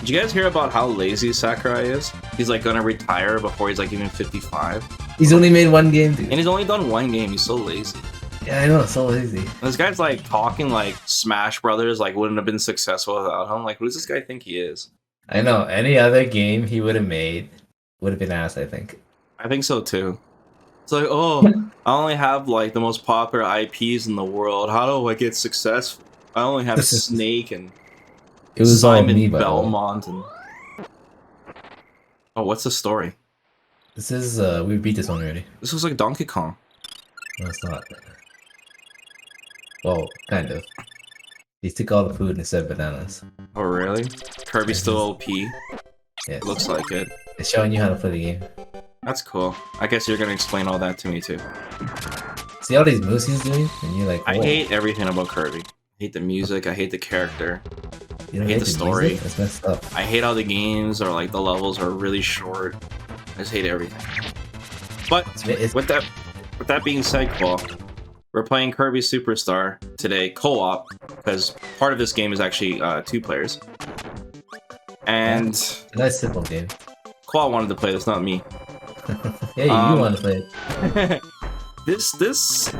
Did you guys hear about how lazy Sakurai is? He's like gonna retire before he's like even 55. He's only made one game, dude. And he's only done one game. He's so lazy. Yeah, I know, so lazy. And this guy's like talking like Smash Brothers like wouldn't have been successful without him. Like, who does this guy think he is? I know. Any other game he would have made would have been ass, I think. I think so too. It's like, oh, I only have like the most popular IPs in the world. How do I get successful? I only have Snake and It was Simon all me, Belmont and. Oh, what's the story? This is we beat this one already. This looks like Donkey Kong. No, it's not. Well, kind of. He took all the food instead of bananas. Oh really? Kirby's still OP. Yes. Looks like it. It's showing you how to play the game. That's cool. I guess you're gonna explain all that to me too. See all these moves he's doing? And you're like, I whoa. hate everything about Kirby. I hate the music, I hate the character. You don't I hate the story. music? That's messed up. I hate how the games or like the levels are really short. I just hate everything. But with that being said, Claw, we're playing Kirby Superstar today, co-op, because part of this game is actually 2 players. And A nice simple game. Claw wanted to play this, not me. Yeah, you want to play it. This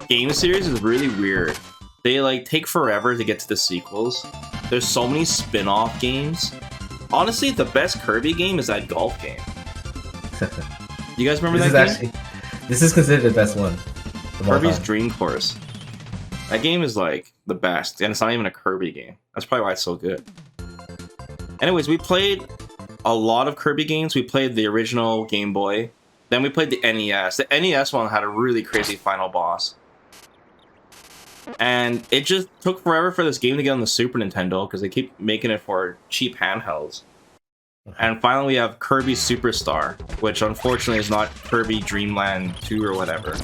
game series is really weird. They like take forever to get to the sequels. There's so many spin-off games. Honestly, the best Kirby game is that golf game. You guys remember that game? This is considered the best one. Kirby's Dream Course. That game is like the best, and it's not even a Kirby game. That's probably why it's so good. Anyways, we played a lot of Kirby games. We played the original Game Boy. Then we played the NES. The NES one had a really crazy final boss. And it just took forever for this game to get on the Super Nintendo because they keep making it for cheap handhelds. And finally we have Kirby Superstar, which unfortunately is not Kirby Dream Land 2 or whatever.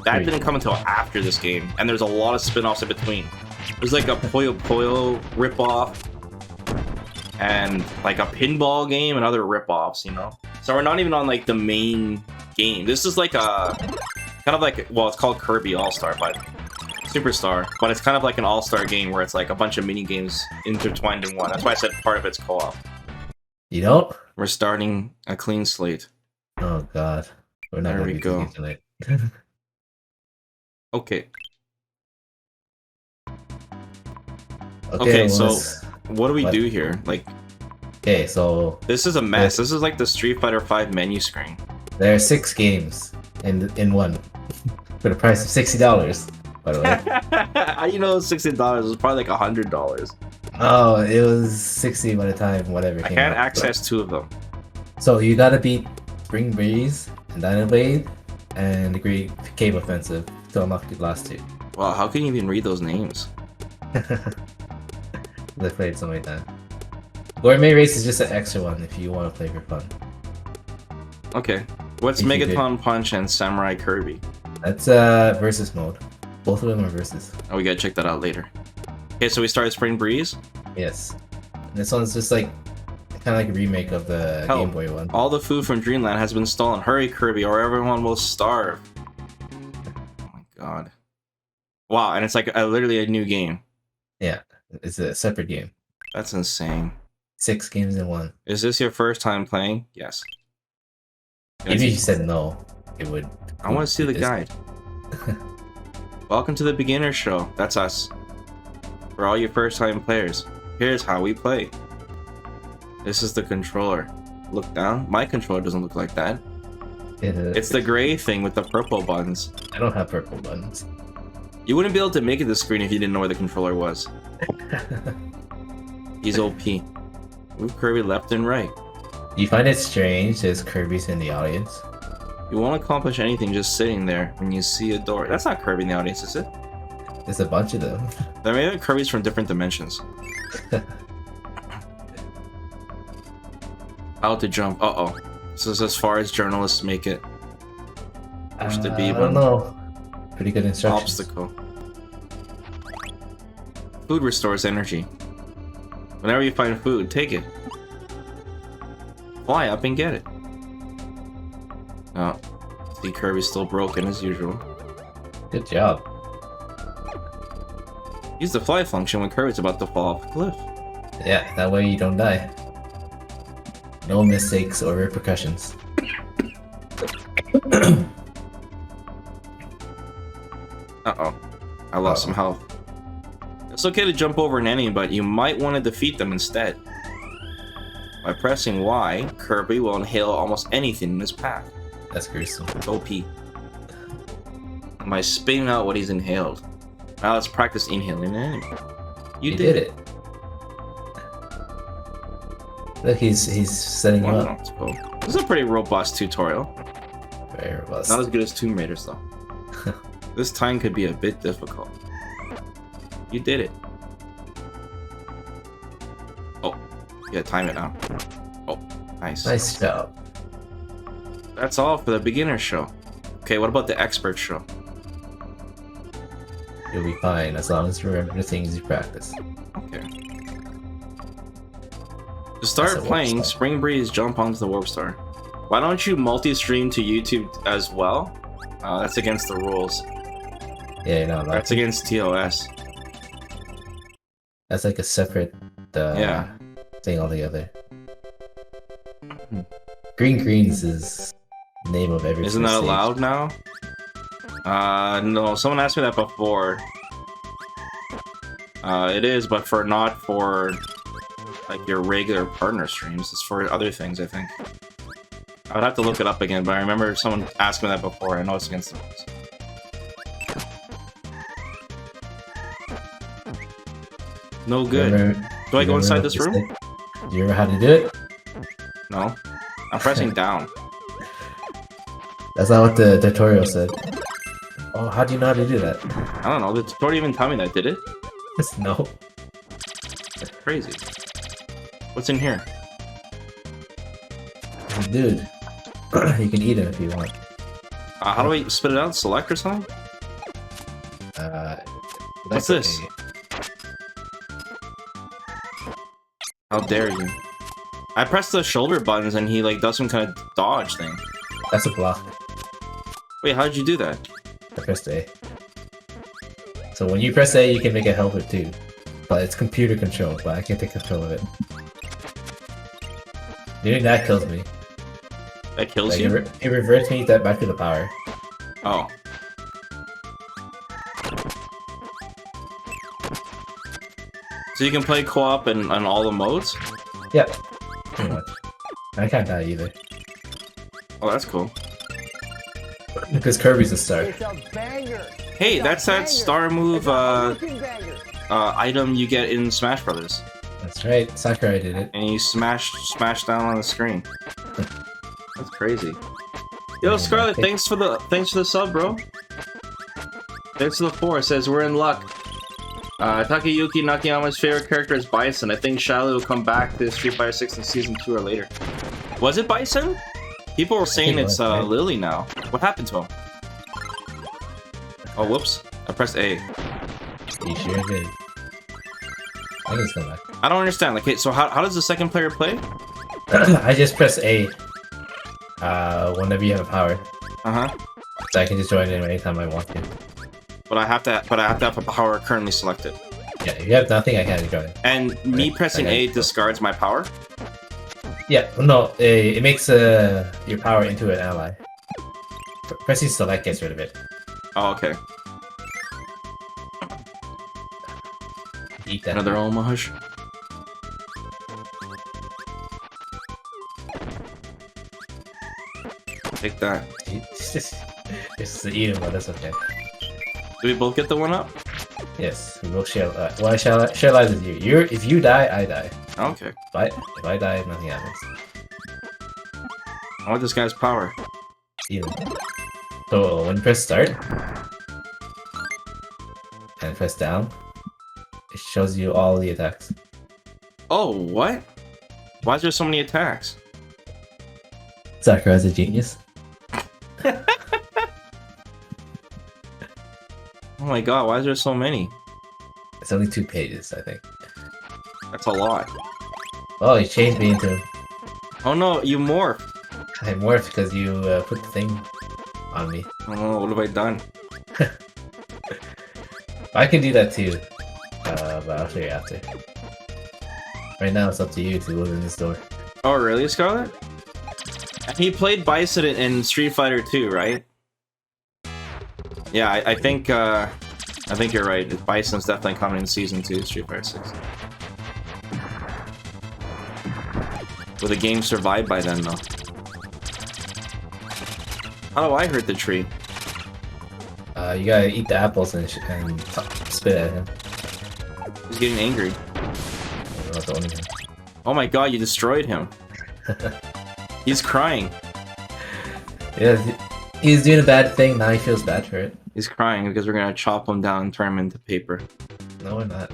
That didn't come until after this game, and there's a lot of spin-offs in between. There's like a Puyo Puyo ripoff, and like a pinball game and other ripoffs, you know? So we're not even on like the main game. This is like a, kind of like, well, it's called Kirby All-Star, but Superstar, but it's kind of like an all-star game where it's like a bunch of mini games intertwined in one. That's why I said part of it's co-op. You don't? We're starting a clean slate. Oh god. We're not There gonna we be go. tonight. Okay. Okay, well, so what do we do here? Like, okay, so this is a mess. This is like the Street Fighter V menu screen. there are 6 games in one for the price of $60. By the way. You know, $60 was probably like $100. Oh, it was 60 by the time whatever. I came can't out, access 2 of them. So you gotta beat Spring Breeze and Dynablade and the Great Cave Offensive to unlock the last 2. Wow, how can you even read those names? I played so many times. Gourmet Race is just an extra one if you want to play for fun. Okay. What's If you Megaton Punch and Samurai Kirby? That's versus mode. Both of them are versus. Oh, we gotta check that out later. Okay, so we started Spring Breeze. Yes. And this one's just like kind of like a remake of the Hell, Game Boy one. All the food from Dreamland has been stolen. Hurry, Kirby, or everyone will starve. Oh my god. Wow, and it's like literally a new game. Yeah, it's a separate game. That's insane. 6 games in one. Is this your first time playing? Yes. If you said no, it would. I want to see the guide. Welcome to the beginner show. That's us. For all you first time players, here's how we play. This is the controller. Look down. My controller doesn't look like that. It's the gray thing with the purple buttons. I don't have purple buttons. You wouldn't be able to make it this screen if you didn't know where the controller was. He's OP. Move Kirby left and right. Do you find it strange there's Kirby's in the audience? You won't accomplish anything just sitting there when you see a door. That's not Kirby in the audience, is it? There's a bunch of them. There may be Kirby's from different dimensions. How to jump. Uh-oh. This is as far as journalists make it. Push the B I button. don't know. Pretty good instructions. Obstacle. Food restores energy. Whenever you find food, take it. Fly up and get it. Oh. See, Kirby's still broken as usual. Good job. Use the fly function when Kirby's about to fall off a cliff. Yeah, that way you don't die. No mistakes or repercussions. Uh-oh. I lost some health. It's okay to jump over an enemy, but you might want to defeat them instead. By pressing Y, Kirby will inhale almost anything in his path. That's gruesome. OP. By spitting out what he's inhaled. Now let's practice inhaling an enemy. You did it. Look, he's setting you up. This is a pretty robust tutorial. Very robust. Not as good as Tomb Raiders though. This time could be a bit difficult. You did it. Oh, you gotta time it now. Oh, nice. Nice job. That's all for the beginner show. Okay, what about the expert show? You'll be fine as long as you remember the things you practice. Okay. To start playing, Spring Breeze jump onto the Warp Star. Why don't you multi-stream to YouTube as well? That's against the rules. Yeah, no, that's against TOS. That's like a separate thing altogether. Green Greens is the name of every. Isn't that allowed now? No, someone asked me that before. It is, but not for like your regular partner streams. It's for other things, I think. I would have to look it up again, but I remember someone asked me that before. I know it's against the rules. No good. Do I go inside this room? Do you remember how to do it? No. I'm pressing down. That's not what the tutorial said. Oh, how do you know how to do that? I don't know. The tutorial even tell me that, did it? No. That's crazy. What's in here? Dude. You can eat it if you want. How do I spit it out? Select or something? What's this? How dare you? I pressed the shoulder buttons and he like does some kind of dodge thing. That's a block. Wait, how did you do that? I pressed A. So when you press A, you can make a helper too. But it's computer controlled, but I can't take control of it. Doing that kills me. That kills like, you? It reverts me back to the power. Oh. So you can play co-op in all the modes? Yep. Pretty much. I can't die either. Oh, that's cool. Because Kirby's a star. Hey, that's that star move item you get in Smash Brothers. That's right, Sakurai did it. And you smash down on the screen. That's crazy. Yo, Scarlet, thanks for the sub, bro. Thanks to the 4. It says we're in luck. Takayuki Nakayama's favorite character is Bison. I think Shadow will come back to Street Fighter 6 in Season 2 or later. Was it Bison? People were saying it's Lily now. What happened to him? Oh, whoops. I pressed A. You sure did. I can just come back. I don't understand. Like, okay, so how does the second player play? I just press A. Whenever you have power. Uh-huh. So I can just join in anytime I want to. But I have to have a power currently selected. Yeah, if you have nothing, I can't join. And me pressing A discards my power? Yeah, no, it makes your power into an ally. Pressing select gets rid of it. Oh, okay. Eat that. Another homage. Take that. It's just to eat him, but that's okay. Do we both get the one up? Yes, we both share. Well, I share lives with you. If you die, I die. Okay. If I die, nothing happens. I want this guy's power. Even. So when you press start and press down, it shows you all the attacks. Oh, what? Why is there so many attacks? Sakurai's a genius. Oh my god, why is there so many? It's only 2 pages, I think. That's a lot. Oh, you changed me into... Oh no, you morphed. I morphed because you put the thing on me. Oh no, what have I done? I can do that too. But I'll show you after. Right now it's up to you to go in this door. Oh, really, Scarlet? He played Bison in Street Fighter 2, right? Yeah, I think you're right. Bison's definitely coming in Season 2, Street Fighter 6. Will the game survive by then, though? How do I hurt the tree? You gotta eat the apples and spit at him. He's getting angry. Not the only thing. Oh my god, you destroyed him. He's crying. Yeah, he's doing a bad thing, now he feels bad for it. He's crying because we're gonna chop him down and turn him into paper. No, we're not.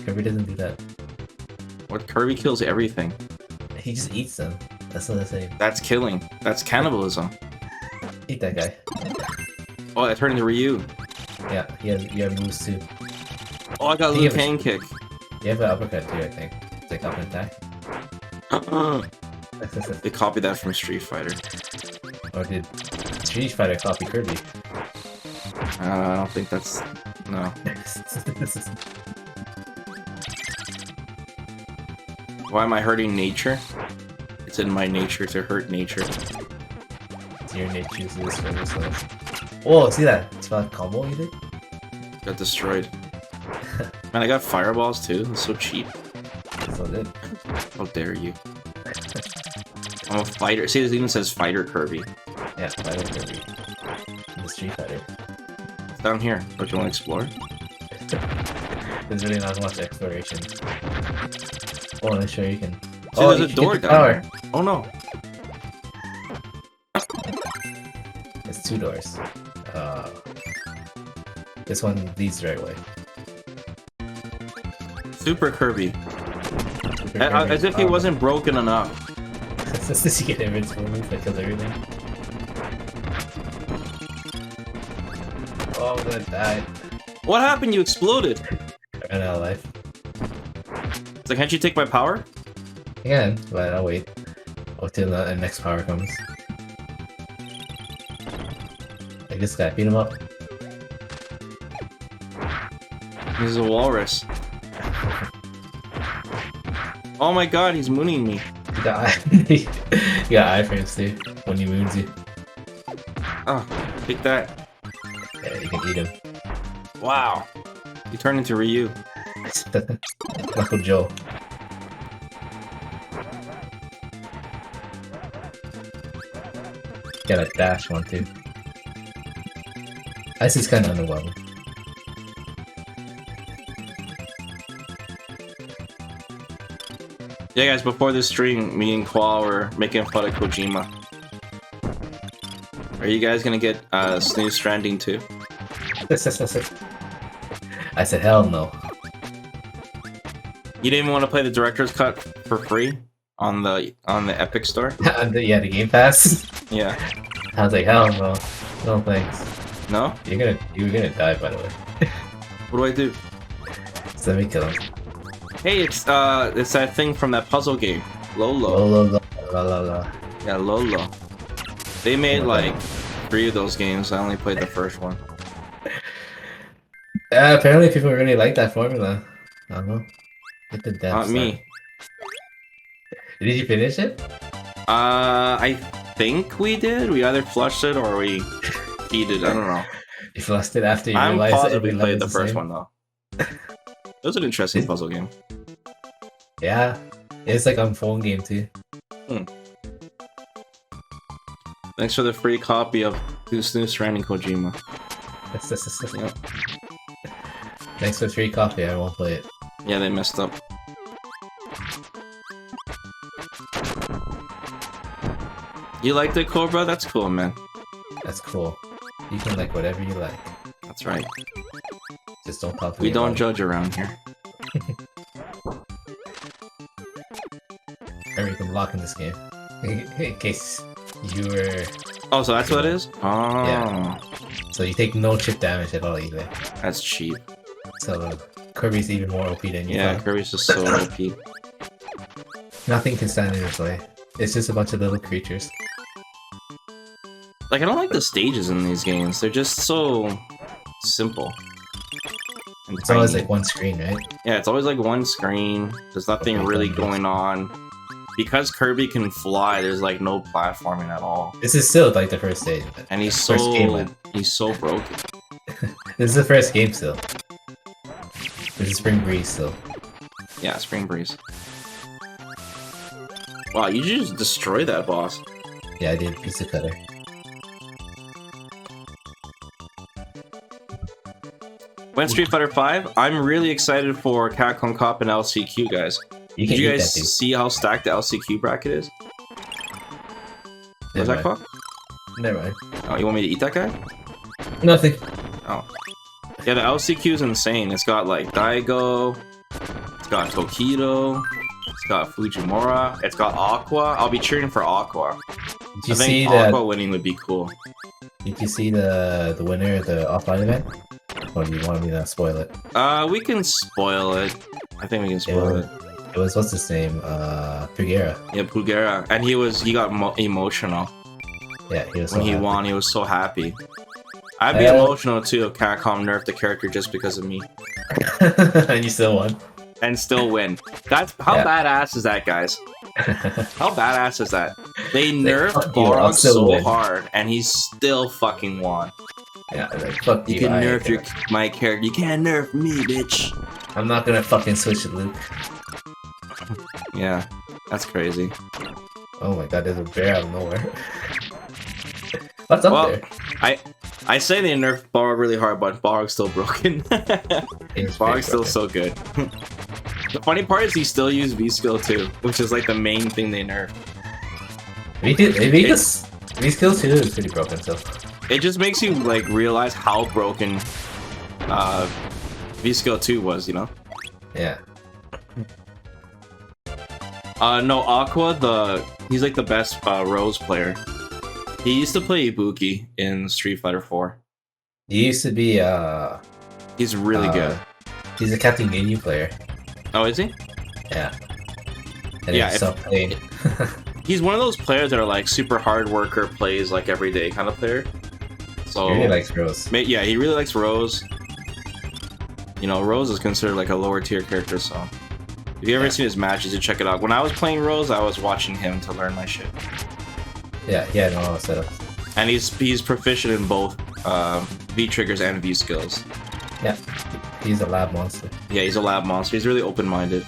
Kirby doesn't do that. What? Kirby kills everything. He just eats them. That's what I say. That's killing. That's cannibalism. Eat that guy. Oh, I turned into Ryu. Yeah, you have moves too. Oh, I got Liu Kang kick. You have an uppercut too, I think. It's like up and attack. They copied that from Street Fighter. Or did Street Fighter copy Kirby? I don't think that's... no. Why am I hurting nature? It's in my nature to hurt nature. It's your nature to destroy yourself. Oh, see that? It's not a combo you did? Got destroyed. Man, I got fireballs too. It's so cheap. So good. How dare you? I'm a fighter. See, this even says Fighter Kirby. Yeah, Fighter Kirby. The Street Fighter. It's down here. Don't you want to explore? There's really not much exploration. Oh, I'm sure you can. See, oh, there's a door down there. Oh no. It's 2 doors. This one leads the right way. Super Kirby. Super Kirby. As if he wasn't broken enough. Since you get invincible move that kills everything. Oh, I'm gonna die. What happened? You exploded. I ran out of life. It's like, can't you take my power? Again, but I'll wait. Until the next power comes. Like this guy, beat him up. He's a walrus. Oh my god, he's mooning me. You got iframes too, when he moons you. Oh, take that. Yeah, you can eat him. Wow. You turned into Ryu. Knuckle Joe. Got a dash one too. Ice is kind of underwhelming. Yeah, guys, before this stream, me and Qual were making fun of Kojima. Are you guys gonna get SNES Stranding too? I said hell no. You didn't even want to play the director's cut for free on the Epic Store? Yeah, the Game Pass. Yeah. I was like, hell no. No thanks. No? You're gonna die, by the way. What do I do? So let me kill him. Hey, it's that thing from that puzzle game, Lolo. Lolo. Yeah, Lolo. They made like 3 of those games. I only played the first one. Apparently people really like that formula. I don't know. Get the depth. Not me. Did you finish it? I think we did. We either flushed it or we cheated. I don't know. You flushed it after you I'm realized positive we every played level's the first same? one though. It was an interesting puzzle game. Yeah. It's like on phone game too. Thanks for the free copy of SNES Stranding Kojima. Yep. Thanks for free coffee, I won't play it. Yeah, they messed up. You liked it, Cobra? That's cool, man. That's cool. You can like whatever you like. That's right. Just don't talk to me. We don't judge around here. Or you can block in this game. In case you were... Oh, so that's what it is? Oh. Yeah. So you take no chip damage at all either. That's cheap. So Kirby's even more OP than you Yeah, thought. Kirby's just so OP. Nothing can stand in his way. It's just a bunch of little creatures. Like, I don't like the stages in these games. They're just so simple. And It's always tiny. like one screen, right? Yeah, it's always like one screen. There's nothing Okay, really done. going on. because Kirby can fly, there's like no platforming at all. This is still like the first stage. And he's First game, so broken. This is the first game still. This is Spring Breeze still. Yeah, Spring Breeze. Wow, you just destroyed that boss. Yeah, I did. It's a cutter. When Street Fighter 5, I'm really excited for Capcom Cup and LCQ, guys. You Did can you eat guys that, dude. see how stacked the LCQ bracket is? What's that called? Never mind. Oh, you want me to eat that guy? Nothing. Oh. Yeah, the LCQ is insane. It's got like Daigo, it's got Tokido, it's got Fujimura, it's got Aqua. I'll be cheering for Aqua. Did you I see think that? Aqua winning would be cool. Did you see the winner of the offline event? Or do you want me to spoil it? We can spoil it. I think we can spoil it. It was what's his name? Pugera. Yeah, Pugera, and he got emotional Yeah, he was when so he happy. won. He was so happy. I'd be emotional too if Capcom nerfed the character just because of me, And you still won. and still win. That's how badass is that, guys? How badass is that? They nerfed fuck you, I'll Balrog still so win. hard, and he still fucking won. Yeah, like fuck You you. can I nerf ain't my character. You can't nerf me, bitch. I'm not gonna fucking switch it, Luke. Yeah, that's crazy. Oh my god, there's a bear out of nowhere. What's up Well, there? I say they nerfed Balrog really hard, but Balrog's still broken. Balrog's still so good. The funny part is he still used V-Skill too, which is like the main thing they nerfed. These skills too is pretty broken, so. It just makes you like realize how broken V-Skill 2 was, you know? Yeah. No, Aqua, he's like the best Rose player. He used to play Ibuki in Street Fighter 4. He used to be He's really good. He's a Captain Ginyu player. Oh, is he? Yeah. And Yeah, he stopped playing. He's one of those players that are like super hard worker, plays like every day kind of player. So He really likes Rose. Yeah, he really likes Rose. You know, Rose is considered like a lower tier character, so if you ever seen his matches, you check it out. When I was playing Rose, I was watching him to learn my shit. Yeah, he had an auto setup. And he's proficient in both V triggers and V skills. Yeah. He's a lab monster. Yeah, he's a lab monster. He's really open-minded.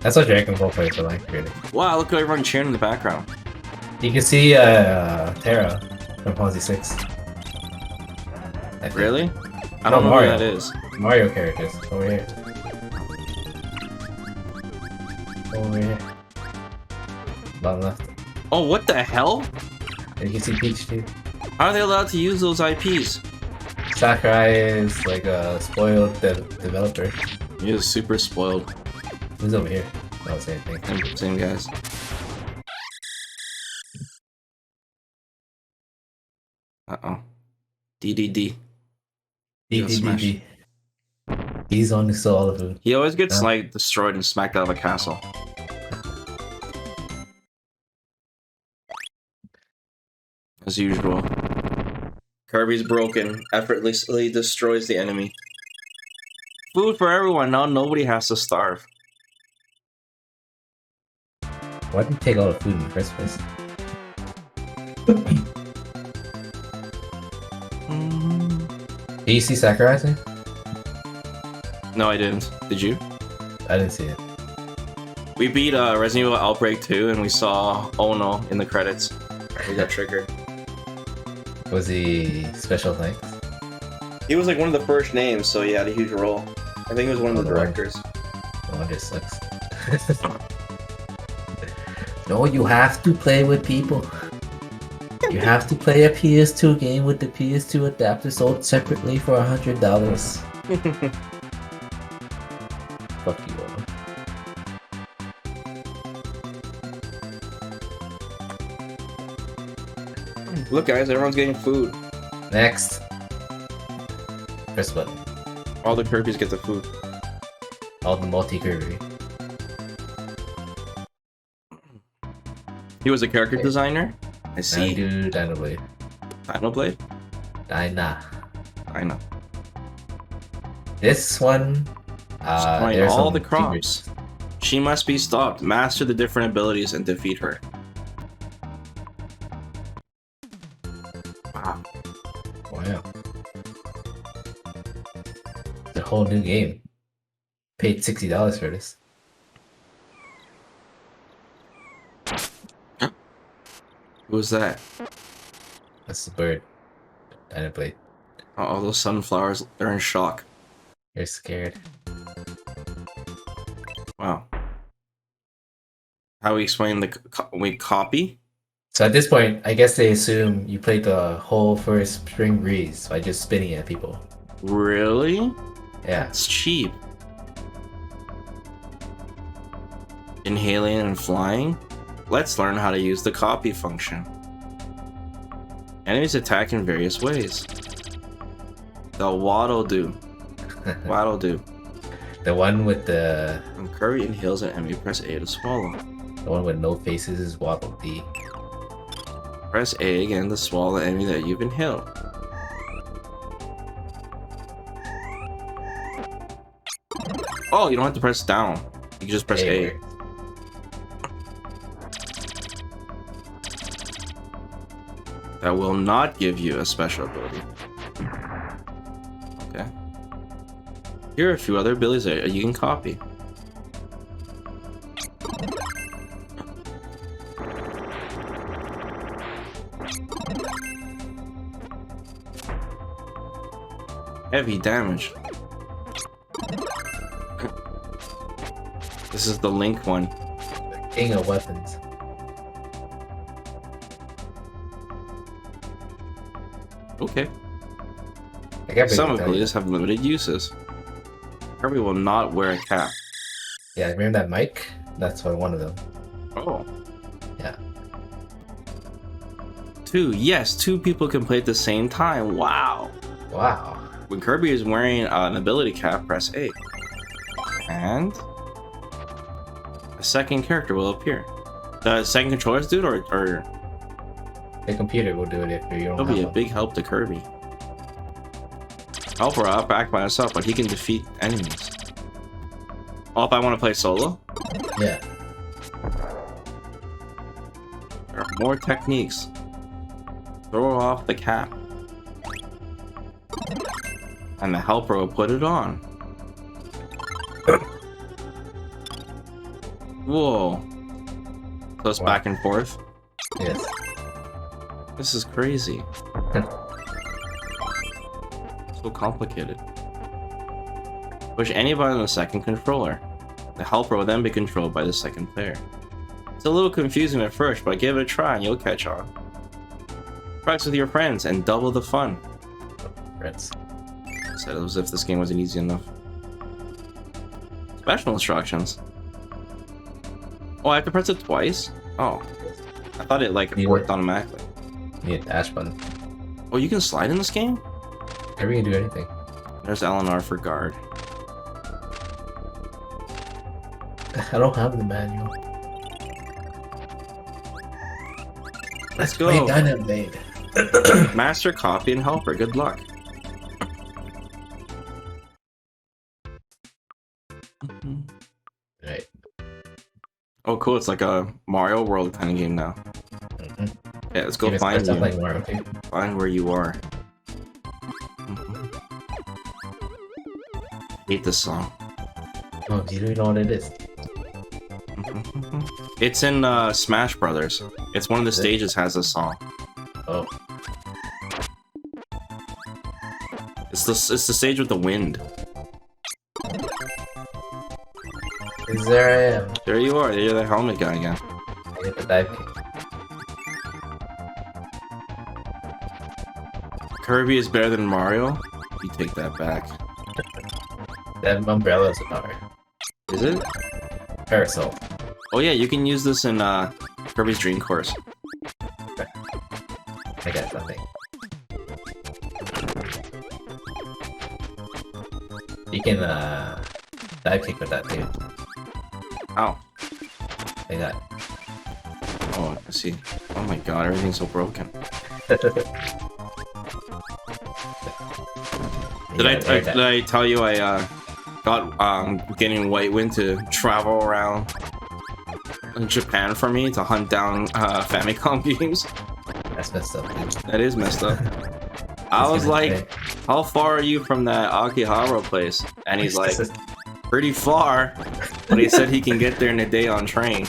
That's what Dragon Ball players are like, really. Wow, look at everyone cheering in the background. You can see Terra from Ponzi 6. I think. Really? I don't know Mario. who that is. Mario characters. Over here. Over here. Bottom left. Oh, what the hell? And you can see Peach too. How are they allowed to use those IPs? Sakurai is like a spoiled developer. He is super spoiled. Who's over here? No, same thing. Same guys. Uh-oh. DDD. DDDD. He's on the all of food. He always gets like destroyed and smacked out of a castle. As usual. Kirby's broken, effortlessly destroys the enemy. Food for everyone, now nobody has to starve. Why did you take all the food in the first place? Did you see Sakurai thing? No, I didn't. Did you? I didn't see it. We beat Resident Evil Outbreak 2 and we saw Ono in the credits. We got triggered. Was he special thanks? He was like one of the first names, so he had a huge role. I think he was one of the directors. No wonder it sucks. No, you have to play with people. You have to play a PS2 game with the PS2 adapter sold separately for $100. Fuck you, Owen. Look guys, everyone's getting food. Next. Press button. All the Kirby's get the food. All the multi-Kirby. He was a character designer? I see. Dino Blade. Dinoblade? Dyna. I know. This one, Destroying there's all some the crops. She must be stopped. Master the different abilities and defeat her. Wow. Wow. It's a whole new game. Paid $60 for this. Who was that? That's the bird. Dinoblade. Oh, all those sunflowers, they're in shock. You're scared. Wow. How we explain the we copy? So at this point, I guess they assume you played the whole first Spring Breeze by just spinning at people. Really? Yeah. It's cheap. Inhaling and flying? Let's learn how to use the copy function. Enemies attack in various ways. The waddle do. Waddle do. The one with the When Kirby inhales an enemy, press A to swallow. one with no faces is Waddle Dee. Press A again to swallow the enemy that you've inhaled. Oh, you don't have to press down. You can just press A. works. That will not give you a special ability. Okay. Here are a few other abilities that you can copy. Heavy damage. This is the Link one. The king of weapons. Okay. I can't Some tell you. abilities have limited uses. Kirby will not wear a cap. Yeah, remember that mic? That's one of them. Oh. Yeah. 2. Yes, 2 people can play at the same time. Wow. Wow. When Kirby is wearing an ability cap, press A. And a second character will appear. The second controller's dude, or The computer will do it if you don't it'll have be a one. big help to Kirby. Helper up back by himself, but he can defeat enemies. Oh, if I want to play solo? Yeah. There are more techniques. Throw off the cap. And the helper will put it on. Whoa. So it's Wow. back and forth. Yes. This is crazy. So complicated. Push any button on the second controller. The helper will then be controlled by the second player. It's a little confusing at first, but give it a try and you'll catch on. Practice with your friends and double the fun. Friends. Said as if this game wasn't easy enough. Special instructions. Oh, I have to press it twice? Oh. I thought it like You worked would. automatically. You need a dash button. Oh, you can slide in this game? Never can do anything. There's Eleanor for guard. I don't have the manual. Let's Play go. Dinoblade. Master, copy, and helper. Good luck. Right. Oh, cool. It's like a Mario World kind of game now. Mm-hmm. Yeah, let's go find you. Like Mario, okay? Find where you are. Hate this song. Oh, you don't even know what it is. It's in Smash Brothers. It's one of the Is it? stages has this song. Oh, It's the stage with the wind. there I am. There you are. You're the helmet guy again. I get the dive kick. Kirby is better than Mario. You take that back. That umbrella is a power. Is it? Parasol. Oh yeah, you can use this in Kirby's Dream Course. I got nothing. You can dive kick with that too. Ow. Like that. Oh, I see. Oh my god, everything's so broken. Did I tell you I got getting White Wind to travel around Japan for me to hunt down Famicom games. That's messed up, dude. That is messed up. I was like, how far are you from that Akihabara place? And he's like, pretty far. But he said he can get there in a day on train.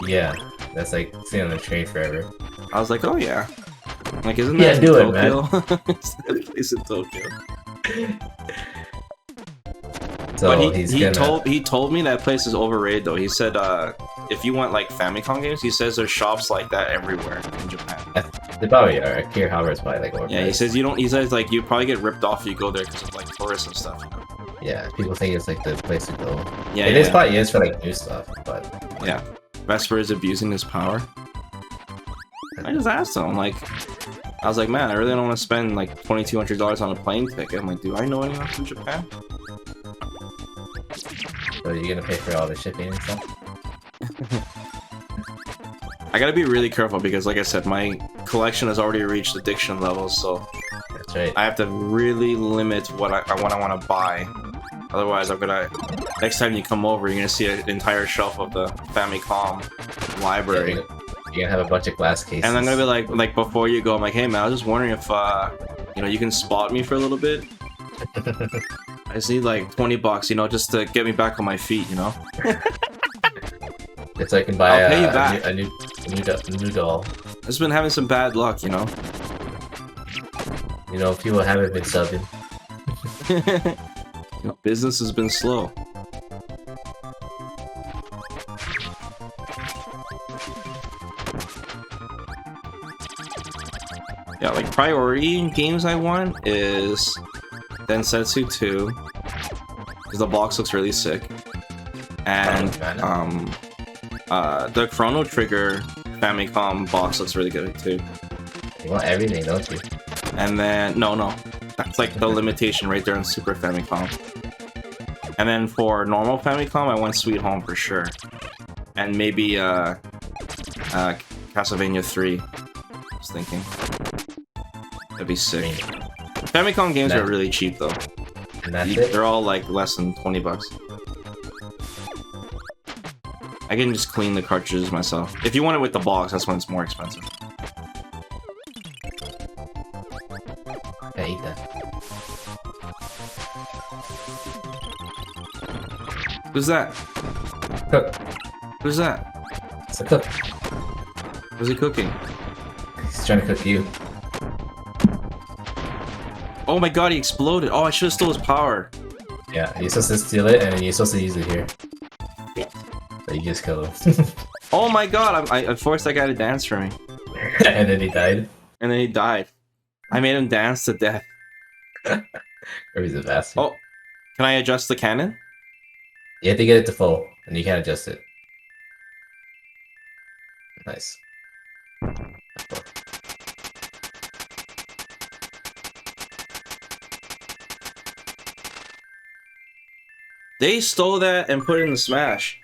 Yeah, that's like sitting on the train forever. I was like, oh yeah. Like, isn't that in Tokyo? It's that place in Tokyo. So but he told me that place is overrated though. He said if you want like Famicom games, he says there's shops like that everywhere in Japan. They probably are. Akihabara is probably like overpriced. Yeah, he says you don't. He says like you probably get ripped off if you go there because of like tourists and stuff. You know? Yeah, people think it's like the place to go. Yeah, it is probably is for like new stuff, but yeah, Vesper is abusing his power. I just asked him, like, I was like, man, I really don't want to spend like $2,200 on a plane ticket. I'm like, do I know anyone from Japan? So you're gonna pay for all the shipping and stuff? I gotta be really careful because, like I said, my collection has already reached addiction levels, so that's right. I have to really limit what I want to buy. Otherwise, I'm gonna. Next time you come over, you're gonna see an entire shelf of the Famicom library. Yeah, you're gonna have a bunch of glass cases. And I'm gonna be like before you go, I'm like, hey man, I was just wondering if you know, you can spot me for a little bit. I just need like $20, you know, just to get me back on my feet, you know. It's so I can buy a new doll. I've just been having some bad luck, you know. You know, people haven't been subbing. You know, business has been slow. Yeah, like priority in games I want is Densetsu 2, because the box looks really sick, and the Chrono Trigger Famicom box looks really good too. You want everything, don't you? And then no, that's like the limitation right there on Super Famicom. And then for normal Famicom, I want Sweet Home for sure, and maybe Castlevania 3. I was thinking that'd be sick. Famicom games are really cheap though. And that's it? They're all like less than $20. I can just clean the cartridges myself. If you want it with the box, that's when it's more expensive. I eat that. Who's that? Cook. Who's that? It's a cook. Who's he cooking? He's trying to cook you. Oh my god, he exploded. Oh, I should have stole his power. Yeah, you're supposed to steal it, and then you're supposed to use it here. But you just killed him. Oh my god, I forced that guy to dance for me. And then he died. And then he died. I made him dance to death. Kirby's a bastard. Oh, can I adjust the cannon? You have to get it to full, and you can't adjust it. Nice. They stole that and put it in the Smash.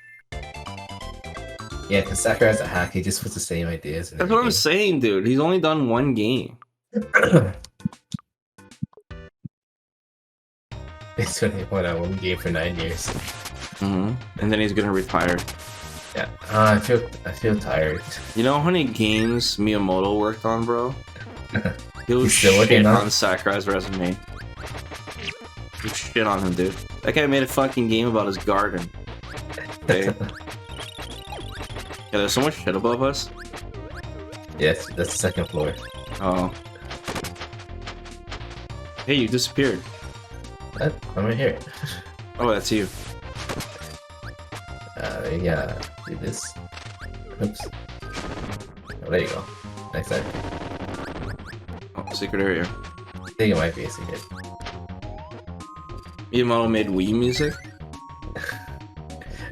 Yeah, because Sakurai has a hack, he just puts the same ideas. That's what I'm saying, dude. He's only done one game. He's only won one game for 9 years. Mm-hmm. And then he's gonna retire. Yeah, I feel tired. You know how many games Miyamoto worked on, bro? He'll He's still shit working on Sakurai's resume. You shit on him, dude. That guy made a fucking game about his garden. Okay? Yeah, there's so much shit above us. Yes, that's the second floor. Oh. Hey, you disappeared. What? I'm right here. Oh, that's you. You gotta do this. Oops. Oh, there you go. Next time. Oh, secret area. I think it might be a secret. Miyamoto made Wii music?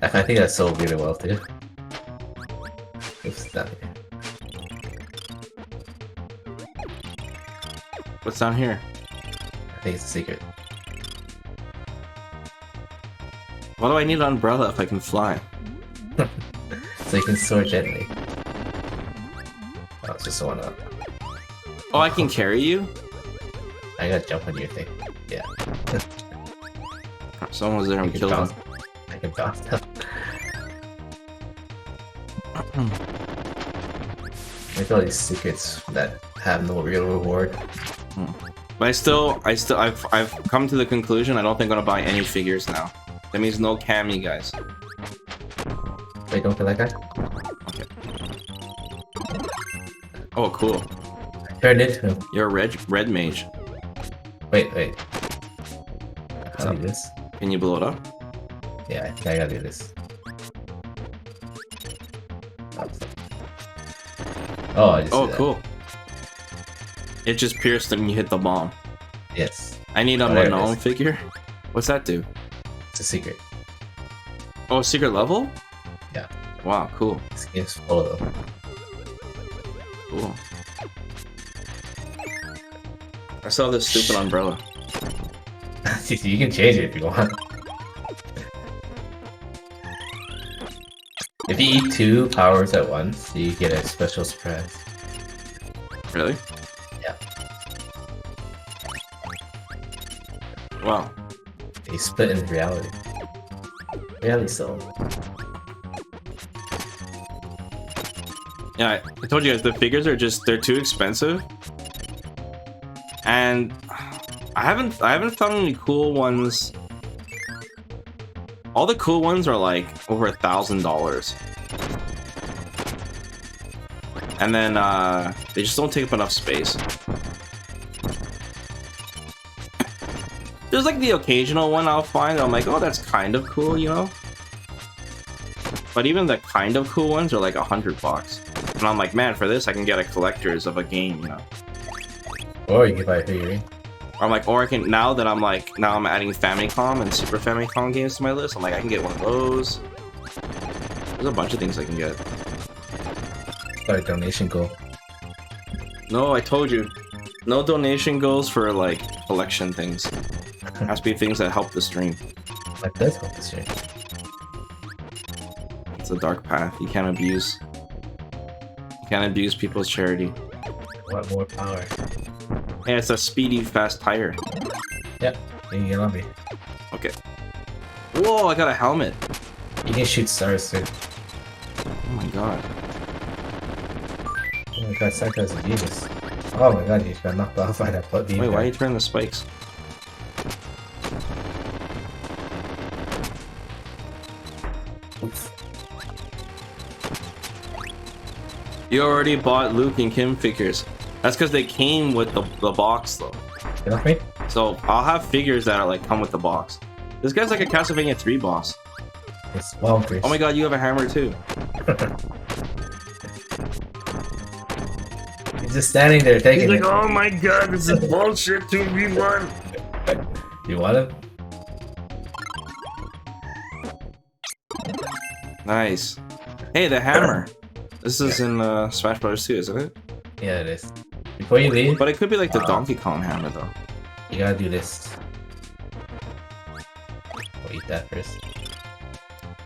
I think that sold really well too. Oops, down here. What's down here? I think it's a secret. Why do I need an umbrella if I can fly? So you can soar gently. Oh, it's just one up. Oh, I can carry you? I gotta jump on your thing. Yeah. Someone was there and killed him. I can bounce them. Like all these secrets that have no real reward. But I've come to the conclusion I don't think I'm gonna buy any figures now. That means no Cammy, guys. Wait, don't kill that guy? Okay. Oh, cool. Turned into him. You're a red mage. Wait. How do I do this? Can you blow it up? Yeah, I think I gotta do this. Oh, I just Oh, did that. cool. It just pierced him and you hit the bomb. Yes. I need a Oh, there it Manon is. figure. What's that do? It's a secret. Oh, secret level? Yeah. Wow, cool. This game's full of them. Cool. I saw this stupid umbrella. You can change it if you want. If you eat 2 powers at once, you get a special surprise. Really? Yeah. Wow. They split in reality. Reality soul. Yeah, I told you guys the figures are they're too expensive. And I haven't found any cool ones. All the cool ones are like over $1,000. And then they just don't take up enough space. There's like the occasional one I'll find that I'm like, oh, that's kind of cool, you know? But even the kind of cool ones are like $100. And I'm like, man, for this I can get a collector's of a game, you know? Or you can buy a figurine. Or I'm like, or I can, now I'm adding Famicom and Super Famicom games to my list, I'm like, I can get one of those. There's a bunch of things I can get. Got a donation goal. No, I told you. No donation goes for, like, collection things. It has to be things that help the stream. That does help this year. It's a dark path. You can't abuse. You can't abuse people's charity. Want more power. Hey, it's a speedy, fast tire. Yep, you can get on me. Okay. Whoa, I got a helmet. You can shoot stars too. Oh my god. Oh my god, Psycho's a genius. Oh my god, you just got knocked off by that butt beam. Wait, why are you turning the spikes? Oops. You already bought Luke and Kim figures. That's because they came with the box, though. Get off me? So I'll have figures that are like come with the box. This guy's like a Castlevania 3 boss. It's bonkers. Oh my god, you have a hammer too. He's just standing there taking it. oh my god, this is bullshit 2v1. You want him? Nice. Hey, the hammer. This is in Smash Bros. 2, isn't it? Yeah, it is. Before you leave, But it could be like the Donkey Kong hammer, though. you gotta do this. I'll eat that first.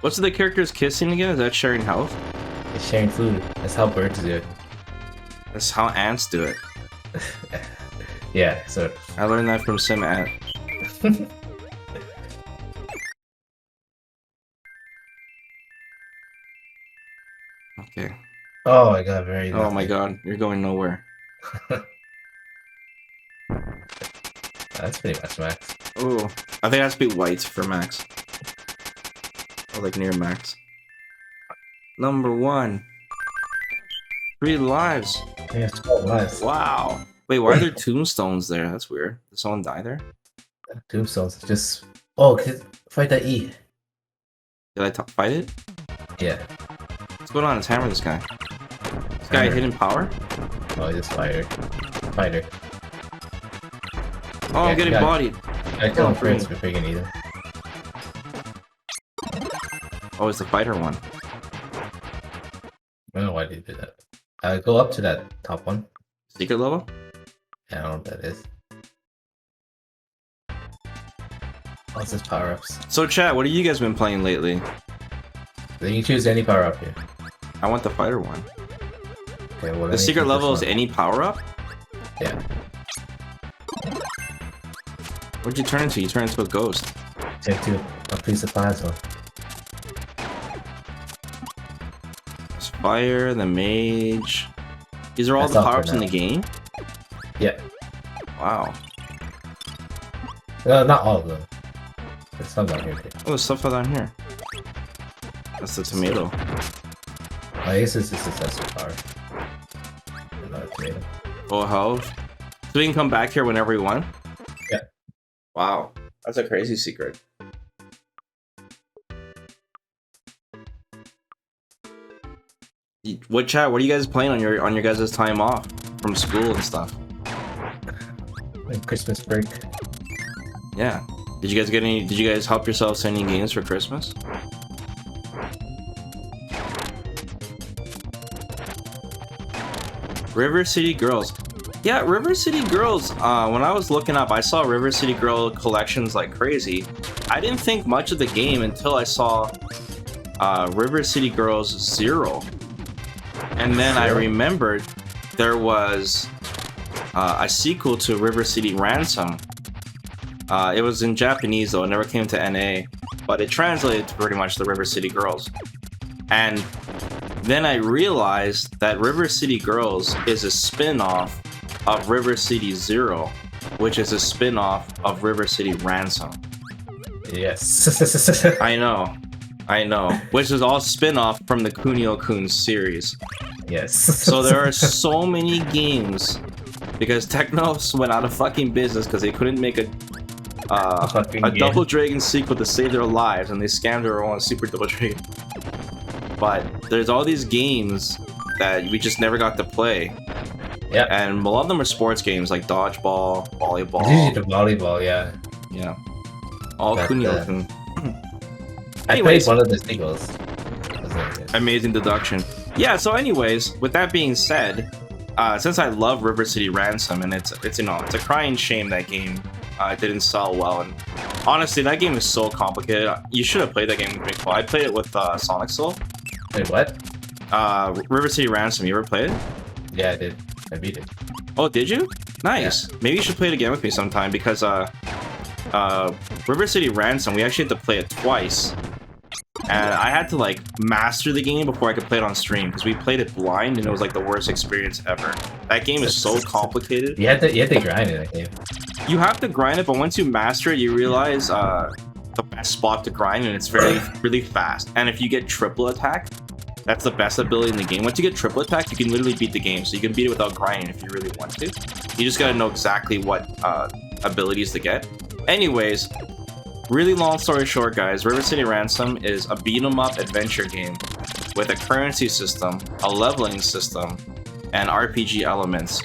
What's the characters kissing again? Is that sharing health? It's sharing food. That's how birds do it. That's how ants do it. Yeah, so I learned that from Sim Ant. Okay. oh, I got very. Oh my god, you're going nowhere. That's pretty much max. Oh, I think it has to be white for max. Or like near max. Number 1. 3 lives. Yeah, 12 lives. Wow. Wait, why are there tombstones there? That's weird. Did someone die there? Tombstones. Just. Oh, fight that E. Did I fight it? Yeah. What's going on? Let's hammer this guy. This guy Hammer. hidden power? Oh, I just fighter. Fighter. Oh, Yeah, I'm getting yeah. bodied. I tell him free. first before you can eat him. Oh, it's the fighter one. I don't know why they did that. Go up to that top one. Secret level? Yeah, I don't know what that is. Oh, it says power ups. So chat, what have you guys been playing lately? Then you choose any power up here. I want the fighter one. Okay, well, The secret level is any power up? Yeah. What'd you turn into? You turned into a ghost. Check two. A piece of plasma. Fire, the mage. These are all That's the all for power-ups in now. the game? Yeah. Wow. Not all of them. There's some down here too. Oh, there's stuff down here. That's the tomato. I guess this is successful power. Another tomato. Full health. So we can come back here whenever we want? Yeah. Wow. That's a crazy secret. What chat? What are you guys playing on your guys' time off from school and stuff? And Christmas break. Yeah. Did you guys get any? Did you guys help yourselves any games for Christmas? River City Girls. Yeah, River City Girls. When I was looking up, I saw River City Girl collections like crazy. I didn't think much of the game until I saw River City Girls 0. And then I remembered there was a sequel to River City Ransom. It was in Japanese though, it never came to NA, but it translated to pretty much the River City Girls. And then I realized that River City Girls is a spin-off of River City 0, which is a spin-off of River City Ransom. Yes. I know, which is all spin-off from the Kunio-kun series. Yes. So there are so many games because Technos went out of fucking business because they couldn't make a Double Dragon sequel to save their lives, and they scammed everyone on Super Double Dragon. But there's all these games that we just never got to play. Yeah. And a lot of them are sports games like dodgeball, volleyball. It's usually the volleyball, yeah. Yeah. All But, Kunio-kun. I played one of the sequels. Amazing deduction. Yeah, so anyways, with that being said, since I love River City Ransom, and it's you know, it's a crying shame that game didn't sell well, and honestly, that game is so complicated. You should have played that game with me, Cole. I played it with Sonic Soul. Wait, what? River City Ransom, you ever played it? Yeah, I did. I beat it. Oh, did you? Nice. Yeah. Maybe you should play it again with me sometime, because River City Ransom, we actually had to play it twice. And I had to like master the game before I could play it on stream, because we played it blind and it was like the worst experience ever. That game is so complicated. You had to grind it, I think. You have to grind it, but once you master it, you realize the best spot to grind, and it's really fast. And if you get triple attack, that's the best ability in the game. Once you get triple attack, you can literally beat the game. So you can beat it without grinding if you really want to. You just gotta know exactly what abilities to get. Anyways, really long story short, guys, River City Ransom is a beat-em-up adventure game with a currency system, a leveling system, and RPG elements.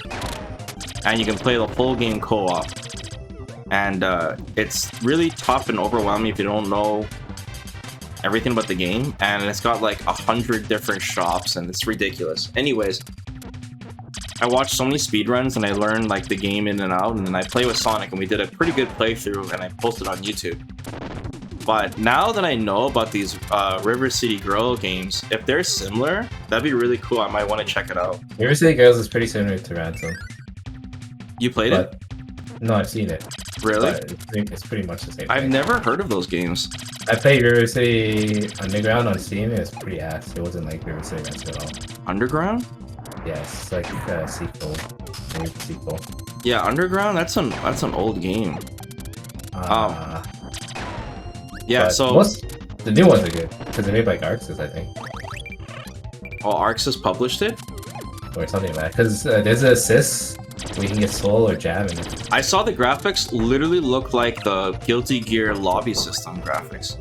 And you can play the full game co-op. And it's really tough and overwhelming if you don't know everything about the game. And it's got like 100 different shops, and it's ridiculous. Anyways, I watched so many speedruns and I learned like the game in and out, and then I play with Sonic, and we did a pretty good playthrough, and I posted on YouTube. But now that I know about these River City Girl games, if they're similar, that'd be really cool. I might want to check it out. River City Girls is pretty similar to Ransom. You played it? No, I've seen it. Really? But it's pretty much the same I've thing. never heard of those games. I played River City Underground on Steam, and it's pretty ass. It wasn't like River City Ransom at all. Underground? Yeah, it's like a sequel. Maybe a sequel. Yeah, Underground. That's an old game. Yeah. So the new ones are good because they're made by Garxis, I think, oh, Arxis published it. or something like that. Because there's an assist where you can get soul or jam in it. I saw the graphics literally look like the Guilty Gear lobby system graphics.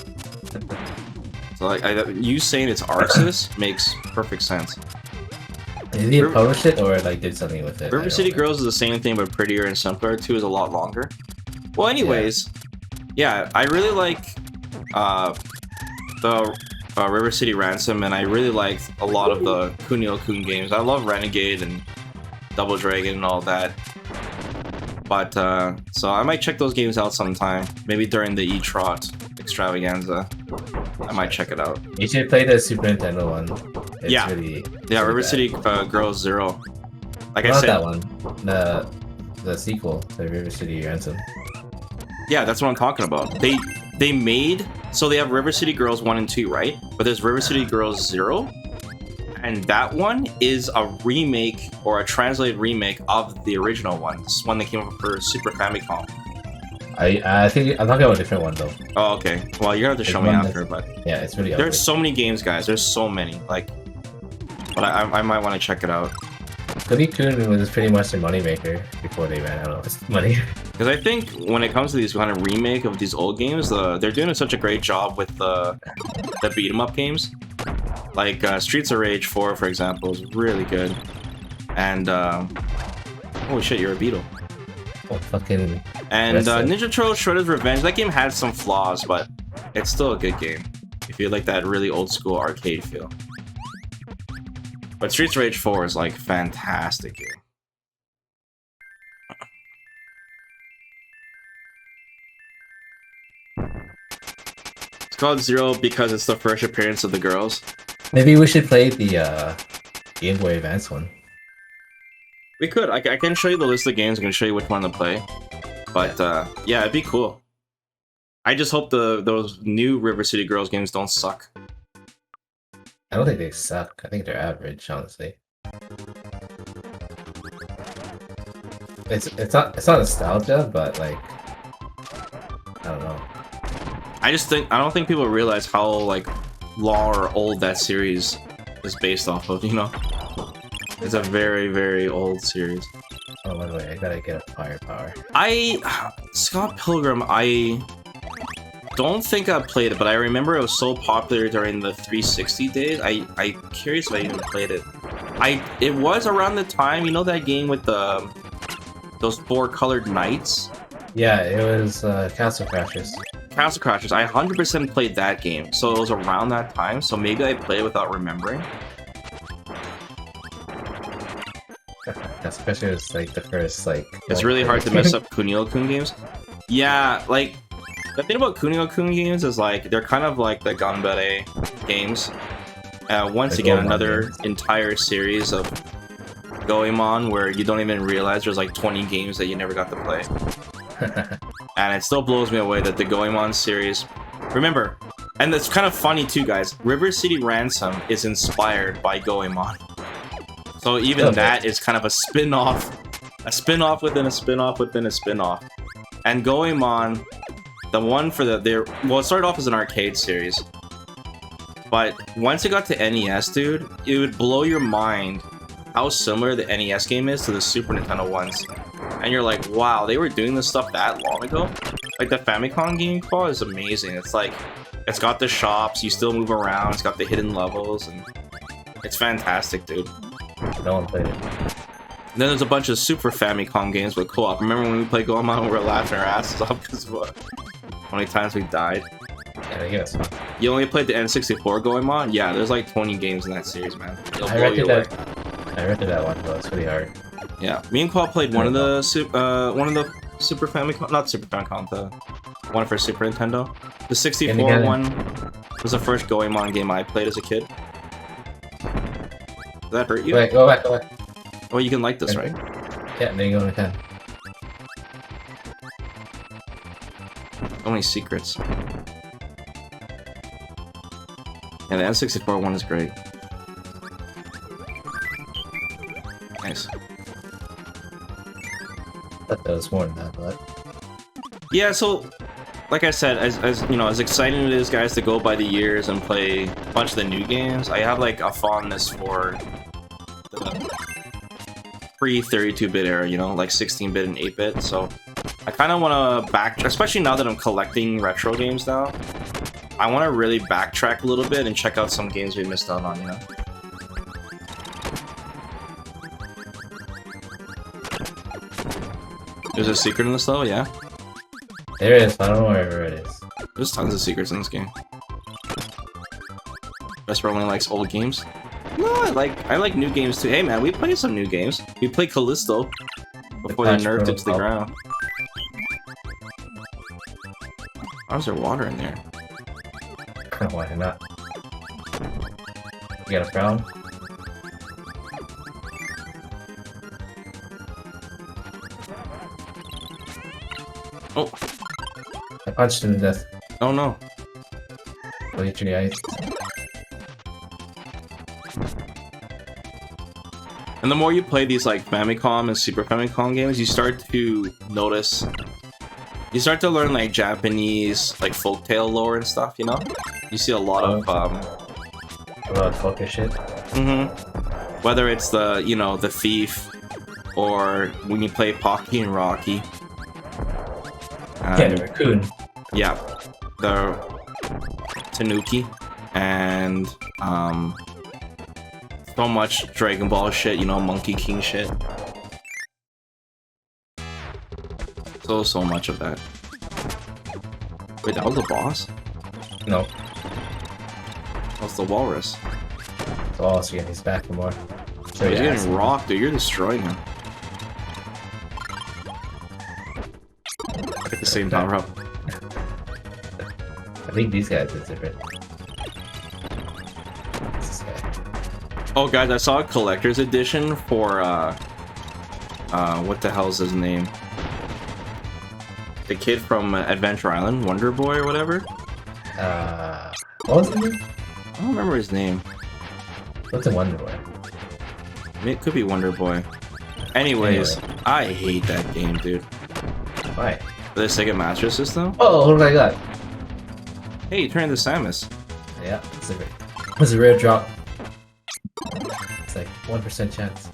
So like, you saying it's Arxis makes perfect sense. Did he publish it or like did something with it? River City Girls is the same thing but prettier and simpler. 2 is a lot longer. Well, anyways, yeah, I really like the River City Ransom, and I really liked a lot of the Kunio-kun games. I love Renegade and Double Dragon and all that. But so I might check those games out sometime. Maybe during the E-Trot extravaganza. I might check it out. You should play the Super Nintendo one. It's Yeah. really River bad. City Girls 0. Like I Not said, that one. The sequel to River City Ransom. yeah, that's what I'm talking about. they made, so they have River City Girls 1 and 2, right? But there's River City Girls 0, and that one is a remake or a translated remake of the original one. This is one that came up for Super Famicom. I think I'm talking about a different one though. Oh, okay. Well, you're gonna have to show me after, but yeah, it's really. There's so many games, guys. There's so many. Like, but I might want to check it out. Goody Kun was pretty much a moneymaker before they ran out of money. Because I think when it comes to these kind of remake of these old games, they're doing such a great job with the beat 'em up games. Like Streets of Rage 4, for example, is really good. And holy shit, you're a beetle. Oh, fucking. And Ninja Turtles Shredder's Revenge. That game had some flaws, but it's still a good game. If you like that really old school arcade feel. But Streets of Rage 4 is like fantastic game. It's called Zero because it's the first appearance of the girls. Maybe we should play the Game Boy Advance one. We could. I can show you the list of games. I can show you which one to play. But yeah, it'd be cool. I just hope those new River City Girls games don't suck. I don't think they suck. I think they're average, honestly. It's not nostalgia, but like I don't know. I don't think people realize how like long or old that series is based off of. You know, it's a very, very old series. Oh, by the way, I gotta get a firepower. Scott Pilgrim, I don't think I played it, but I remember it was so popular during the 360 days. I'm curious if I even played it. It was around the time, you know that game with those 4 colored knights? Yeah, it was Castle Crashers. Castle Crashers. I 100% played that game, so it was around that time. So maybe I played it without remembering. Castle Crashers is like the first like. It's really hard to mess up Kunio-kun games. Yeah, like. The thing about Kunio-kun games is like they're kind of like the Ganbare games. Once again, another entire series of Goemon where you don't even realize there's like 20 games that you never got to play. And it still blows me away that the Goemon series. Remember, and it's kind of funny too, guys. River City Ransom is inspired by Goemon. So even that is kind of a spin-off within a spin-off within a spin-off. And Goemon. The one for well, it started off as an arcade series, but once it got to NES, dude, it would blow your mind how similar the NES game is to the Super Nintendo ones. And you're like, wow, they were doing this stuff that long ago? Like the Famicom game call is amazing. It's like, it's got the shops, you still move around, it's got the hidden levels, and it's fantastic, dude. No one played it. And then there's a bunch of Super Famicom games with co-op. Remember when we played Goemon, we were laughing our asses off because of how many times we died? Yeah, I guess. You only played the N64 Goemon? Yeah, there's like 20 games in that series, man. I rented that one, but it's pretty hard. Yeah, me and Paul played one of the Super Famicom, not Super Famicom, the one for Super Nintendo. The 64 one was the first Goemon game I played as a kid. Did that hurt you? Wait, go back. Oh, you can like this, right? Yeah, there you go, again. So many secrets. And the N64 one is great. Nice. I thought that was more than that, but... Yeah, so, like I said, as you know, as exciting it is, guys, to go by the years and play a bunch of the new games, I have like a fondness for the pre-32-bit era, you know, like 16-bit and 8-bit, so I kind of want to backtrack, especially now that I'm collecting retro games now. I want to really backtrack a little bit and check out some games we missed out on, you know? There's a secret in this level, yeah? There is, I don't know where it is. There's tons of secrets in this game. Vesper only likes old games. No, I like new games too. Hey man, we played some new games. We played Callisto before they nerfed it to the ground. Why is there water in there? Why not? You got a problem? Oh. I punched him to death. Oh no. Bleach your eyes. And the more you play these like Famicom and Super Famicom games, you start to notice, you start to learn like Japanese like folktale lore and stuff. You know, you see a lot of A lot of focus shit. whether it's the the thief, or when you play Pocky and Rocky. Yeah, the raccoon. Yeah, the Tanuki, and so much Dragon Ball shit, Monkey King shit. So much of that. Wait, that was the boss? No. That was the walrus. Oh, so yeah, he's back for more. So He's getting rocked, dude. You're destroying him. At the same power up. I think these guys are different. This guy. Oh, guys, I saw a collector's edition for, what the hell's his name? The kid from Adventure Island, Wonder Boy or whatever? What was his name? I don't remember his name. What's a Wonder Boy? It could be Wonder Boy. Anyways, I hate that game, dude. Why? For the Sega Master System? Oh, what have I got? Hey, you turned into Samus. Yeah, it's a rare drop. It's like 1% chance.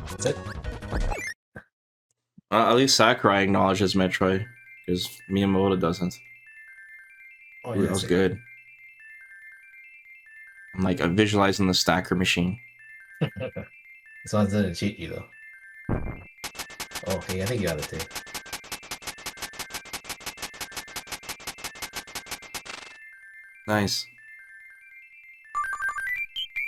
That's it. At least Sakurai acknowledges Metroid, because Miyamoto doesn't. Oh, Ooh, that was good. I'm like, I'm visualizing the stacker machine. This one doesn't cheat you though. Oh, hey, I think you got it too. Nice.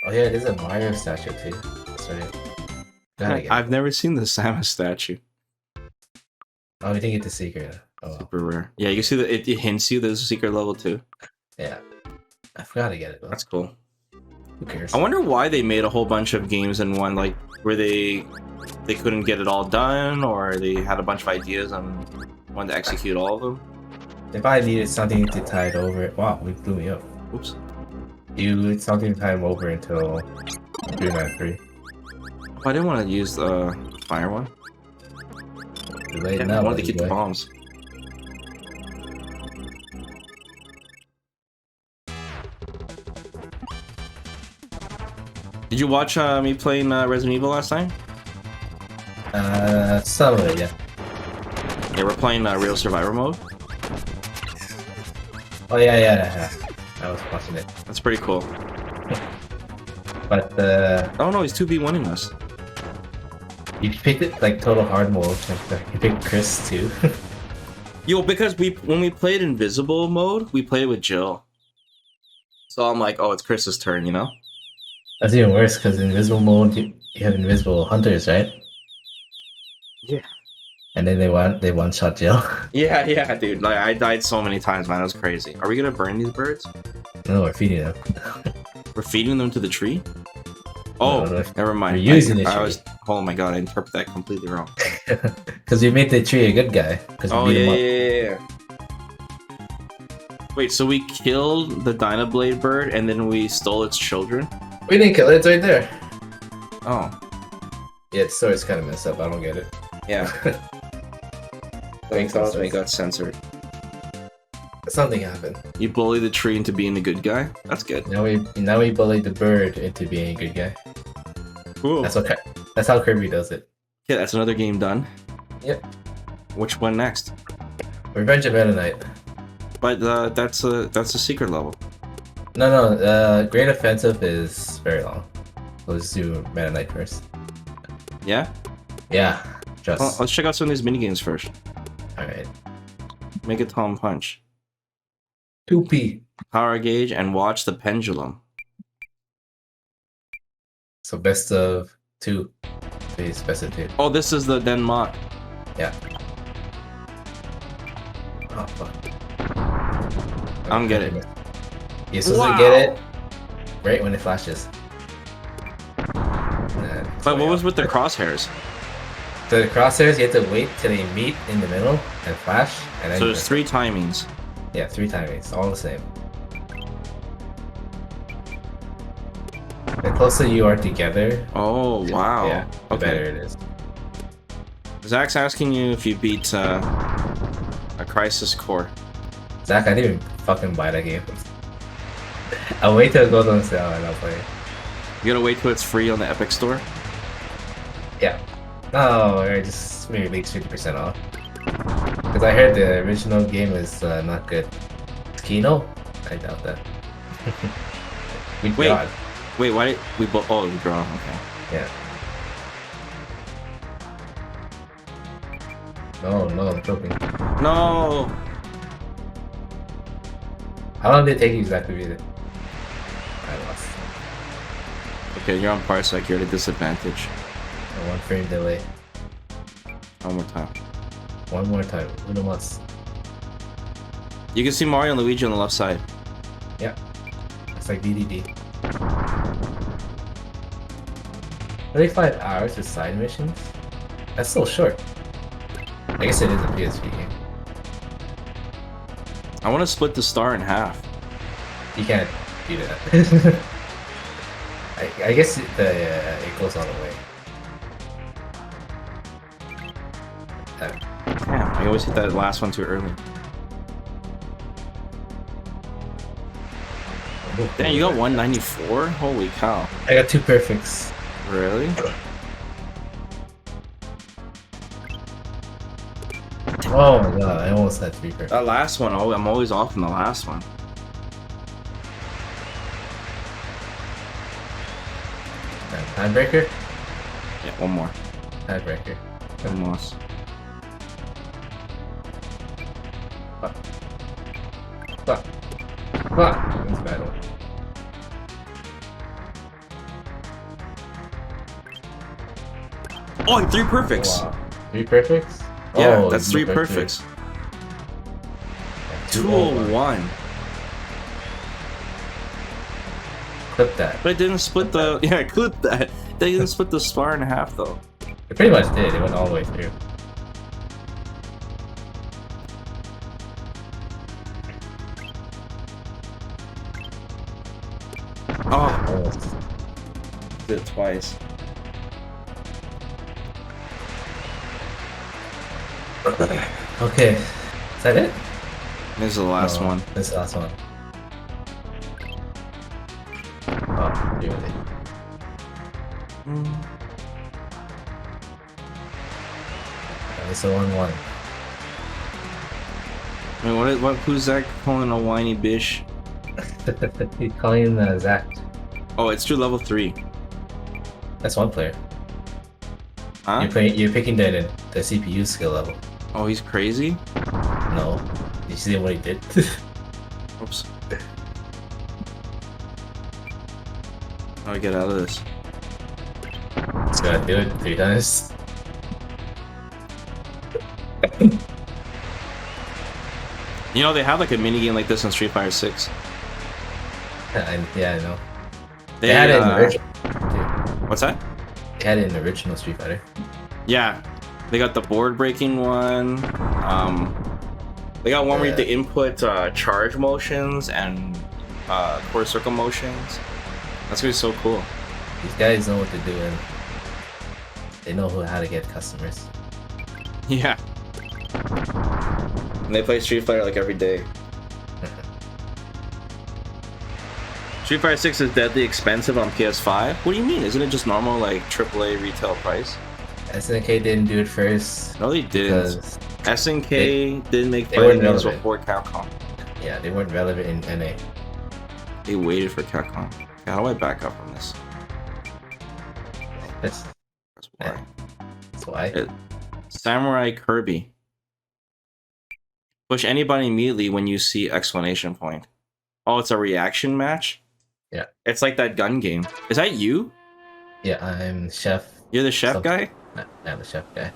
Oh yeah, there's a Mario statue too. Sorry. I've never seen the Samus statue. Oh, we didn't get the secret. Oh well. Super rare. Yeah, you can see that it hints you there's a secret level too. Yeah. I forgot to get it though. That's cool. Who cares? I wonder why they made a whole bunch of games in one, like, where they couldn't get it all done, or they had a bunch of ideas and wanted to execute all of them. They probably needed something to tide over it. Wow, we blew me up. Oops. You need something to tide them over until 393. Oh, I didn't want to use the fire one. Too late I now, wanted to buddy keep the boy. bombs. Did you watch me playing Resident Evil last night? Some of it, yeah. Yeah, we're playing Real Survivor mode. Oh yeah. I was watching it. That's pretty cool. But Oh no, he's 2v1ing us. you picked it like total hard mode. You picked Chris too. Yo, because when we played Invisible mode, we played with Jill. So I'm like, oh, it's Chris's turn, you know? That's even worse because in invisible mode you have invisible hunters, right? Yeah. And then they one shot Jill. Yeah, dude. Like, I died so many times, man. It was crazy. Are we gonna burn these birds? No, we're feeding them. We're feeding them to the tree? Oh, No, never mind. we're using the I tree. was. Oh my god, I interpret that completely wrong. Because we made the tree a good guy. Oh yeah. Wait, so we killed the Dynablade bird and then we stole its children? We didn't kill it. It's right there. Oh, Yeah, the story's kind of messed up. I don't get it. yeah. Thank God we got censored. Something happened. You bully the tree into being a good guy? That's good. Now we bullied the bird into being a good guy. Cool. That's how Kirby does it. Yeah, that's another game done. Yep. Which one next? Revenge of Meta Knight. But that's a secret level. No. Great Offensive is very long. Let's do Meta Knight first. Yeah? Yeah. Just. Well, let's check out some of these minigames first. Alright. Make a Tom Punch. 2P. Power gauge and watch the pendulum. So best of 2. Please, best of 2. Oh, this is the Denmark. Yeah. Oh, fuck. I don't get it. You're supposed to get it right when it flashes. Nah, But what was with the crosshairs? So the crosshairs, you have to wait till they meet in the middle and flash, and then So there's 3 timings. Yeah, 3 timings, all the same. The closer you are together, Oh, wow. yeah, the better it is. Zach's asking you if you beat a Crisis Core. Zach, I didn't even fucking buy that game. I'll wait till it goes on sale and I'll play it. You gotta wait till it's free on the Epic Store? Yeah. No, I just maybe at least 50% off. Because I heard the original game is not good. Kino? I doubt that. Wait, why did we both? Oh, we draw. Okay. Yeah. No, I'm joking. No. How long did it take you exactly to beat it? I lost. Okay, you're on Parsec. You're at a disadvantage. A 1 frame delay. One more time. One more time. Uno mas. You can see Mario and Luigi on the left side. Yeah. It's like DDD. 35 hours of side missions? That's so short. I guess it is a PSP game. I want to split the star in half. You can't do that. I guess it goes all the way. Damn, I always hit that last one too early. Damn, you got 194? Holy cow. I got 2 perfects. Really? Oh my god, I almost had 3 perfects. That last one, I'm always off in the last one. Tiebreaker? Yeah, one more. Tiebreaker. Almost. Fuck. Fuck. That's a bad one. Oh, 3 perfects! Wow. 3 perfects? Yeah, Oh, that's 3 perfect. perfects. Yeah, 201. Clip that. But it didn't split the... Yeah, clip that. They didn't split the star in half, though. It pretty much did. It went all the way through. Oh, Almost. did it twice. Okay. Is that it? This is the last No, one. This is the last one. Oh, really? It's a 1-1. I mean, who's Zach calling a whiny bish? He's calling him Zach. Oh, it's through level 3. That's one player. Huh? You're picking the CPU skill level. Oh, he's crazy? No. Did you see what he did? Oops. How do I get out of this? Just gotta do it 3 times. You know, they have like a mini game like this in Street Fighter 6. Yeah, I know. They had it in the original. What's that? They had it in the original Street Fighter. Yeah. They got the board breaking one. They got one where you have to input charge motions and quarter circle motions. That's gonna be so cool. These guys know what they're doing. They know how to get customers. Yeah. And they play Street Fighter like every day. Street Fighter 6 is deadly expensive on PS5. What do you mean? Isn't it just normal like AAA retail price? SNK didn't do it first. No, they didn't. Because SNK didn't make they fighting weren't games relevant. before Capcom. yeah, they weren't relevant in NA. They waited for Capcom. Okay, how do I back up from this? That's That's why. that's why. Samurai Kirby. Push anybody immediately when you see exclamation point. Oh, it's a reaction match? Yeah. It's like that gun game. Is that you? Yeah, I'm chef. You're the chef guy? I'm the chef guy.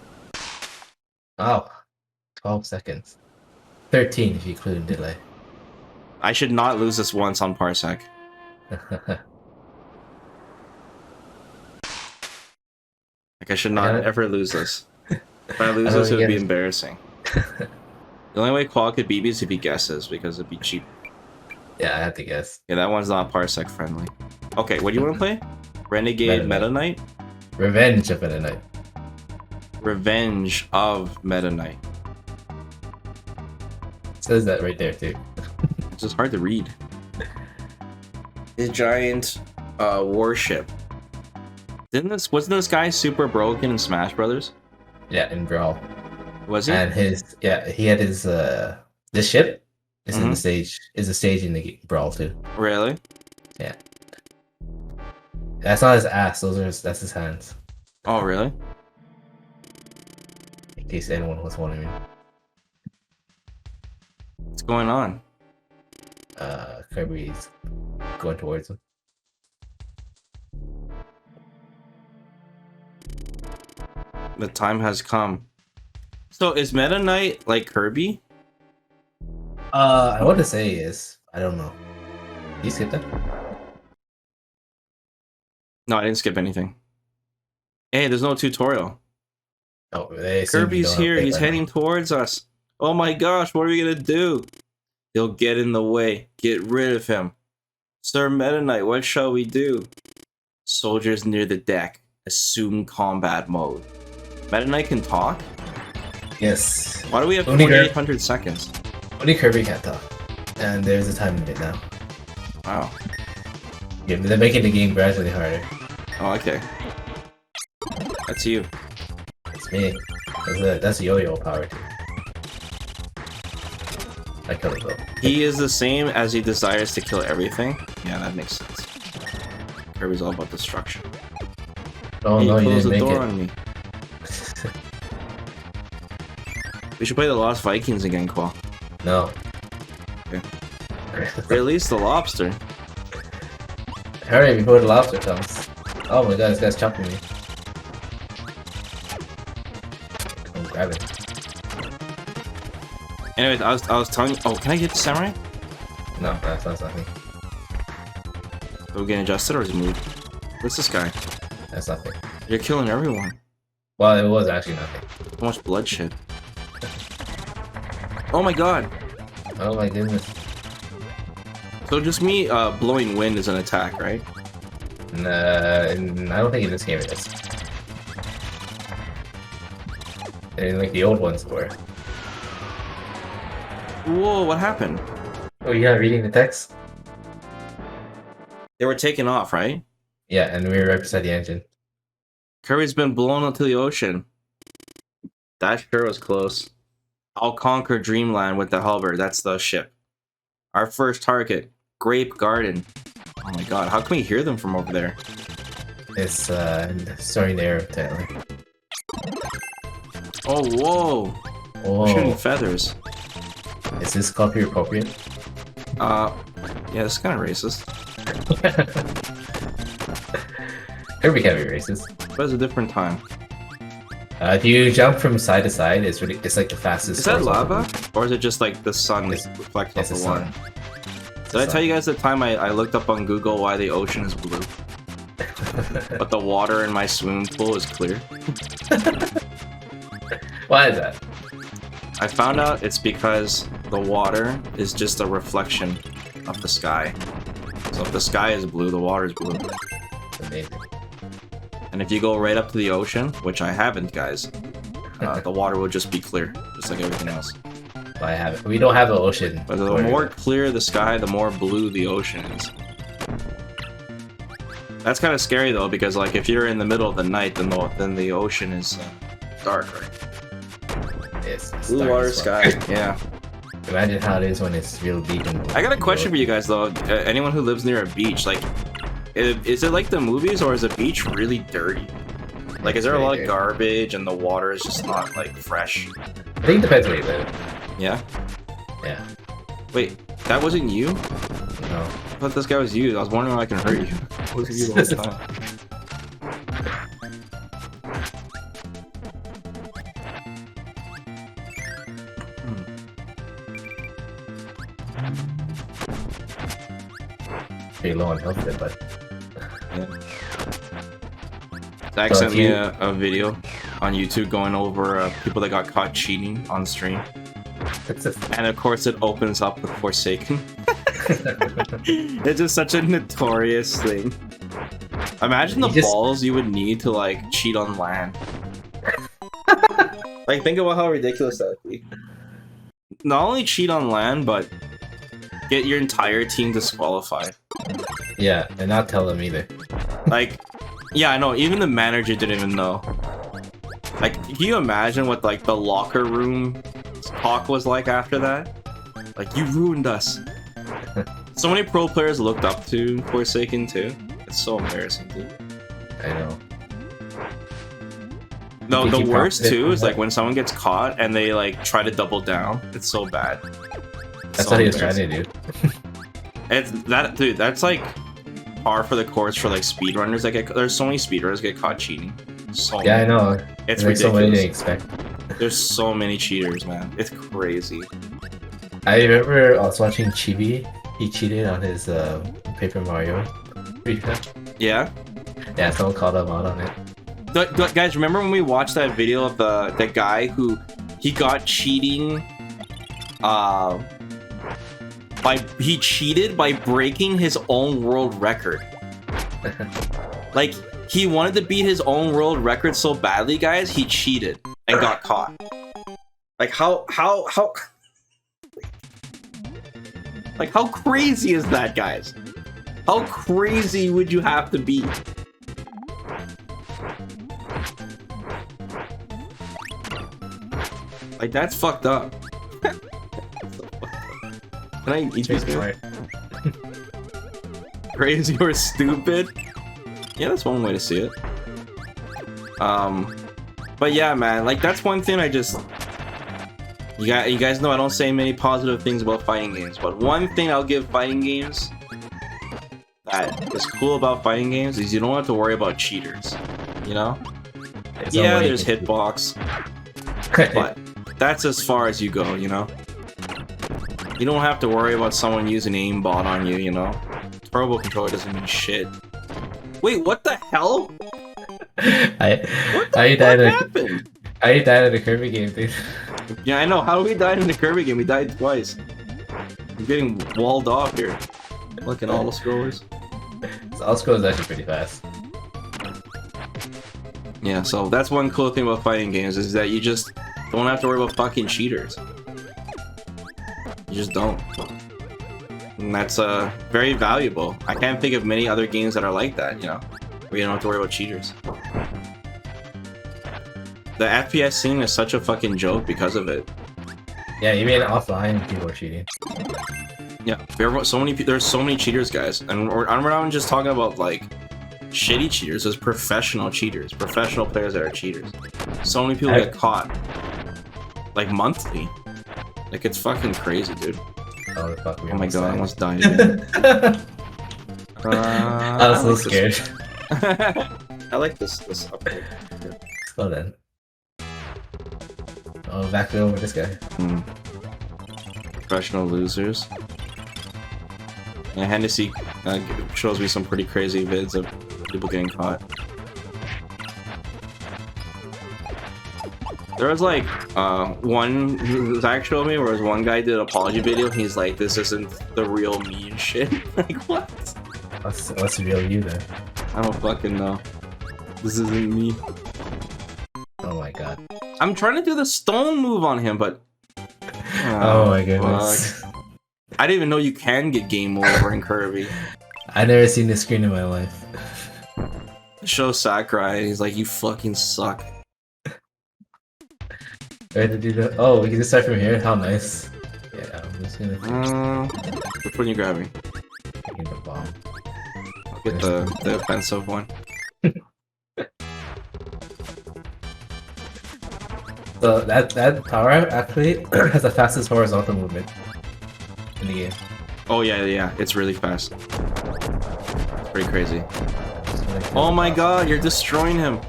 Wow. 12 seconds. 13 if you include delay. I should not lose this once on Parsec. Like I should not ever lose this. If I lose I don't this, it would be get it. embarrassing. The only way Qual could beat me is if he guesses, because it'd be cheap. Yeah, I have to guess. Yeah, that one's not parsec friendly. Okay, what do you want to play? Renegade Meta Knight? Revenge of Meta Knight. Revenge of Meta Knight. It says that right there too. It's just hard to read. The giant warship. Wasn't this guy super broken in Smash Brothers? Yeah, in Brawl. Was he? And he had his this ship is in the stage is a stage in the Brawl too. Really? Yeah. That's not his ass, that's his hands. Oh really? In case anyone was wondering. What's going on? Kirby's going towards him. The time has come. So is Meta Knight like Kirby? I want to say is I don't know. Did you skip that? No, I didn't skip anything. Hey, there's no tutorial. Oh, Kirby's here. He's heading towards us. Oh my gosh, what are we gonna do? He'll get in the way. Get rid of him. Sir Meta Knight, what shall we do? Soldiers near the deck. Assume combat mode. Meta Knight can talk? Yes. Why do we have Only 2800 seconds? Only Kirby can't talk. And there's a time limit now. Wow. Yeah, they're making the game gradually harder. Oh, okay. That's you. It's me. That's yo-yo power too. I kill it though. He is the same as he desires to kill everything. Yeah, that makes sense. Kirby's all about destruction. Oh Hey, no, you close didn't the make door it. on me. We should play the Lost Vikings again, Qual. No. Okay. Or at least the lobster. Hurry before the lobster comes. Oh my god, this guy's chopping me. I'm grabbing. Anyways, I was telling you. Oh, can I get the samurai? No, that's not nothing. Are we getting adjusted or is it moved? What's this guy? That's nothing. You're killing everyone. Well, it was actually nothing. So much bloodshed. Oh my god. Oh my goodness. So just me blowing wind is an attack, right? Nah, I don't think in this game it is. And like the old ones were. Whoa, what happened? Oh, you're not reading the text? They were taken off, right? Yeah, and we were right beside the engine. Kirby's been blown into the ocean. That sure was close. I'll conquer Dreamland with the halberd. That's the ship. Our first target, Grape Garden. Oh my god, how can we hear them from over there? It's starting to air apparently. Oh, whoa. We're shooting Oh, feathers. is this copy appropriate? Yeah, it's kind of racist. Kirby can't be racist. But it's a different time. If you jump from side to side, it's like the fastest. Is that horizontal lava? move. Or is it just like the sun It's- reflecting off It's the the water? sun. Did I tell you guys the time I looked up on Google why the ocean is blue, but the water in my swimming pool is clear? Why is that? I found out it's because the water is just a reflection of the sky. So if the sky is blue, the water is blue. Amazing. And if you go right up to the ocean, which I haven't, guys, the water will just be clear, just like everything else. I have it. We don't have an ocean. But the more clear the sky, the more blue the ocean is. That's kind of scary though, because like if you're in the middle of the night, then the ocean is dark, right? It's Blue dark water as fuck. sky, yeah. Imagine how it is when it's real deep. I got a question for you guys though. Anyone who lives near a beach, like, is it like the movies, or is the beach really dirty? Like, is there a lot of garbage and the water is just not like fresh? I think it depends where you live. Yeah. Yeah. Wait, that wasn't you? No. I thought this guy was you. I was wondering if I can hurt you. It wasn't you the whole time. Pretty low on health there, but Yeah. Zach sent me a video on YouTube going over people that got caught cheating on stream. And of course it opens up with Forsaken. It's just such a notorious thing. Imagine the balls you would need to like cheat on LAN. Like think about how ridiculous that would be. Not only cheat on LAN, but get your entire team disqualified. Yeah, and not tell them either. Like, yeah, I know, even the manager didn't even know. Like, can you imagine what like the locker room talk was like after that? Like, you ruined us. So many pro players looked up to Forsaken too. It's so embarrassing, dude. I know. No, the worst too is like when someone gets caught and they like try to double down. It's so bad. That's what he was trying to do. It's that, dude. That's like par for the course for like speedrunners. Like, there's so many speedrunners get caught cheating. So yeah, I know. It's like ridiculous. So many to expect. There's so many cheaters, man. It's crazy. I remember I was watching Chibi. He cheated on his Paper Mario. Yeah. Yeah, someone called him out on it. Guys, remember when we watched that video of the guy who he got cheating? He cheated by breaking his own world record. Like, he wanted to beat his own world record so badly, guys, he cheated and got caught. Like, how like, how crazy is that, guys? How crazy would you have to be? Like, that's fucked up. Can I eat these guys? Crazy or stupid? Yeah, that's one way to see it. But yeah, man, like, that's one thing I just... You guys know I don't say many positive things about fighting games, but one thing I'll give fighting games that is cool about fighting games is you don't have to worry about cheaters, you know? Yeah, there's hitbox, but that's as far as you go, you know? You don't have to worry about someone using aimbot on you, you know? Turbo controller doesn't mean shit. Wait, what the hell? I died in a Kirby game, dude. Yeah, I know. How we died in the Kirby game? We died twice. I'm getting walled off here. Looking auto scrollers. So auto scroll is actually pretty fast. Yeah, so that's one cool thing about fighting games is that you just don't have to worry about fucking cheaters. You just don't. And that's very valuable. I can't think of many other games that are like that, you know, where you don't have to worry about cheaters. The FPS scene is such a fucking joke because of it. Yeah, even offline, people are cheating. Yeah, there's so many cheaters, guys, and we're not even just talking about like shitty cheaters. There's professional cheaters, professional players that are cheaters. So many people get caught, like monthly. Like, it's fucking crazy, dude. Oh, fuck, oh my god, I almost died again. I was so scared. I like this upgrade. Let's go then. Oh, back over this guy. Professional losers. Yeah, Hennessy shows me some pretty crazy vids of people getting caught. There was like one Zach showed me where was one guy did an apology video and he's like, this isn't the real me and shit. Like, what? What's the real you then? I don't fucking know. This isn't me. Oh my god. I'm trying to do the stone move on him, but oh my goodness. Fuck. I didn't even know you can get game over in Kirby. I've never seen this screen in my life. Show Sakurai, he's like, you fucking suck. I had to do that. Oh, we can just start from here? How nice. Yeah, I'm just gonna... which one are you grabbing? Taking the bomb. I'll get the offensive one. So that power actually has the fastest horizontal movement in the game. Oh yeah, it's really fast. It's pretty crazy. Oh my god, you're destroying him.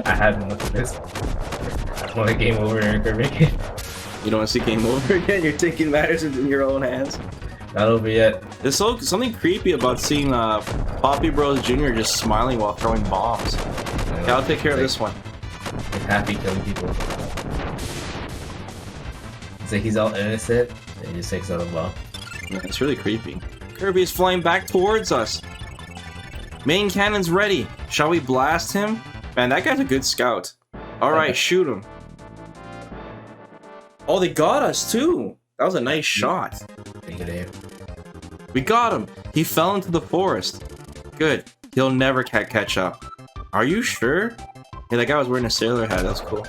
I had enough of this. I want a game over in Kirby. You don't want to see game over again? You're taking matters in your own hands? Not over yet. There's something creepy about seeing Poppy Bros Jr. just smiling while throwing bombs. Yeah, I'll take care of this one. He's happy killing people. It's like he's all innocent, and he just takes out a bomb. Yeah, it's really creepy. Kirby is flying back towards us. Main cannon's ready. Shall we blast him? Man, that guy's a good scout. Alright, shoot him. Oh, they got us too. That was a nice shot. We got him. He fell into the forest. Good. He'll never catch up. Are you sure? Yeah, that guy was wearing a sailor hat. That's cool.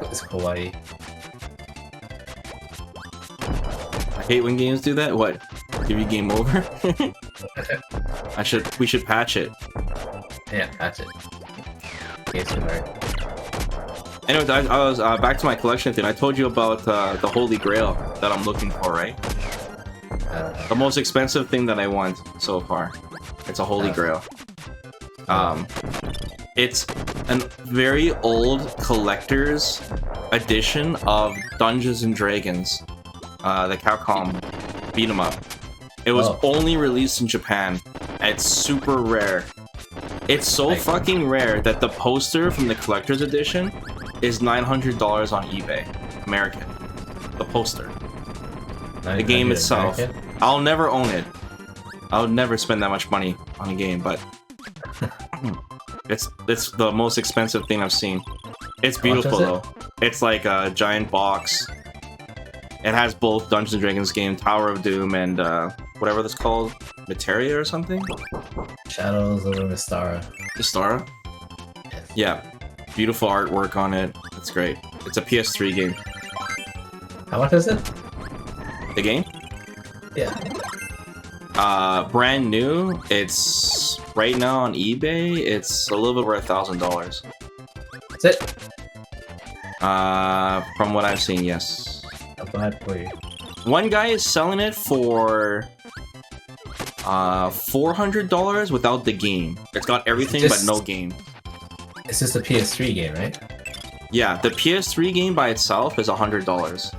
It's Hawaii. I hate when games do that. What? Give you game over? We should patch it. Yeah, patch it. Game's been hard. Anyways, I was back to my collection thing. I told you about the Holy Grail that I'm looking for, right? The most expensive thing that I want so far. It's a Holy Grail. It's a very old collector's edition of Dungeons and Dragons, the Capcom beat 'em up. It was only released in Japan. It's super rare. It's so fucking rare that the poster from the collector's edition is $900 on eBay, American. The poster. The game itself. American? I'll never own it. I'll never spend that much money on a game, but it's the most expensive thing I've seen. It's beautiful though. It's like a giant box. It has both Dungeons & Dragons game, Tower of Doom, and whatever that's called, Materia or something? Shadows over Mystara. Mystara? Yes. Yeah. Beautiful artwork on it. It's great. It's a PS3 game. How much is it? The game? Yeah. Brand new. It's right now on eBay. It's a little bit over $1,000. That's it? From what I've seen, yes. I'll buy it for you. One guy is selling it for $400 without the game. It's got everything but no game. It's just a PS3 game, right? Yeah, the PS3 game by itself is $100.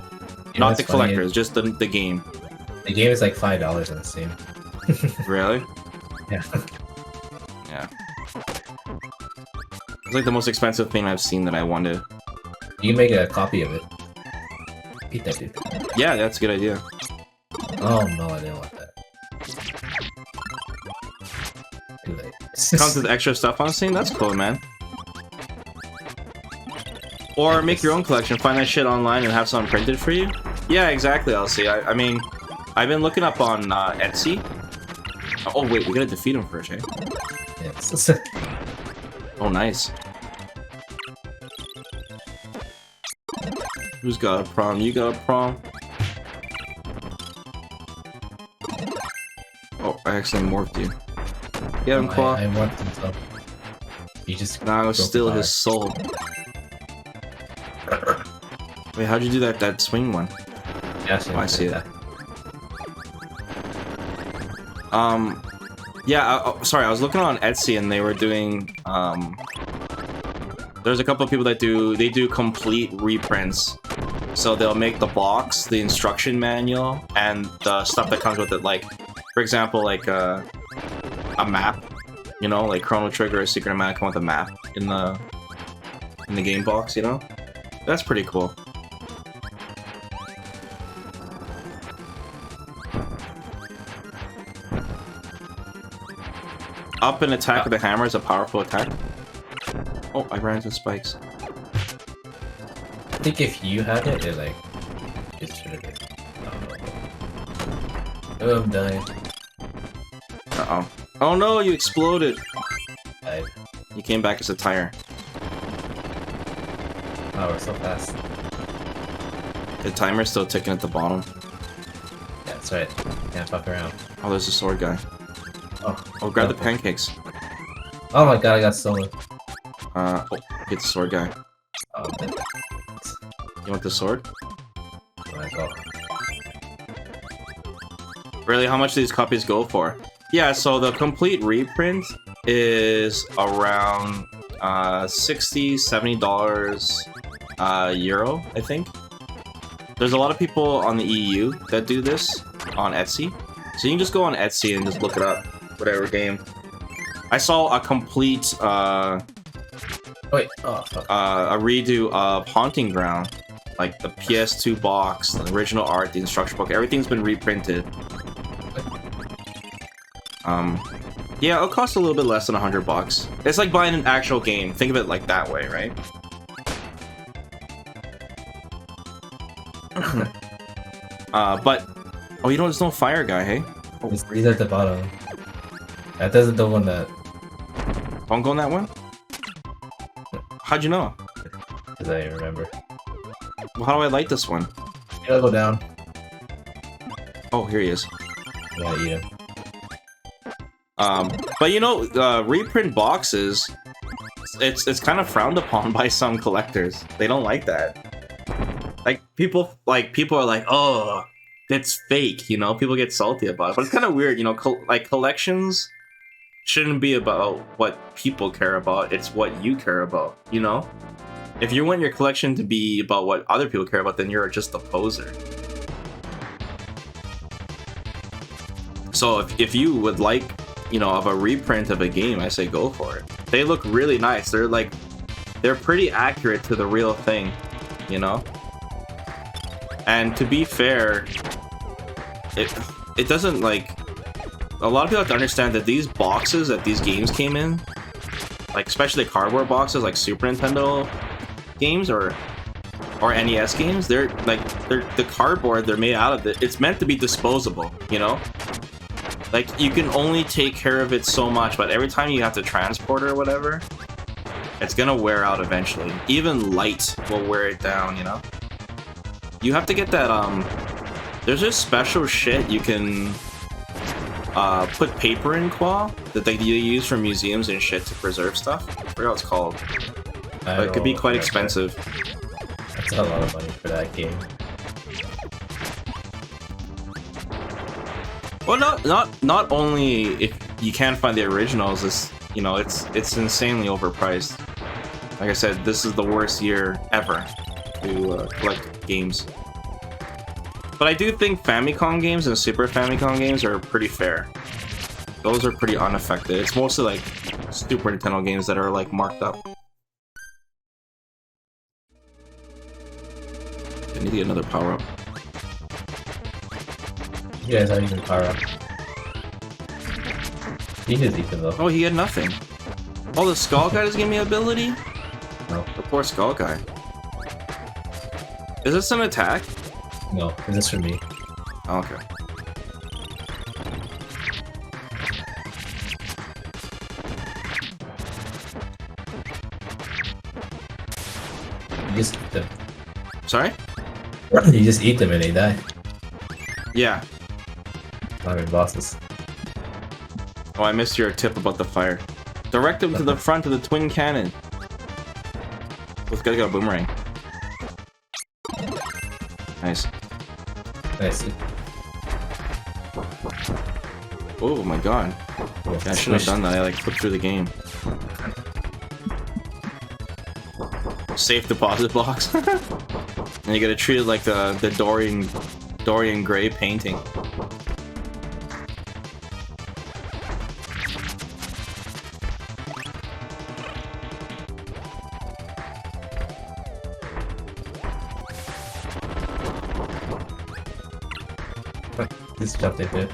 Not the collectors, just the game. The game is like $5 on Steam. Really? Yeah. Yeah. It's like the most expensive thing I've seen that I wanted. You can make a copy of it. Eat that, dude. Yeah, that's a good idea. Oh no, I didn't want that. Too late. Comes with extra stuff on Steam? That's cool, man. Or make your own collection, find that shit online and have something printed for you? Yeah, exactly, LC. I mean, I've been looking up on Etsy. Oh wait, we gotta defeat him first, eh? Yes. Oh, nice. Who's got a prom? You got a prom? Oh, I accidentally morphed you. Get him, Claw. I morphed him, so... You just... Now steal his soul. Wait, how'd you do that swing one? Yeah, oh, I see that. Yeah, sorry, I was looking on Etsy and they were doing, there's a couple of people that do complete reprints. So they'll make the box, the instruction manual, and the stuff that comes with it, like, for example, like, a map, you know, like Chrono Trigger or Secret of Mana come with a map in the game box, you know? That's pretty cool. Up and attack with the hammer is a powerful attack. Oh, I ran into spikes. I think if you had it, it like... It should have been... Oh, I'm dying. Uh-oh. Oh no, you exploded! Died. You came back as a tire. Oh, we're so fast. The timer's still ticking at the bottom. Yeah, that's right. Can't fuck around. Oh, there's a sword guy. Oh, grab the pancakes. Oh my god, I got stolen. Oh, get the sword guy. Oh, man. You want the sword? Where I go? Really, how much do these copies go for? Yeah, so the complete reprint is around $60, $70 euro, I think. There's a lot of people on the EU that do this. on Etsy. So you can just go on Etsy and just look it up, whatever game. I saw a complete Wait, oh, fuck. a redo of Haunting Ground, like the PS2 box, the original art, the instruction book, everything's been reprinted. Yeah, it'll cost a little bit less than $100. It's like buying an actual game. Think of it like that way, right? But oh, you know, there's no fire guy, hey? He's at the bottom. That isn't the one that. Don't go in that one. How'd you know? Because I remember. Well, how do I light this one? You gotta go down. Oh, here he is. You gotta eat him. But you know, reprint boxes, it's kind of frowned upon by some collectors. They don't like that. Like people are like, oh, it's fake. You know, people get salty about it. But it's kind of weird. You know, like collections shouldn't be about what people care about. It's what you care about. You know, if you want your collection to be about what other people care about, then you're just a poser. So if you would like, you know, of a reprint of a game, I say go for it. They look really nice. They're pretty accurate to the real thing, you know? And to be fair, it doesn't like, a lot of people have to understand that these boxes that these games came in, like especially cardboard boxes like Super Nintendo games or NES games, they're the cardboard they're made out of, it's meant to be disposable, you know? Like, you can only take care of it so much, but every time you have to transport it or whatever, it's gonna wear out eventually. Even light will wear it down, you know? You have to get that, there's this special shit you can put paper in, Qua, that they use for museums and shit to preserve stuff. I forgot what it's called. But it could be quite expensive. That's a lot of money for that game. Well, not only if you can't find the originals, it's, you know, it's insanely overpriced. Like I said, this is the worst year ever to collect games. But I do think Famicom games and Super Famicom games are pretty fair. Those are pretty unaffected. It's mostly like Super Nintendo games that are like marked up. I need to get another power up. You guys aren't even power up. He just eat them though. Oh, he had nothing. Oh, the Skull Guy doesn't give me ability? No. The poor Skull Guy. Is this an attack? No, this is for me. Oh, okay. You just eat them. Sorry? You just eat them and they die. Yeah. Not even bosses. Oh, I missed your tip about the fire. Direct him to the front of the twin cannon. This guy's got a boomerang. Nice. Nice. Oh my god. Yeah, I shouldn't have done that. I like flipped through the game. Safe deposit box. And you gotta treat it like the Dorian Gray painting. This jumped into it.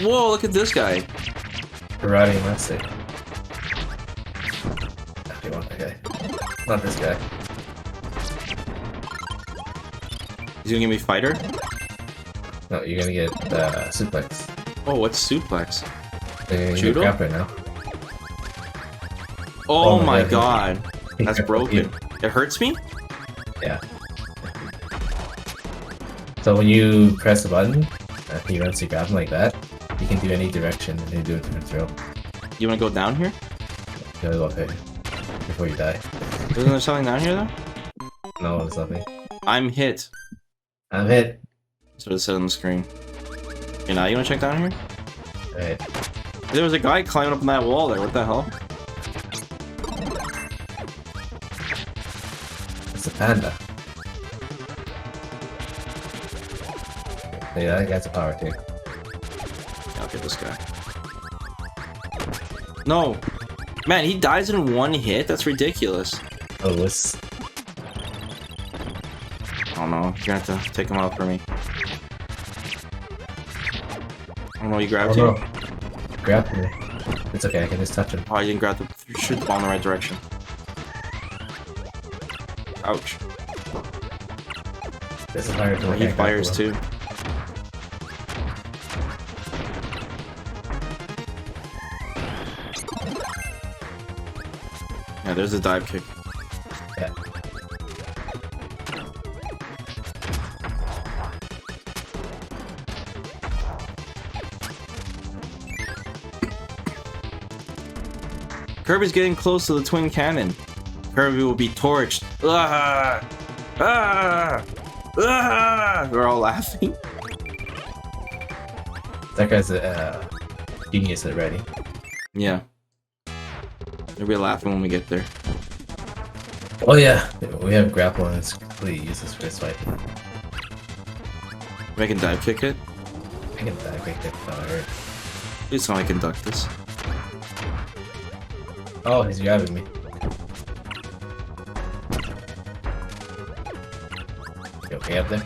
Whoa, look at this guy. Karate master. I want that guy. Not this guy. He's gonna give me fighter? No, you're gonna get suplex. Oh, what's suplex? Judo? Right now. Oh my god. That's broken. It hurts me? Yeah. So when you press the button, he runs to grab him like that. You can do any direction and then do a different throw. You wanna go down here? You gotta go up here before you die. Isn't there something down here though? No, there's nothing. I'm hit. I'm hit. That's what it said on the screen. Okay, now you wanna check down here? Alright. There was a guy climbing up on that wall there. What the hell? It's a panda. Yeah, that guy's a power too. I'll get this guy. No! Man, he dies in one hit? That's ridiculous. Oh, what's... Oh no, you're gonna have to take him out for me. Oh no, you grabbed him? No. Grab me. It's okay, I can just touch him. Oh, you didn't grab the... shoot the ball in the right direction. Ouch. This is hard to He fires too. Yeah, there's a dive kick. Yeah. Kirby's getting close to the twin cannon. Kirby will be torched. Ah! Ah! Ah! We're all laughing. That guy's a genius already. Yeah. We'll be laughing when we get there. Oh yeah, we have grapple and it's completely useless for this fight. I can dive kick it. I can dive kick it. Alright. Please tell me I can duck this. Oh, he's grabbing me. You okay up there?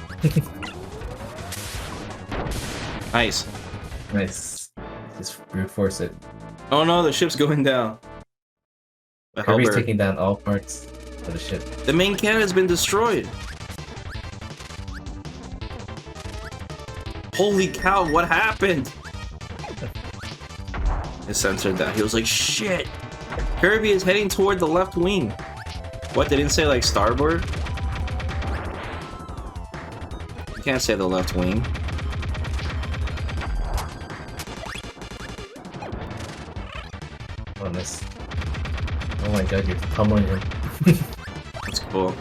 Nice. Nice. Just brute force it. Oh no, the ship's going down. The Kirby's helper. taking down all parts of the ship. The main cannon has been destroyed. Holy cow, what happened? It censored that. He was like, shit. Kirby is heading toward the left wing. What, they didn't say like starboard? You can't say the left wing. Oh, nice. Oh my god, you're pummeling him. That's cool.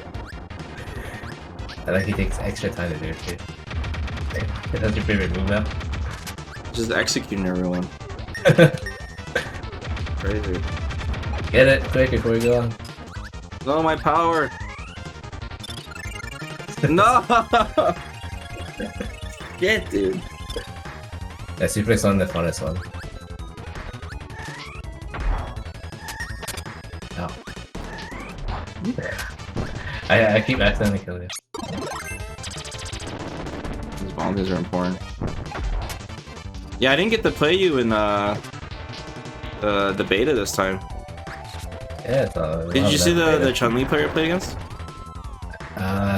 I like he takes extra time to do it too. That's your favorite move now? Just executing everyone. Crazy. Get it quick before we go on. No, my power. No! Get, dude. That suplex on the funnest one. Oh. I keep accidentally killing you. These bounties are important. Yeah, I didn't get to play you in the beta this time. Yeah, it's all. Did you see the Chun-Li player I played against?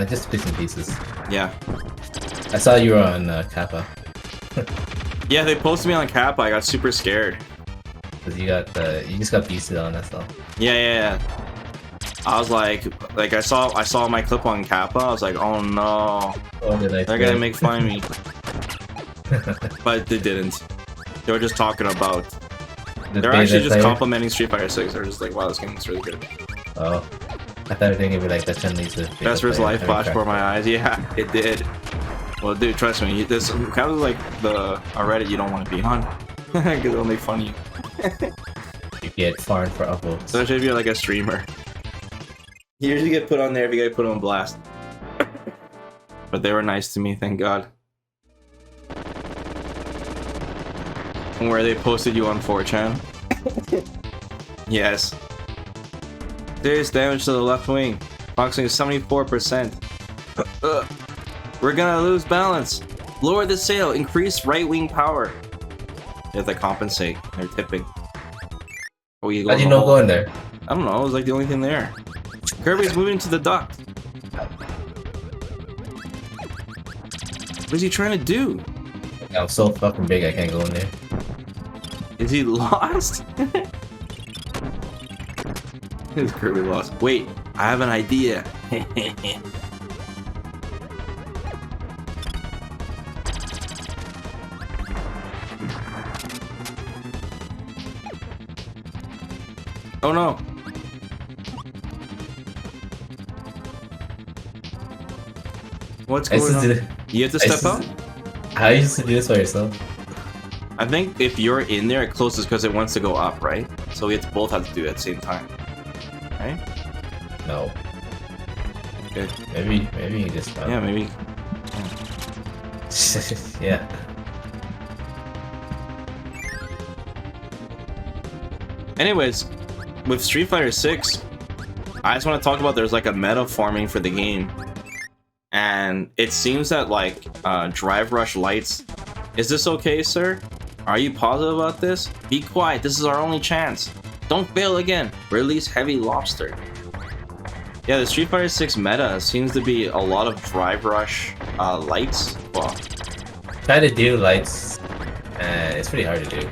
Just bits and pieces. Yeah. I saw you were on Kappa. Yeah, they posted me on Kappa. I got super scared. Cause you just got beasted on that stuff. Yeah. I was like I saw my clip on Kappa. I was like, oh no, Oh, they're gonna make fun of me. But they didn't. They were just talking about. They're actually just complimenting Street Fighter 6. They're just like, wow, this game is really good. Oh, I thought they were thinking of like that Chun-Li's the Best for his life flashed before my eyes. Yeah, it did. Well, dude, trust me, this kind of like a Reddit you don't want to be on. Because it'll make fun of you. You get farmed for upvotes. Especially if you're like a streamer. You usually get put on there if you get put on blast. But they were nice to me, thank God. Where they posted you on 4chan. Yes. Serious damage to the left wing. Approximately 74%. We're gonna lose balance. Lower the sail. Increase right wing power. They have to compensate. They're tipping. Oh, you How'd you know go in there? I don't know. It was like the only thing there. Kirby's moving to the duct. What is he trying to do? I'm so fucking big I can't go in there. Is he lost? Is Kirby lost? Wait, I have an idea. Oh no. What's going on? You have to step out? How you used to do this by yourself? I think if you're in there, it closes because it wants to go up, right? So we both have to do it at the same time, right? No. Okay. Maybe he just found Yeah, maybe. yeah. Anyways, with Street Fighter 6, I just want to talk about there's like a meta forming for the game. And it seems that like Drive Rush Lights. Is this okay, sir? Are you positive about this? Be quiet, this is our only chance. Don't fail again. Release Heavy Lobster. Yeah, the Street Fighter 6 meta seems to be a lot of Drive Rush lights. Well, Try to do lights, and it's pretty hard to do.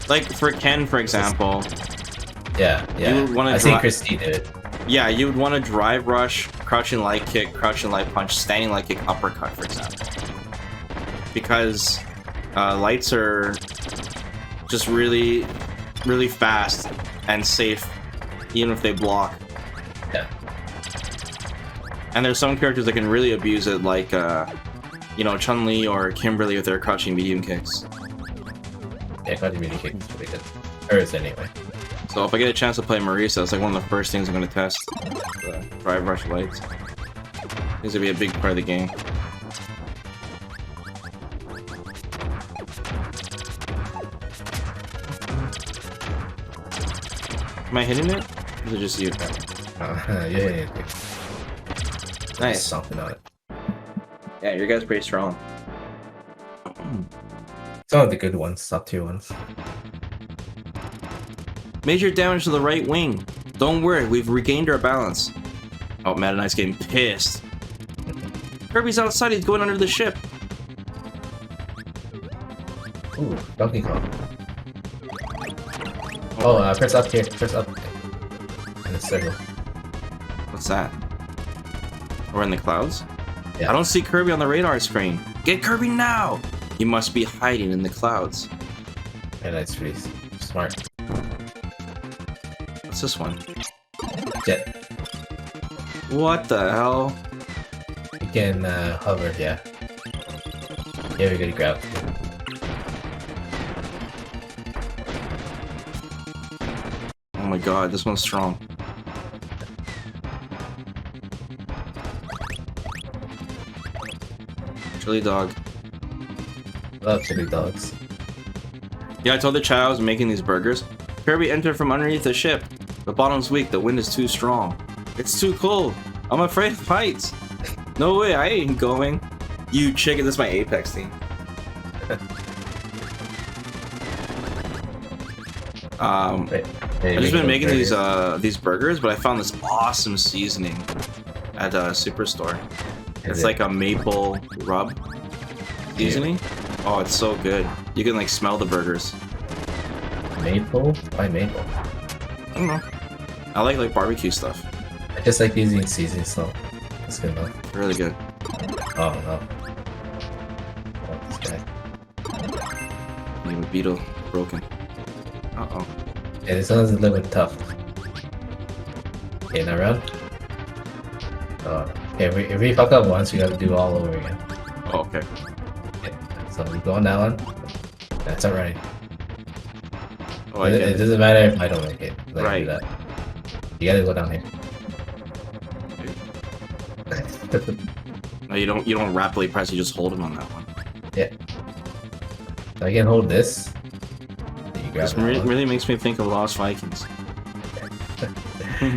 like for Ken, for example. Yeah. You would wanna I think Christine did it. Yeah, you would want to Drive Rush, crouching light kick, crouching light punch, standing light kick, uppercut, for example. Because lights are just really, really fast and safe, even if they block. Yeah. And there's some characters that can really abuse it, like, you know, Chun-Li or Kimberly with their crouching medium kicks. Yeah, crouching medium kick is pretty good. Hers anyway. So if I get a chance to play Marisa, that's like one of the first things I'm going to test. The Drive Rush lights. This will be a big part of the game. Am I hitting it? Or is it just you? Yeah. Nice. Something on it. Yeah, your guy's pretty strong. Some of the good ones, top tier ones. Major damage to the right wing. Don't worry, we've regained our balance. Oh, Meta Knight's getting pissed. Kirby's outside, he's going under the ship. Ooh, Donkey Kong. Oh, press up here. Press up. In a circle. What's that? We're in the clouds? Yeah. I don't see Kirby on the radar screen. Get Kirby now! He must be hiding in the clouds. Yeah, that's pretty smart. What's this one? Jet. What the hell? You can hover, yeah. Yeah, we're gonna grab. Oh my god, this one's strong. Chili dog. Love chili dogs. Yeah, I told the child I was making these burgers. Kirby entered from underneath the ship. The bottom's weak, the wind is too strong. It's too cold. I'm afraid of heights. No way, I ain't going. You chicken, this is my Apex team. I've just been making these burgers, but I found this awesome seasoning at Superstore. It's like a maple rub seasoning. Oh, it's so good. You can like smell the burgers. Maple? Why maple? I don't know. I like barbecue stuff. I just like using seasoning stuff. That's good enough. Really good. Oh no. Oh, this guy. Name of beetle broken. Uh-oh. Yeah, this one's a little bit tough. Okay, now round. Okay, if we fuck up once, we have to do all over again. Oh, okay. Yeah, so we go on that one. That's alright. Oh, It doesn't matter if I don't make it. Let me Right. do that. You gotta go down here. No, you don't rapidly press, you just hold him on that one. Yeah. So I can hold this. You grab This that one. really makes me think of Lost Vikings.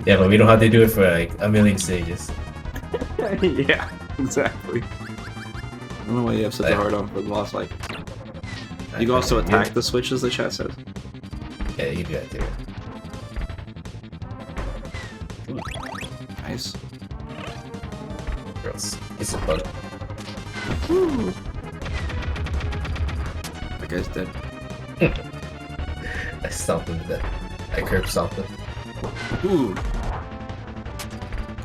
Yeah, but we don't have to do it for like a million stages. Yeah, exactly. I don't know why you have such a hard on for Lost Vikings. You can also attack the switches, the chat says. Yeah, you can do that too. Nice. Gross. It's a bug. Woo. That guy's dead. I stomped him to death. I curb stomped him. Ooh.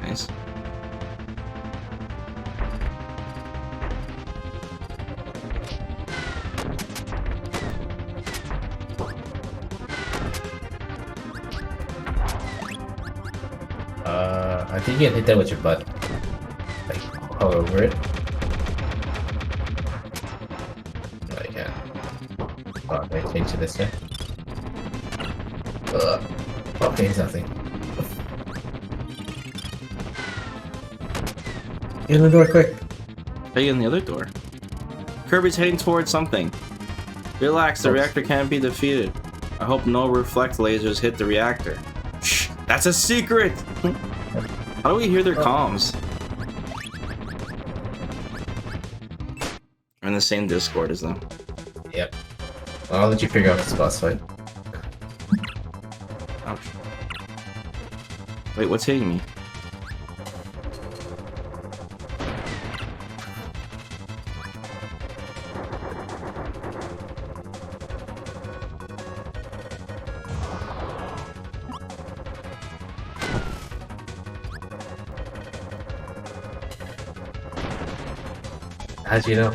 Nice. I think you can hit that with your butt. Like, hover over it. No, you can't. Oh, I change to this guy. Okay, he's nothing. Get in the door quick. Hey, in the other door. Kirby's heading towards something. Relax, the reactor can't be defeated. I hope no reflect lasers hit the reactor. Shh, that's a secret! How do we hear their comms? We're in the same Discord as them. Yep. I'll let you figure out this boss fight. Ouch. Wait, what's hitting me? How'd you know?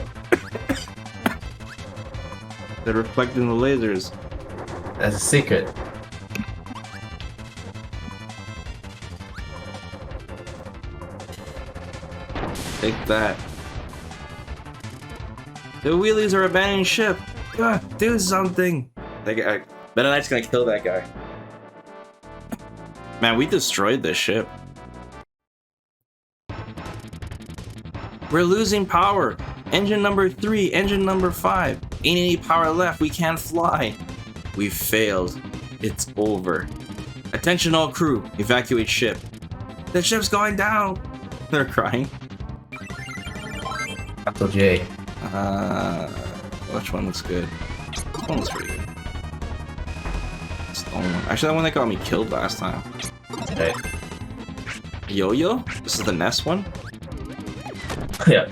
They're reflecting the lasers. That's a secret. Take that. The wheelies are abandoning ship. Do something. Meta Knight's gonna kill that guy. Man, we destroyed this ship. We're losing power. Engine number 3, engine number 5. Ain't any power left. We can't fly. We've failed. It's over. Attention all crew. Evacuate ship. The ship's going down. They're crying. Capital J. Which one looks good? This one looks pretty good. Stone one. Actually, that one that got me killed last time. Right. Yo-Yo? This is the NES one? Yeah.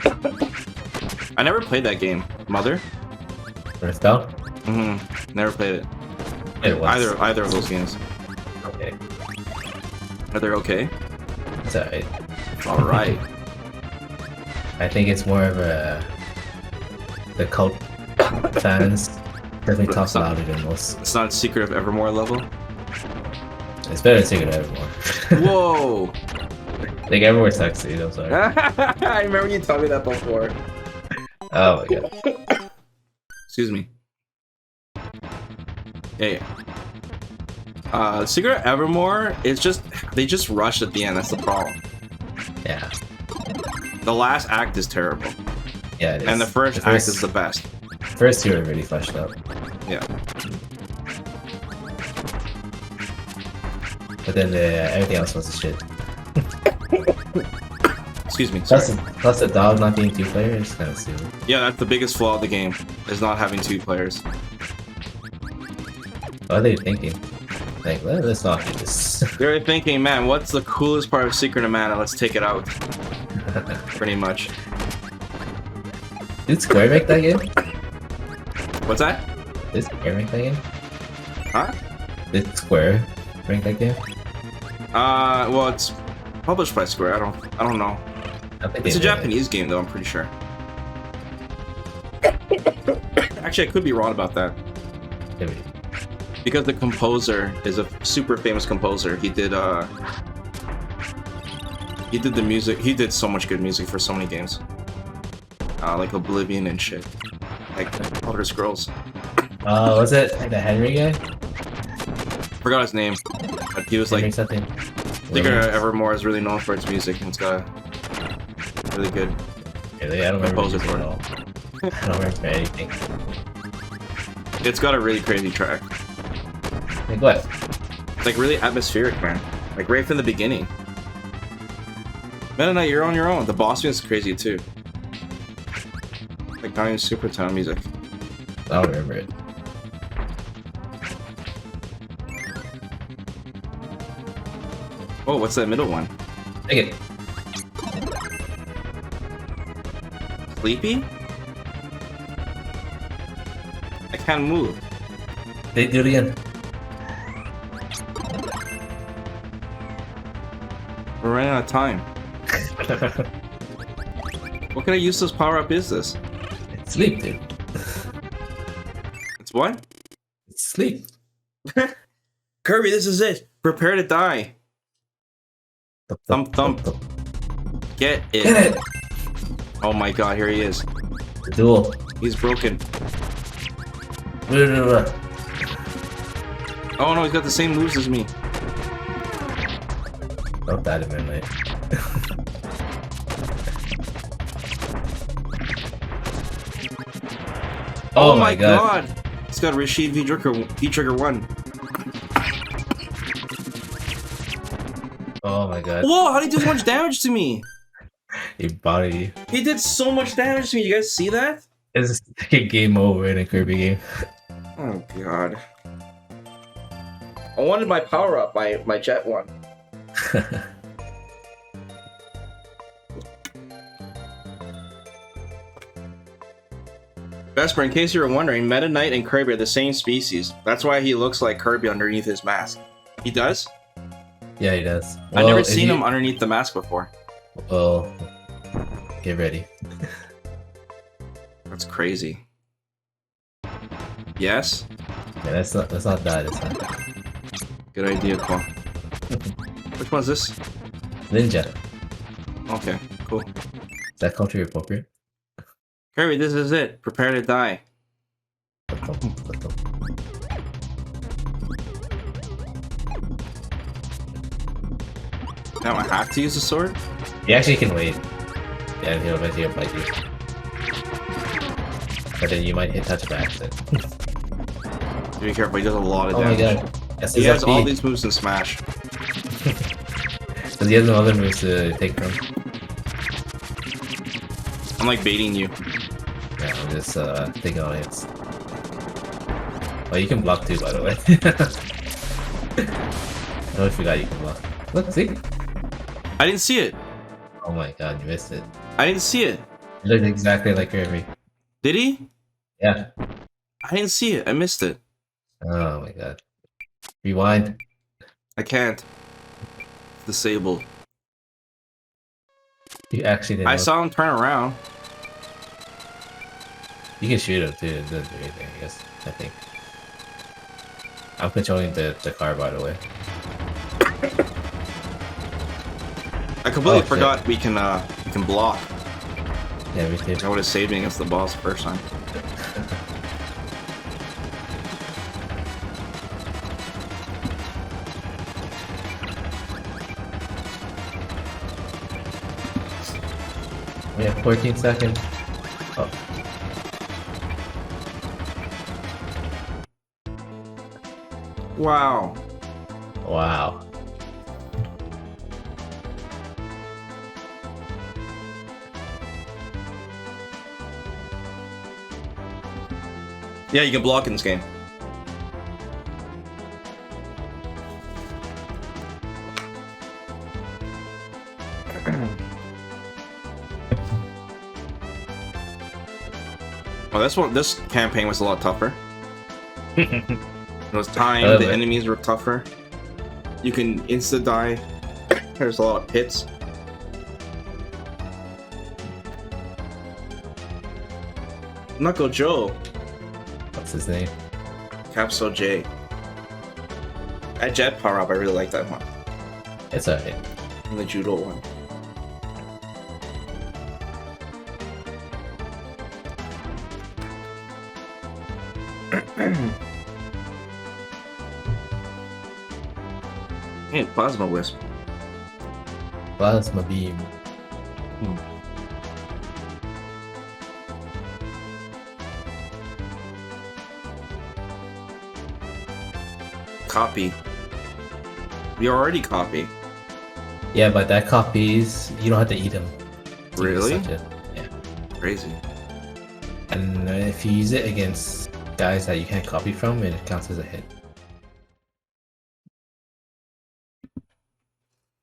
I never played that game. Mother? Earthbound? Mm-hmm. Never played it. It was. Either of those games. Okay. Are they okay? It's alright. Alright. I think it's more of a... The cult fans definitely talk about it than most. It's not Secret of Evermore level? It's better than Secret of Evermore. Whoa! Like, Evermore sucks, dude. I'm sorry. I remember you told me that before. Oh my god. Excuse me. Hey. Secret of Evermore is just... They just rushed at the end, that's the problem. Yeah. The last act is terrible. Yeah, it is. And the first act is the best. First two are really fleshed out. Yeah. But then everything else was a shit. Excuse me. Sorry. Plus the dog not being 2 players is kind of stupid. Yeah, that's the biggest flaw of the game, is not having 2 players. What are they thinking? Like, let's not do this. They're thinking, man, what's the coolest part of Secret of Mana? Let's take it out. Pretty much. Did Square make that game? What's that? Did Square make that game? Huh? Did Square make that game? Well, it's published by Square. I don't know. I think It's a they made Japanese game, though. I'm pretty sure. Actually, I could be wrong about that. it. Maybe. Because the composer is a super famous composer. He did the music. He did so much good music for so many games. Like Oblivion and shit. Like Elder Scrolls. Was it the Henry guy? Forgot his name. But he was Henry like... something. Secret of Evermore is really known for its music, and it's got really good Really? I don't remember composer music for at all. I don't remember anything. It's got a really crazy track. Like what? It's like really atmospheric, man. Like right from the beginning. Meta Knight, you're on your own. The boss music is crazy too. Like not even super tone music. I don't remember it. Oh, what's that middle one? Take it. Sleepy? I can't move. Do it again. We're running out of time. What kind of useless power-up is this? It's sleep, dude. It's what? It's sleep. Kirby, this is it. Prepare to die. Thump, thump. Get it. Get it! Oh my god, here he is. The duel. He's broken. Oh no, he's got the same moves as me. Don't die to me, mate. Oh my god! He's got Rashid V-Trigger 1. Oh my god. Whoa, how did he do so much damage to me? He body. He did so much damage to me, you guys see that? It's a game over in a Kirby game. Oh god. I wanted my power up, my jet one. Vesper, in case you were wondering, Meta Knight and Kirby are the same species. That's why he looks like Kirby underneath his mask. He does? Yeah, he does. I've never seen him underneath the mask before. Well, get ready. That's crazy. Yes? Yeah, that's not that. It's not that. Good idea, Paul. Which one's this? Ninja. Okay, cool. Is that culture appropriate? Kirby, this is it. Prepare to die. Now I have to use the sword? You actually can wait. Yeah, he'll eventually fight you. But then you might hit touch by accident. Be careful, he does a lot of Oh my damage. god. He has all these moves in Smash. Because he has no other moves to take from. I'm like baiting you. Yeah, I'm just taking on hits. Oh, you can block too, by the way. I forgot you can block. Look, see? I didn't see it. Oh my god, you missed it. I didn't see it. You look exactly like Kirby. Did he? Yeah. I didn't see it. I missed it. Oh my god. Rewind. I can't. Disabled. You actually didn't. I saw him turn around. You can shoot him too, it doesn't do anything, I guess. I think. I'm controlling the car, by the way. I completely forgot we can block. Yeah, me too. I would have saved me against the boss the first time. We have 14 seconds. Oh. Wow. Wow. Yeah, you can block in this game. Oh, this campaign was a lot tougher. It was timed, the enemies were tougher. You can insta-die. There's a lot of pits. Knuckle Joe. What's his name? Capsule J. That jet power up, I really like that one. It's alright. And the judo one. Hey, Plasma Wisp. Plasma beam. Copy. We already copy. Yeah, but that copies, you don't have to eat them. Really? Yeah. Crazy. And if you use it against guys that you can't copy from, it counts as a hit.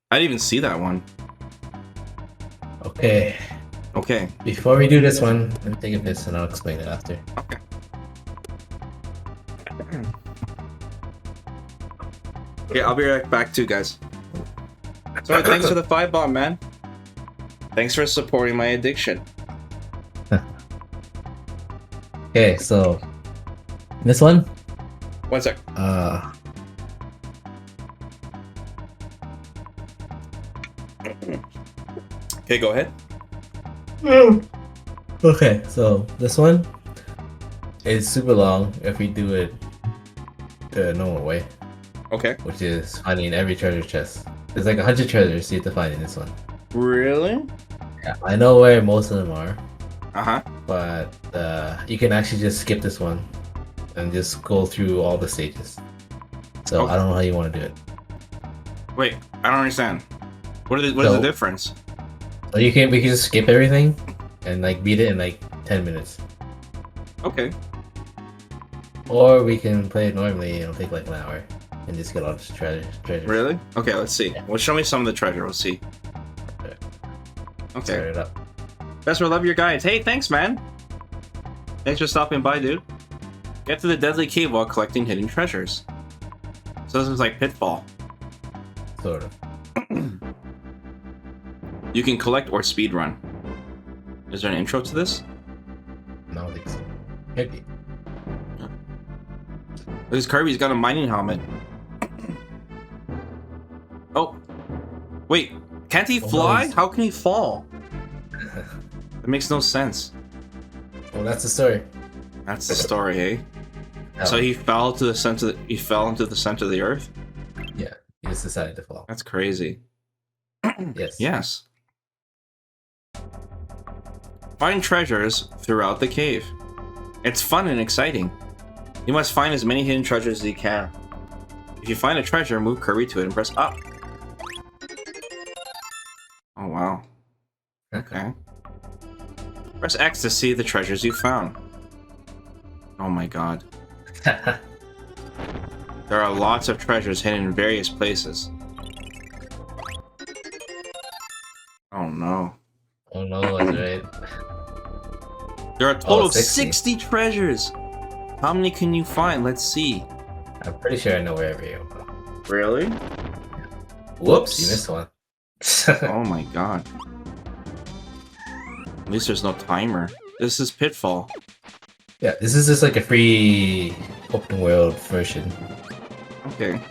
I didn't even see that one. Okay. Okay. Before we do this one, let me take a piss and I'll explain it after. Okay. Okay, I'll be right back too, guys. So thanks for the 5-bomb, man. Thanks for supporting my addiction. Okay, so this one? 1 sec. Okay, go ahead. Okay, so this one It's super long if we do it the normal way, Okay. which is finding every treasure chest. There's like 100 treasures you have to find in this one. Really? Yeah, I know where most of them are, Uh-huh. but you can actually just skip this one and just go through all the stages. So Okay. I don't know how you want to do it. Wait, I don't understand. What is the difference? So we can just skip everything and like beat it in like 10 minutes. Okay. Or we can play it normally and it'll take like an hour and just get all this treasure. Really? Okay, let's see. Yeah. Well, show me some of the treasure. Let's see. Okay. Start it up. Best love your guides. Hey, thanks, man. Thanks for stopping by, dude. Get to the deadly cave while collecting hidden treasures. So this is like Pitfall. Sort of. You can collect or speedrun. Is there an intro to this? No, I don't think so. Maybe. Because Kirby's got a mining helmet. Oh. Wait. Can't he fly? nice. How can he fall? It makes no sense. Well, that's the story. That's the story, eh? So he fell to the center. He fell into the center of the earth. Yeah, he just decided to fall. That's crazy. Yes. Yes. Find treasures throughout the cave. It's fun and exciting. You must find as many hidden treasures as you can. If you find a treasure, move Kirby to it and press up. Oh wow. Okay. Press X to see the treasures you found. Oh my god. There are lots of treasures hidden in various places. Oh no. Oh no, that's right. There are a total of 60. 60 treasures! How many can you find? Let's see. I'm pretty sure I know where every go. Really? Whoops, you missed one. Oh my god. At least there's no timer. This is Pitfall. Yeah, this is just like a free open world version. Okay.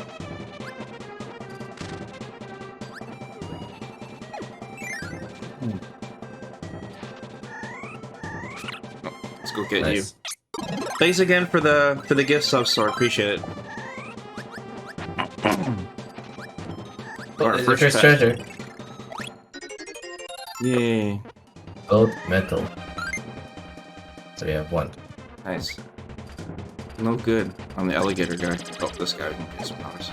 Let's go get Nice. you. Thanks again for the gift sub store. Appreciate it. Oh, Our there's your first first pet. treasure. Yay. Gold metal. So we have one. Nice. No good on the alligator guy. Oh, this guy can get some powers.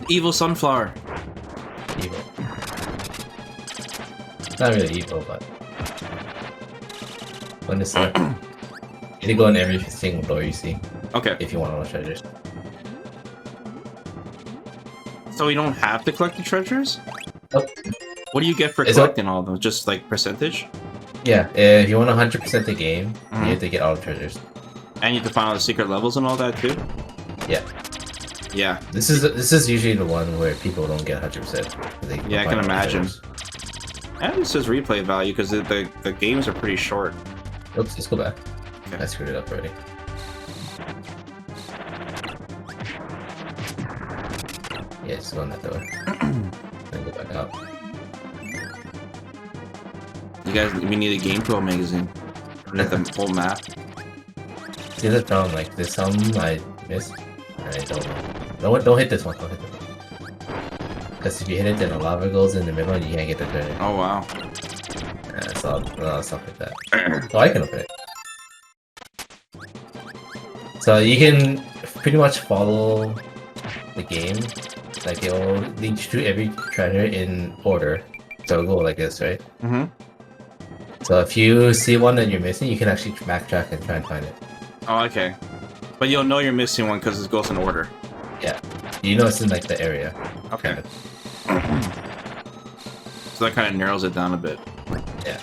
Evil sunflower. Evil. Not really evil, but when it's like you need to go in every single door you see Okay. if you want all the treasures. So we don't have to collect the treasures? Nope. What do you get for Is collecting all of them? Just like percentage? Yeah, if you want 100% the game, Mhm. you have to get all the treasures. And you have to find all the secret levels and all that too? Yeah. Yeah. This is usually the one where people don't get 100%. Yeah, I can imagine. And this is replay value because the games are pretty short. Oops, let's go back. Okay. I screwed it up already. Yeah, just go in that door. Then go back out. You guys, we need a game tool magazine. We need the whole map. See the problem, like there's some I missed. I don't know. Don't hit this one. Don't hit this one. Because if you hit it, then the lava goes in the middle and you can't get the credit. Oh wow. It's all stuff like that. Oh, I can open it. So you can pretty much follow the game. Like it will lead you to every treasure in order. So it'll go like this, right? Mm-hmm. So if you see one that you're missing, you can actually backtrack and try and find it. Oh, okay. But you'll know you're missing one because it goes in order. Yeah. You know it's in like the area. Okay. Kind of. So that kind of narrows it down a bit. Yeah.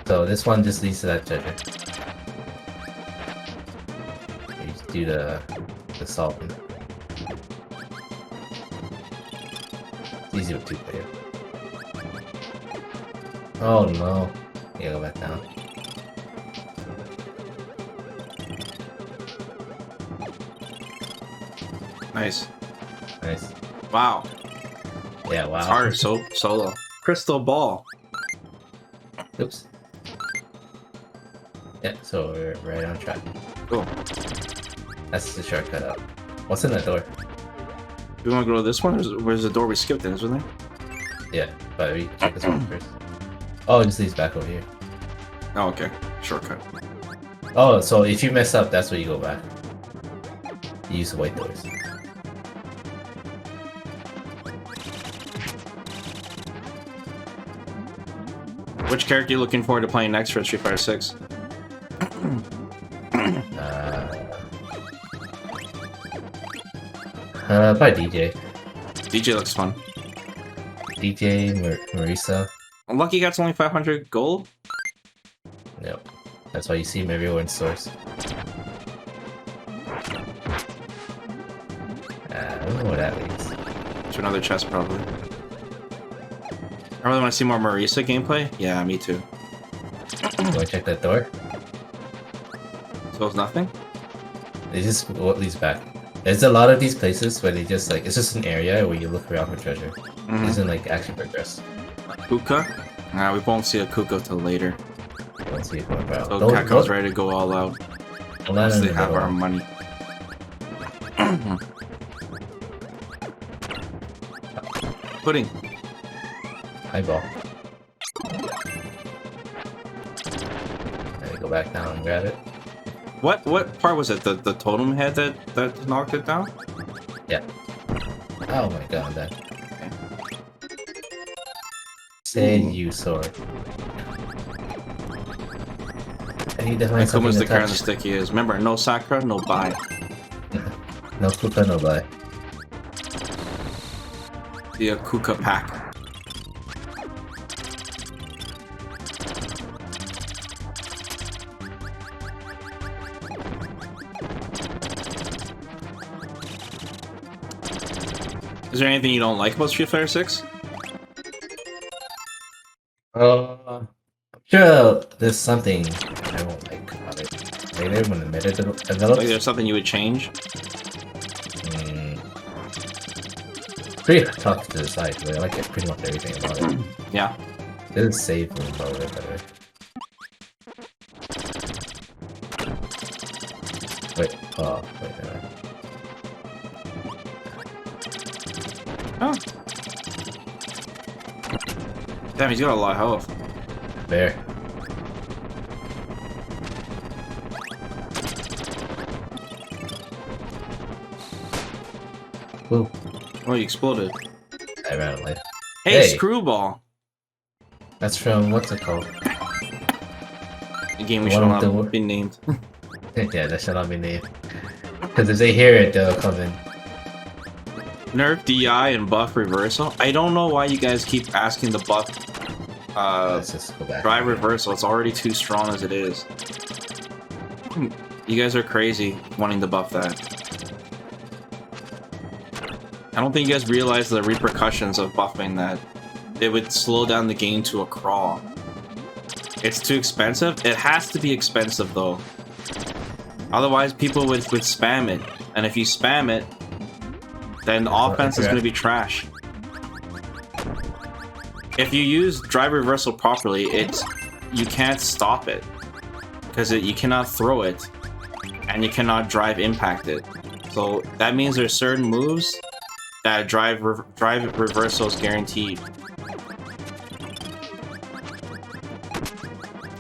So this one just leads to that treasure. You just do the solving. It's easy with 2 player. Oh no. You gotta go back down. Nice. Nice. Wow. Yeah, wow. It's hard, solo. Crystal ball. Oops. Yeah, so we're right on track. Cool. That's the shortcut up. What's in that door? Do we want to go to this one? Where's the door we skipped in, isn't there? Yeah, but we check this one first. Oh, it just leads back over here. Oh, okay. Shortcut. Oh, so if you mess up, that's where you go back. You use the white doors. Which character are you looking forward to playing next for Street Fighter 6? Probably DJ. DJ looks fun. DJ, Marisa. Lucky Cat's only 500 gold? Yep. That's why you see him everywhere in stores. I don't know what that means. To another chest, probably. I really want to see more Marisa gameplay? Yeah, me too. You wanna check that door? So it's nothing? It's just what leads back. There's a lot of these places where they just like, it's just an area where you look around for treasure. It doesn't like actually progress. Kuka? Nah, we won't see a Kuka till later. Let's see if we're about. So Capcom's ready to go all out. Unless they have our money. Pudding. Highball. Let me go back down and grab it. What part was it? The totem head that knocked it down? Yeah. Oh my god, that. Okay. Say you sword. I need to find And something Kuma's to the kind of touch. stick he is. Remember, no Sakura, no buy. No Kuka, no buy. The Kuka pack. Is there anything you don't like about Street Fighter 6? I'm sure there's something I won't like about it. Later when the meta develops. Like there's something you would change? Pretty tough to decide, but I like it pretty much everything about it. Yeah. This is save room probably better. Wait, wait a minute. Oh. Damn, he's got a lot of health. There. Ooh, Oh, he exploded. I ran out of life. Hey, Hey. Screwball! That's from, what's it called? A game we One shall of the not be named. Yeah, that shall not be named. Because if they hear it, they'll come in. Nerf DI and buff reversal? I don't know why you guys keep asking the buff Let's just go back. drive reversal. It's already too strong as it is. You guys are crazy wanting to buff that. I don't think you guys realize the repercussions of buffing that. It would slow down the game to a crawl. It's too expensive? It has to be expensive though. Otherwise people would spam it. And if you spam it, then the offense is going to be trash. If you use drive reversal properly, you can't stop it. Because you cannot throw it. And you cannot drive impact it. So that means there's certain moves that drive reversal is guaranteed.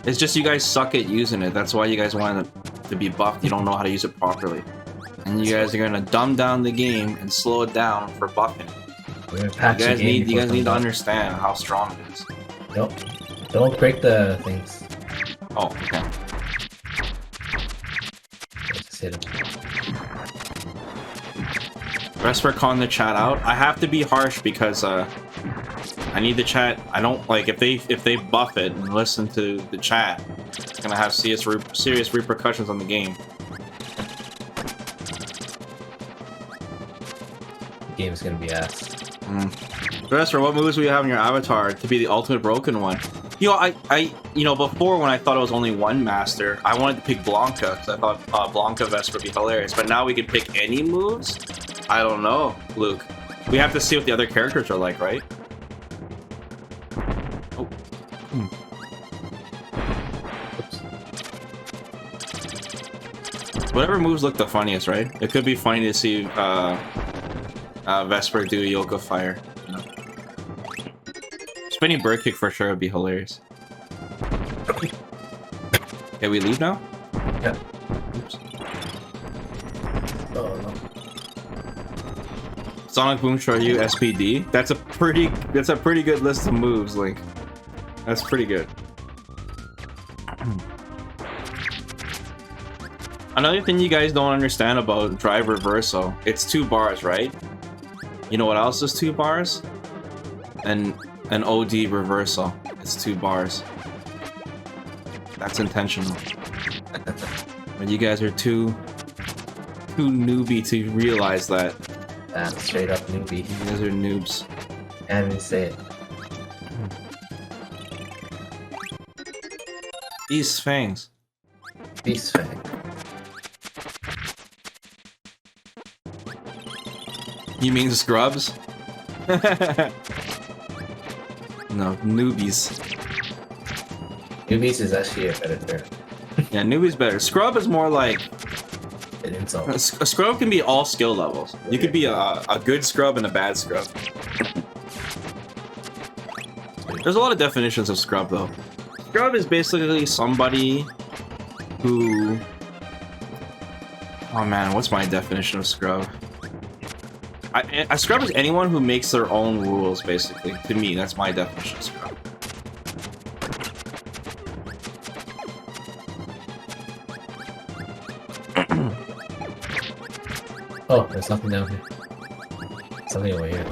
It's just you guys suck at using it. That's why you guys want it to be buffed. You don't know how to use it properly. And you guys are gonna dumb down the game and slow it down for buffing. We're gonna patch You the guys game need to understand how strong it is. Nope. Don't break the things. Oh, okay. Just hit them. Rest for calling the chat out. I have to be harsh because I need the chat. I don't like if they buff it and listen to the chat. It's gonna have serious repercussions on the game. The game is gonna be ass. Rest, what moves will you have in your avatar to be the ultimate broken one? You know, before when I thought it was only one master, I wanted to pick Blanca because I thought Blanca Vest would be hilarious. But now we can pick any moves. I don't know, Luke. We have to see what the other characters are like, right? Oh. Whatever moves look the funniest, right? It could be funny to see Vesper do Yoga Fire. You know? Spinning bird kick for sure would be hilarious. Okay, we leave now? Yeah. Oops. Oh no. Sonic Boom Shoryu SPD. That's a pretty good list of moves, Link. That's pretty good. Another thing you guys don't understand about Drive Reversal, it's 2 bars, right? You know what else is 2 bars? An OD Reversal. It's 2 bars. That's intentional. But you guys are too newbie to realize that. Straight up newbie. You guys are noobs. Can't even say it. These fangs. Beast fang. You mean scrubs? No, newbies. Newbies is actually a better term. Yeah, newbies better. Scrub is more like An insult. a scrub can be all skill levels. You could be a good scrub and a bad scrub. There's a lot of definitions of scrub though. Scrub is basically somebody who... Oh man, what's my definition of scrub? A scrub is anyone who makes their own rules, basically. To me, that's my definition of scrub. Oh, there's something down here. Something over here.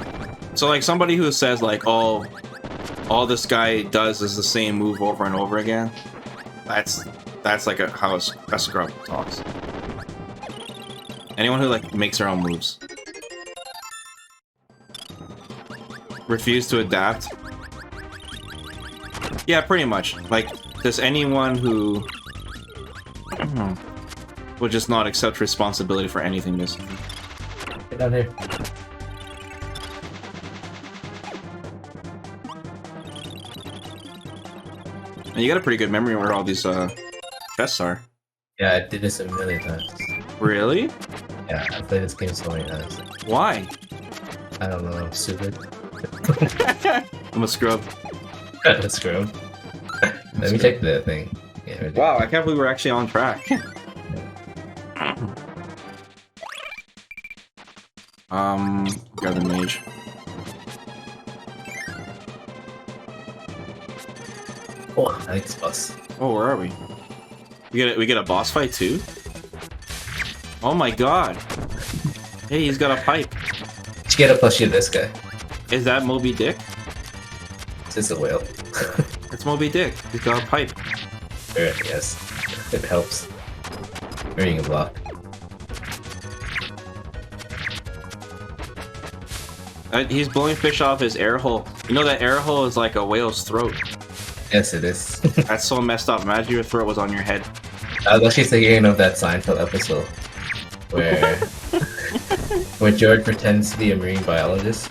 So like somebody who says like, oh, all this guy does is the same move over and over again. That's like how a scrub talks. Anyone who like makes their own moves. Refuse to adapt. Yeah, pretty much. Like, there's anyone who would just not accept responsibility for anything, basically. Get down here. And you got a pretty good memory where all these chests are. Yeah, I did this a million times. Really? Yeah, I played this game so many times. Why? I don't know, I'm stupid. I'm a scrub. Let's go. Let me check the thing. Yeah, Wow, I can't believe we're actually on track. Grab the mage. Oh, I like this bus. Oh, where are we? We get a boss fight too? Oh my god. Hey, he's got a pipe. Did you get a plushie of this guy? Is that Moby Dick? It's a whale. It's Moby Dick. He's got a pipe. Sure, yes. It helps. Carrying a block. He's blowing fish off his air hole. You know that air hole is like a whale's throat. Yes, it is. That's so messed up. Imagine your throat was on your head. I was actually thinking of that Seinfeld episode where where George pretends to be a marine biologist.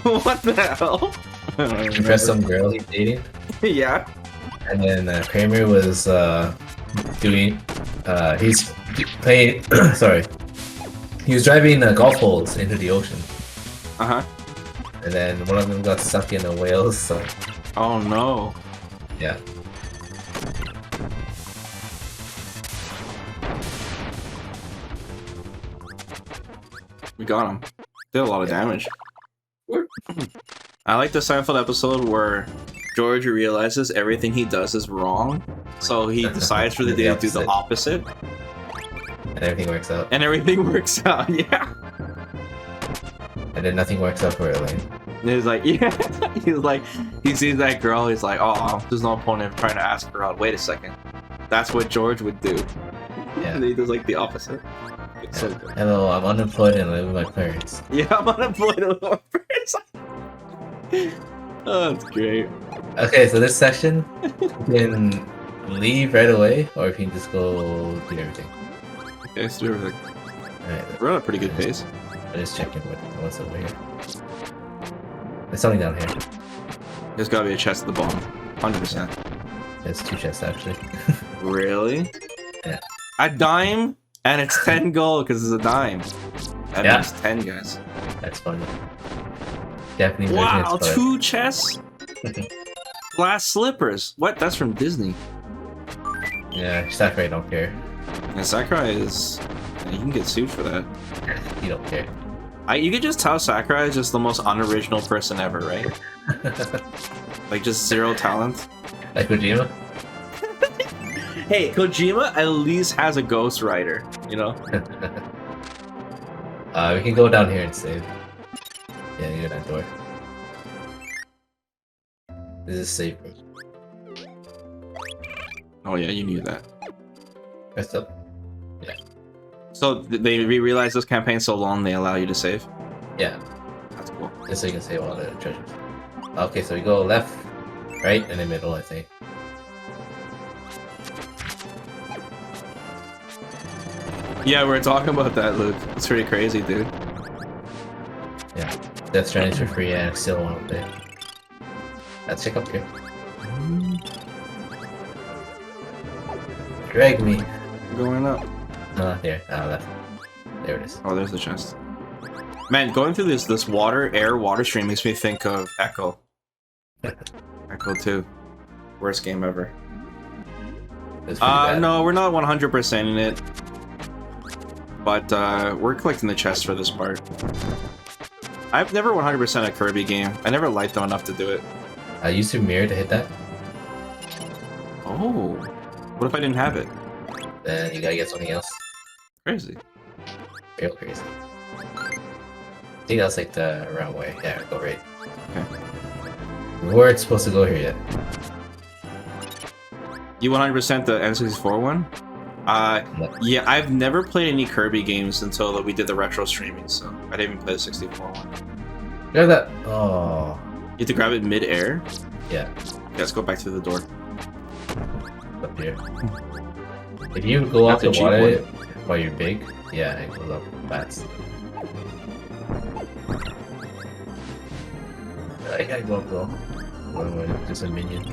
What the hell? Impress some girl he's dating. Yeah. And then Kramer was doing he's playing sorry, he was driving golf holes into the ocean, Uh-huh. and then one of them got stuck in a whale, so Oh no. yeah. We got him. Did a lot of damage. I like the Seinfeld episode where George realizes everything he does is wrong, so he decides for the day to do the opposite, And everything works out. and everything works out. Yeah. And then nothing works out for Elaine. And he's like, yeah. He's like, he sees that girl. He's like, oh, there's no point in trying to ask her out. Wait a second. That's what George would do. Yeah. And he does like the opposite. It's so good. Hello, I'm unemployed and I live with my parents. Yeah, I'm unemployed a little bit. Oh, that's great. Okay, so this section, you can leave right away, or you can just go do everything. Okay, let's do everything. Alright, We're on a pretty good pace. I'm just checking what's over here. There's something down here. There's gotta be a chest at the bottom. 100%. There's 2 chests actually. Really? Yeah. A dime? And it's 10 gold because it's a dime. That Yeah. makes 10, guys. That's funny. Definitely. Wow, version is 2 chests? Glass slippers. What? That's from Disney. Yeah, Sakurai don't care. And Sakurai is... You can get sued for that. You don't care. You could just tell Sakurai is just the most unoriginal person ever, right? Like, just 0 talent. Like Kojima? Hey, Kojima at least has a ghostwriter, you know? We can go down here and save. Yeah, you go that door. This is safe room. Oh yeah, you knew that. Press up. So they realize this campaign's so long, they allow you to save? Yeah, That's cool. just so you can save all the treasures. Okay, so we go left, right, and the middle, I think. Yeah, we were talking about that, Luke. It's pretty crazy, dude. Yeah, Death Stranding's for free, and I still want to play. Let's check up here. Drag me. Going up. Here, left. There it is. Oh, there's the chest. Man, going through this water stream makes me think of Echo. Echo 2. Worst game ever. It's pretty bad. No, we're not 100% in it. But, we're collecting the chest for this part. I've never 100% a Kirby game. I never liked them enough to do it. I used to mirror to hit that. Oh. What if I didn't have it? Then you gotta get something else. Crazy. Real crazy. I think that's like the wrong way. Yeah, go right. Okay. We weren't supposed to go here yet. You 100% the N64 one? Yeah, I've never played any Kirby games until we did the retro streaming, so I didn't even play the 64 one. Look at that. Oh. You have to grab it mid-air? Yeah. Okay, let's go back to the door. Up here. If you go off the That's a cheap water while you're big, yeah, it goes up fast. I gotta go up though. Otherwise, just a minion.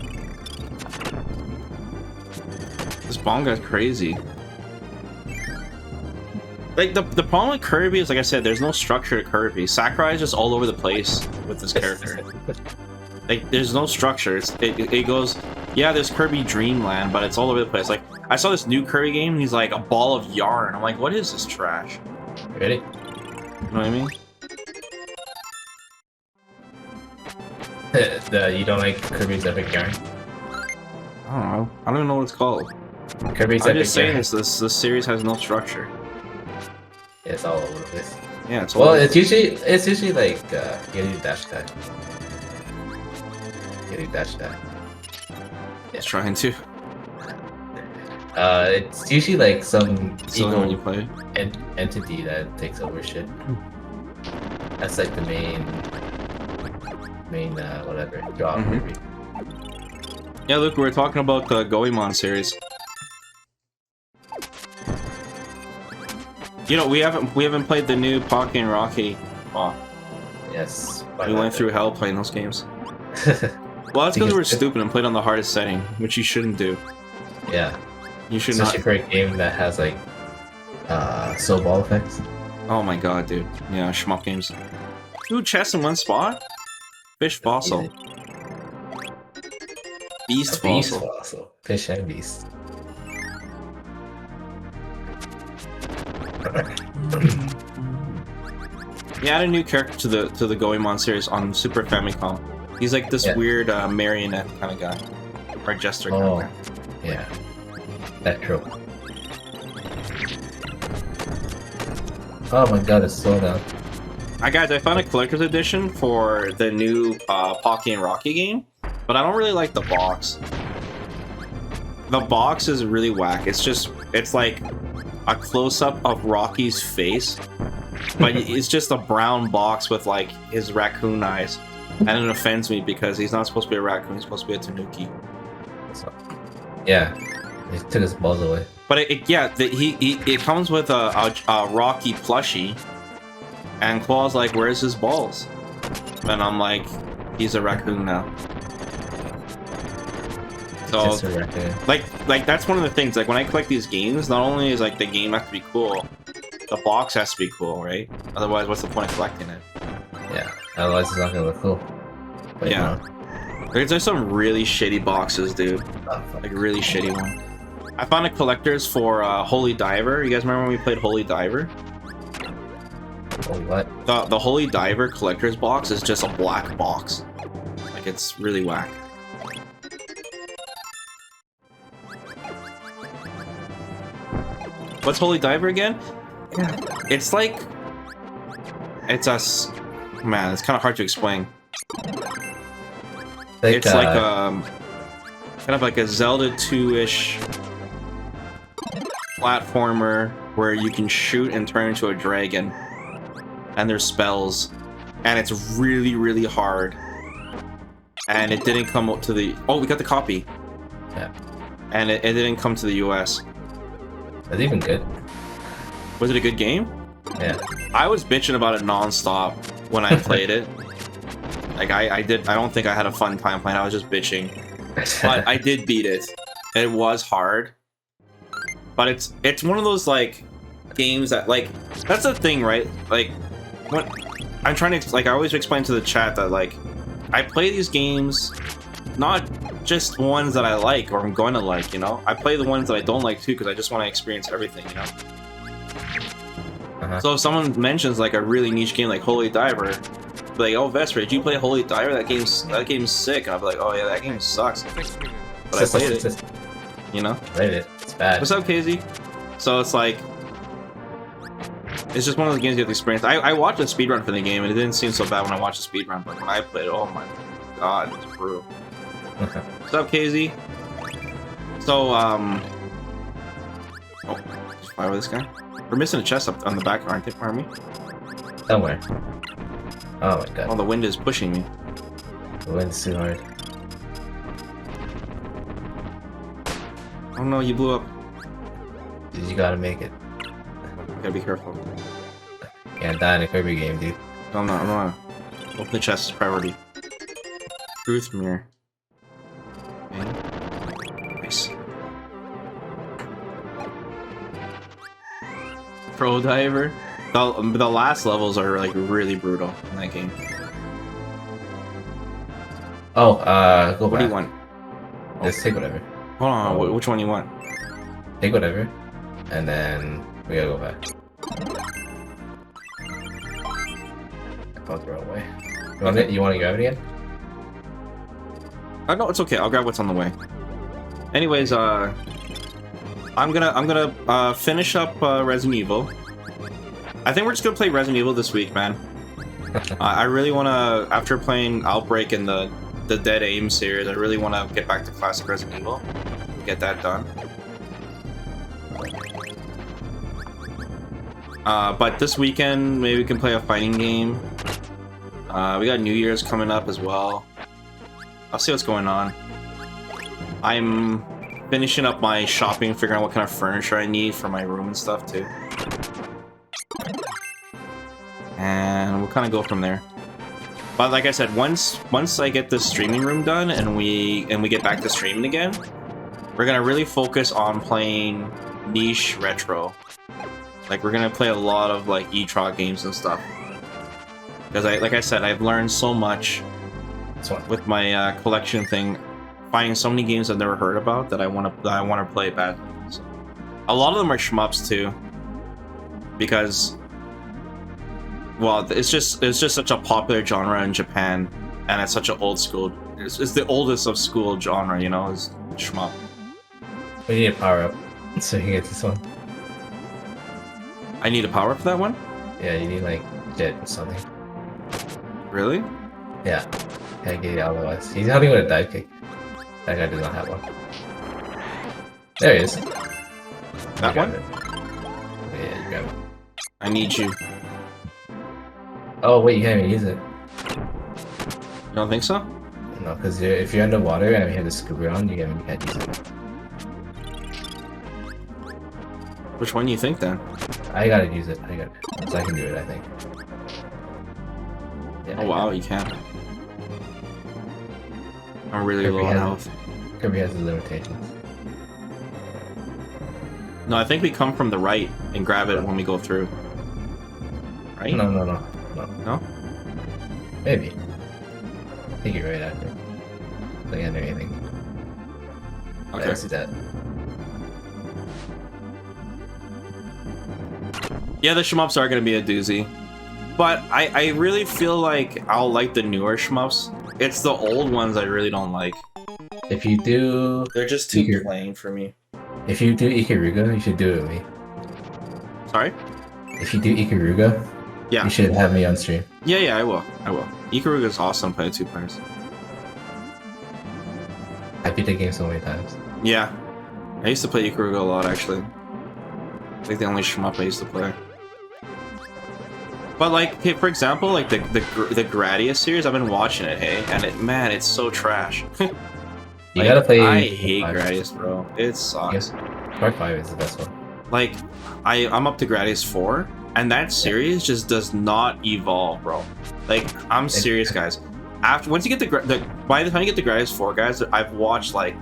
This bomb guy's crazy. Like, the problem with Kirby is, like I said, there's no structure to Kirby. Sakurai is just all over the place with this character. Like, there's no structure. It goes, yeah, there's Kirby Dreamland, but it's all over the place. Like, I saw this new Kirby game, and he's like a ball of yarn. I'm like, what is this trash? Ready? You know what I mean? You don't like Kirby's Epic Yarn? I don't know. I don't even know what it's called. Kirby's I'm Epic just saying Yarn. this series has no structure. Yeah, it's all over the place. Yeah, it's Well, all it's usually like you need dash attack. You need dash attack. it's trying to. It's usually like some So when you play it. entity that takes over shit. That's like the main whatever draw. Mhm. Yeah, look, we were talking about the Goemon series. You know, we haven't played the new Pocky and Rocky. Oh, Yes. we went through hell playing those games. Well, that's because we were stupid and played on the hardest setting, which you shouldn't do. Yeah. You should Especially not. for a game that has like soul ball effects. Oh my god, dude. Yeah, shmup games. 2 chests in one spot? Fish fossil. Easy. Beast Beast fossil. fossil. Fish and beast. He added a new character to the Goemon series on Super Famicom. He's like this Yeah. weird marionette kind of guy. Or jester kind Oh. of guy. Yeah. That trope. Oh my god, it's so down. Guys, I found a collector's edition for the new Pocky and Rocky game, but I don't really like the box. The box is really whack. It's like a close-up of Rocky's face, but it's just a brown box with like his raccoon eyes, and it offends me because he's not supposed to be a raccoon. He's supposed to be a tanuki. So, yeah. He took his balls away. But it comes with a Rocky plushie, and Claw's like, "Where's his balls?" And I'm like, he's a raccoon now. So, Just a raccoon. like that's one of the things. Like when I collect these games, not only is like the game have to be cool, the box has to be cool, right? Otherwise, what's the point of collecting it? Yeah. Otherwise, it's not gonna look cool. But, Yeah. There's some really shitty boxes, dude. Oh, fuck. Like a really shitty one. I found a collector's for Holy Diver. You guys remember when we played Holy Diver? Oh, what? The Holy Diver collector's box is just a black box. Like it's really whack. What's Holy Diver again? Yeah. It's like... Man, it's kind of hard to explain. It's like kind of like a Zelda 2-ish platformer where you can shoot and turn into a dragon. And there's spells. And it's really, really hard. And it didn't come up to the... Oh, we got the copy. Yeah. And it didn't come to the US. That's even good. Was it a good game? Yeah. I was bitching about it non-stop when I played it. Like, I don't think I had a fun time playing. I was just bitching. But I did beat it. It was hard. But it's one of those, like, games that, like... That's the thing, right? Like, when... I'm trying to... Like, I always explain to the chat that, like... I play these games... Not just ones that I like or I'm going to like, you know? I play the ones that I don't like, too, because I just want to experience everything, you know? So if someone mentions, like, a really niche game like Holy Diver... Be like, oh, Vesper, did you play Holy Diver? That game's sick. And I'll be like, oh yeah, that game sucks. But I played it. You know? Played it. It's bad. What's up, Casey? So it's like, it's just one of those games you have to experience. I watched a speedrun for the game, and it didn't seem so bad when I watched a speedrun, but when I played it, oh my god, it was brutal. What's up, Casey? So, oh, just fire with this guy. We're missing a chest up on the back, aren't they, pardon me? Somewhere. Oh my god. Oh, the wind is pushing me. The wind's too hard. Oh no, you blew up. Dude, you gotta make it. Gotta be careful. Can't die in a Kirby game, dude. No, I'm not. Open the chest is priority. Truth mirror. Okay. Nice. Pro Diver. The last levels are like really brutal in that game. Oh, go What back. do you want? Just take whatever. Hold on, which one you want? Take whatever. And then we gotta go back. I thought the wrong way. You want to grab it again? No, it's okay. I'll grab what's on the way. Anyways, I'm gonna finish up Resident Evil. I think we're just gonna play Resident Evil this week, man. I really wanna, after playing Outbreak and the Dead Aim series, I really wanna get back to classic Resident Evil. Get that done. But this weekend, maybe we can play a fighting game. We got New Year's coming up as well. I'll see what's going on. I'm finishing up my shopping, figuring out what kind of furniture I need for my room and stuff too. And we'll kind of go from there. But like I said, once I get the streaming room done and we get back to streaming again, we're gonna really focus on playing niche retro. Like we're gonna play a lot of like e-trot games and stuff. Because like I said, I've learned so much with my collection thing, finding so many games I've never heard about that I want to play badly. So, a lot of them are shmups too, because well, it's just such a popular genre in Japan, and it's such an old school. It's the oldest of school genre, you know, is shmup. We need a power up so you can get this one. I need a power up for that one? Yeah, you need like jet or something. Really? Yeah. Can't get it otherwise. He's helping with a dive kick. That guy does not have one. There he is. That one? Yeah, you grab it. I need you. Oh wait, you can't even use it. You don't think so? No, because if you're underwater and you have the scuba on, you can't use it. Which one do you think then? I gotta use it. So I can do it, I think. Yeah, Oh wow, you can. I'm really Kirby low on has- health. Kirby has his limitations. No, I think we come from the right and grab it when we go through. Right? No. No? Maybe. I think you're right after. Looking under anything. Okay. I see that. Yeah, the shmups are gonna be a doozy. But I really feel like I'll like the newer shmups. It's the old ones I really don't like. If you do, They're just too You're- plain for me. if you do Ikaruga, you should do it with me. Sorry? If you do Ikaruga, Yeah. you should have me on stream. Yeah, I will. Ikaruga is awesome playing 2 players. I beat the game so many times. Yeah. I used to play Ikaruga a lot, actually. Like the only shmup I used to play. But like, okay, for example, like the Gradius series, I've been watching it, hey, and man, it's so trash. You gotta play. I hate Part 5. Gradius, bro. It sucks. Yes. Part 5 is the best one. Like, I'm up to Gradius 4, and that series just does not evolve, bro. Like, I'm serious, guys. Once you get by the time you get to Gradius 4, guys, I've watched like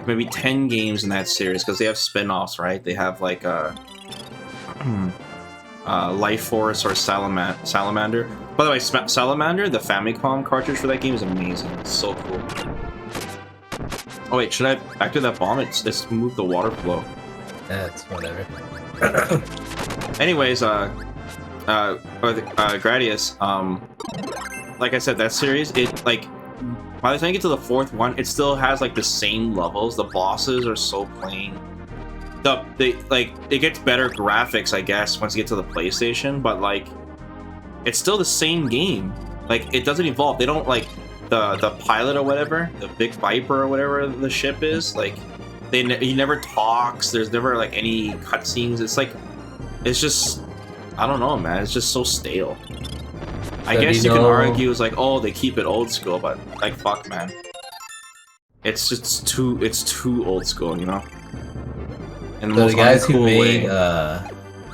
maybe 10 games in that series because they have spin-offs, right? They have like Life Force or Salamander. By the way, Salamander, the Famicom cartridge for that game is amazing. It's so cool. Oh wait, should I back to that bomb? It's moved the water flow. That's whatever. Anyways, Gradius, like I said, that series, it like by the time you get to the 4th one, it still has like the same levels. The bosses are so plain. It gets better graphics, I guess, once you get to the PlayStation, but like it's still the same game. Like it doesn't evolve. They don't like the pilot or whatever, the big Viper or whatever the ship is, like he never talks. There's never like any cutscenes. It's just I don't know, man. It's just so stale. I guess you can argue it's like, oh, they keep it old school, but like fuck, man. It's just too old school, you know. And So the guys who made way.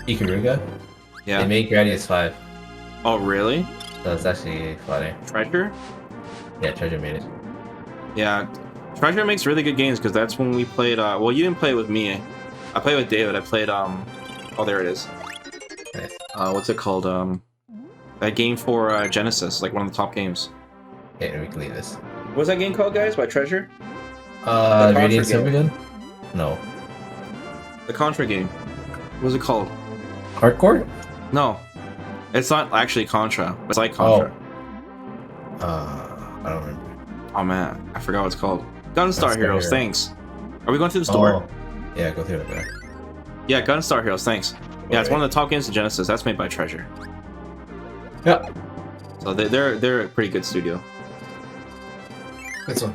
Ikaruga, Yeah. they made Gradius 5. Oh really? So it's actually funny. Treasure? Yeah, Treasure made it. Yeah. Treasure makes really good games because that's when we played. Well, you didn't play with me. I played with David. I played. Oh, there it is. Nice. What's it called? That game for Genesis, like one of the top games. Okay, we can leave this. What was that game called, guys? By Treasure? Contra Radiant game. Silvergun? No. The Contra game. What was it called? Hardcore? No, it's not actually Contra. It's like Contra. I don't remember. Oh man, I forgot what it's called. Gunstar Gunstar Heroes. Hero. Thanks. Are we going through the store? Oh, yeah, go through it there. Yeah, Gunstar Heroes. Thanks. Yeah, it's one of the top games of Genesis. That's made by Treasure. Yeah. So they're a pretty good studio. This one.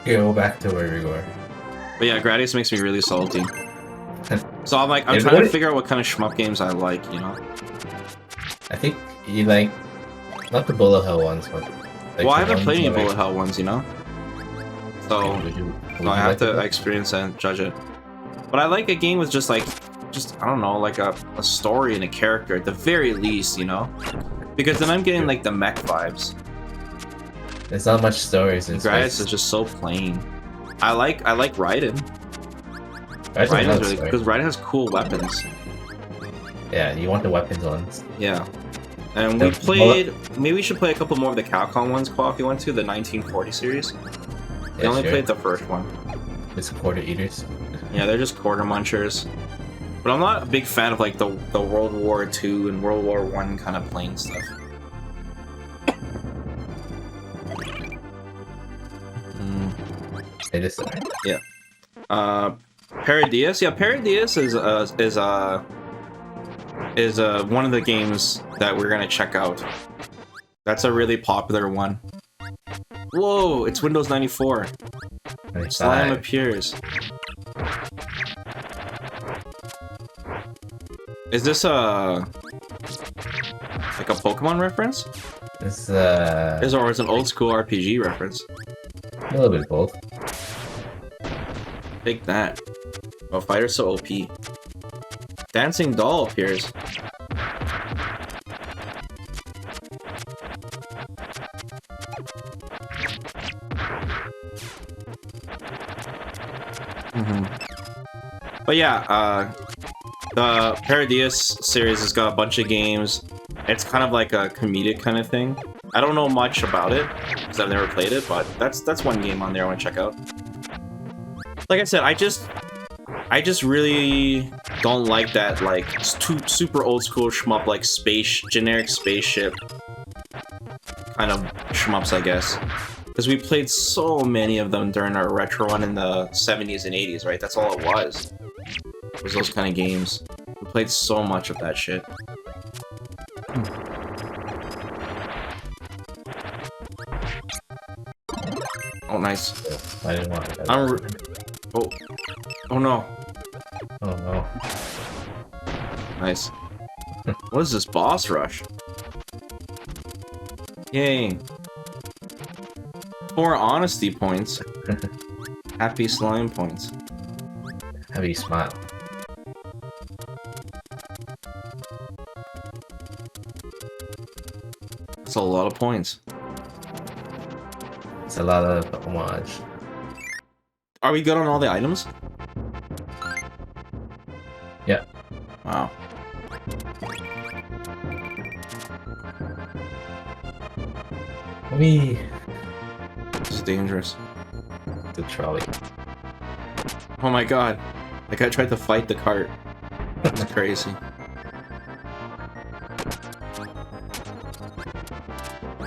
Okay, go back to where we were. But yeah, Gradius makes me really salty. So I'm trying to figure out what kind of shmup games I like, you know? I think you like, not the bullet hell ones, but... Like Well, I the haven't played any ones that, bullet hell ones, you know? So, would I have like to it? experience and judge it. But I like a game with just I don't know, like a story and a character at the very least, you know? Because then I'm getting like the mech vibes. There's not much stories in Gradius space. is just so plain. I like Raiden. Raiden Raiden's has really story. because Raiden has cool weapons. Yeah, you want the weapons ones. Yeah. And we played. Maybe we should play a couple more of the Capcom ones, Paul, if you want to. The 1940 series. They Yeah, only sure. played the first one. It's quarter eaters. Yeah, they're just quarter munchers. But I'm not a big fan of like the World War II and World War I kind of plain stuff. It is there. Yeah. Paradies. Yeah, Paradies is one of the games that we're gonna check out. That's a really popular one. Whoa! It's Windows 94. Slime appears. Is this like a Pokemon reference? It's Or is it an old school RPG reference? a little bit of both. Take that. Oh, fighter's so OP. Dancing doll appears. But yeah, the Paradius series has got a bunch of games. It's kind of like a comedic kind of thing. I don't know much about it because I've never played it, but that's one game on there I want to check out. Like I said, I just really don't like that like super old school shmup like generic spaceship kind of shmups, I guess. Because we played so many of them during our retro one in the 70s and 80s, right? That's all it was. It was those kind of games. We played so much of that shit. Oh, nice. I didn't want that. Oh no. Oh no. Nice. What is this boss rush? Yay. 4 honesty points. Happy slime points. Happy smile. That's a lot of points. It's a lot of homage. Are we good on all the items? Yeah. Wow. We. This is dangerous. The trolley. Oh my god. That guy tried to fight the cart. That's crazy.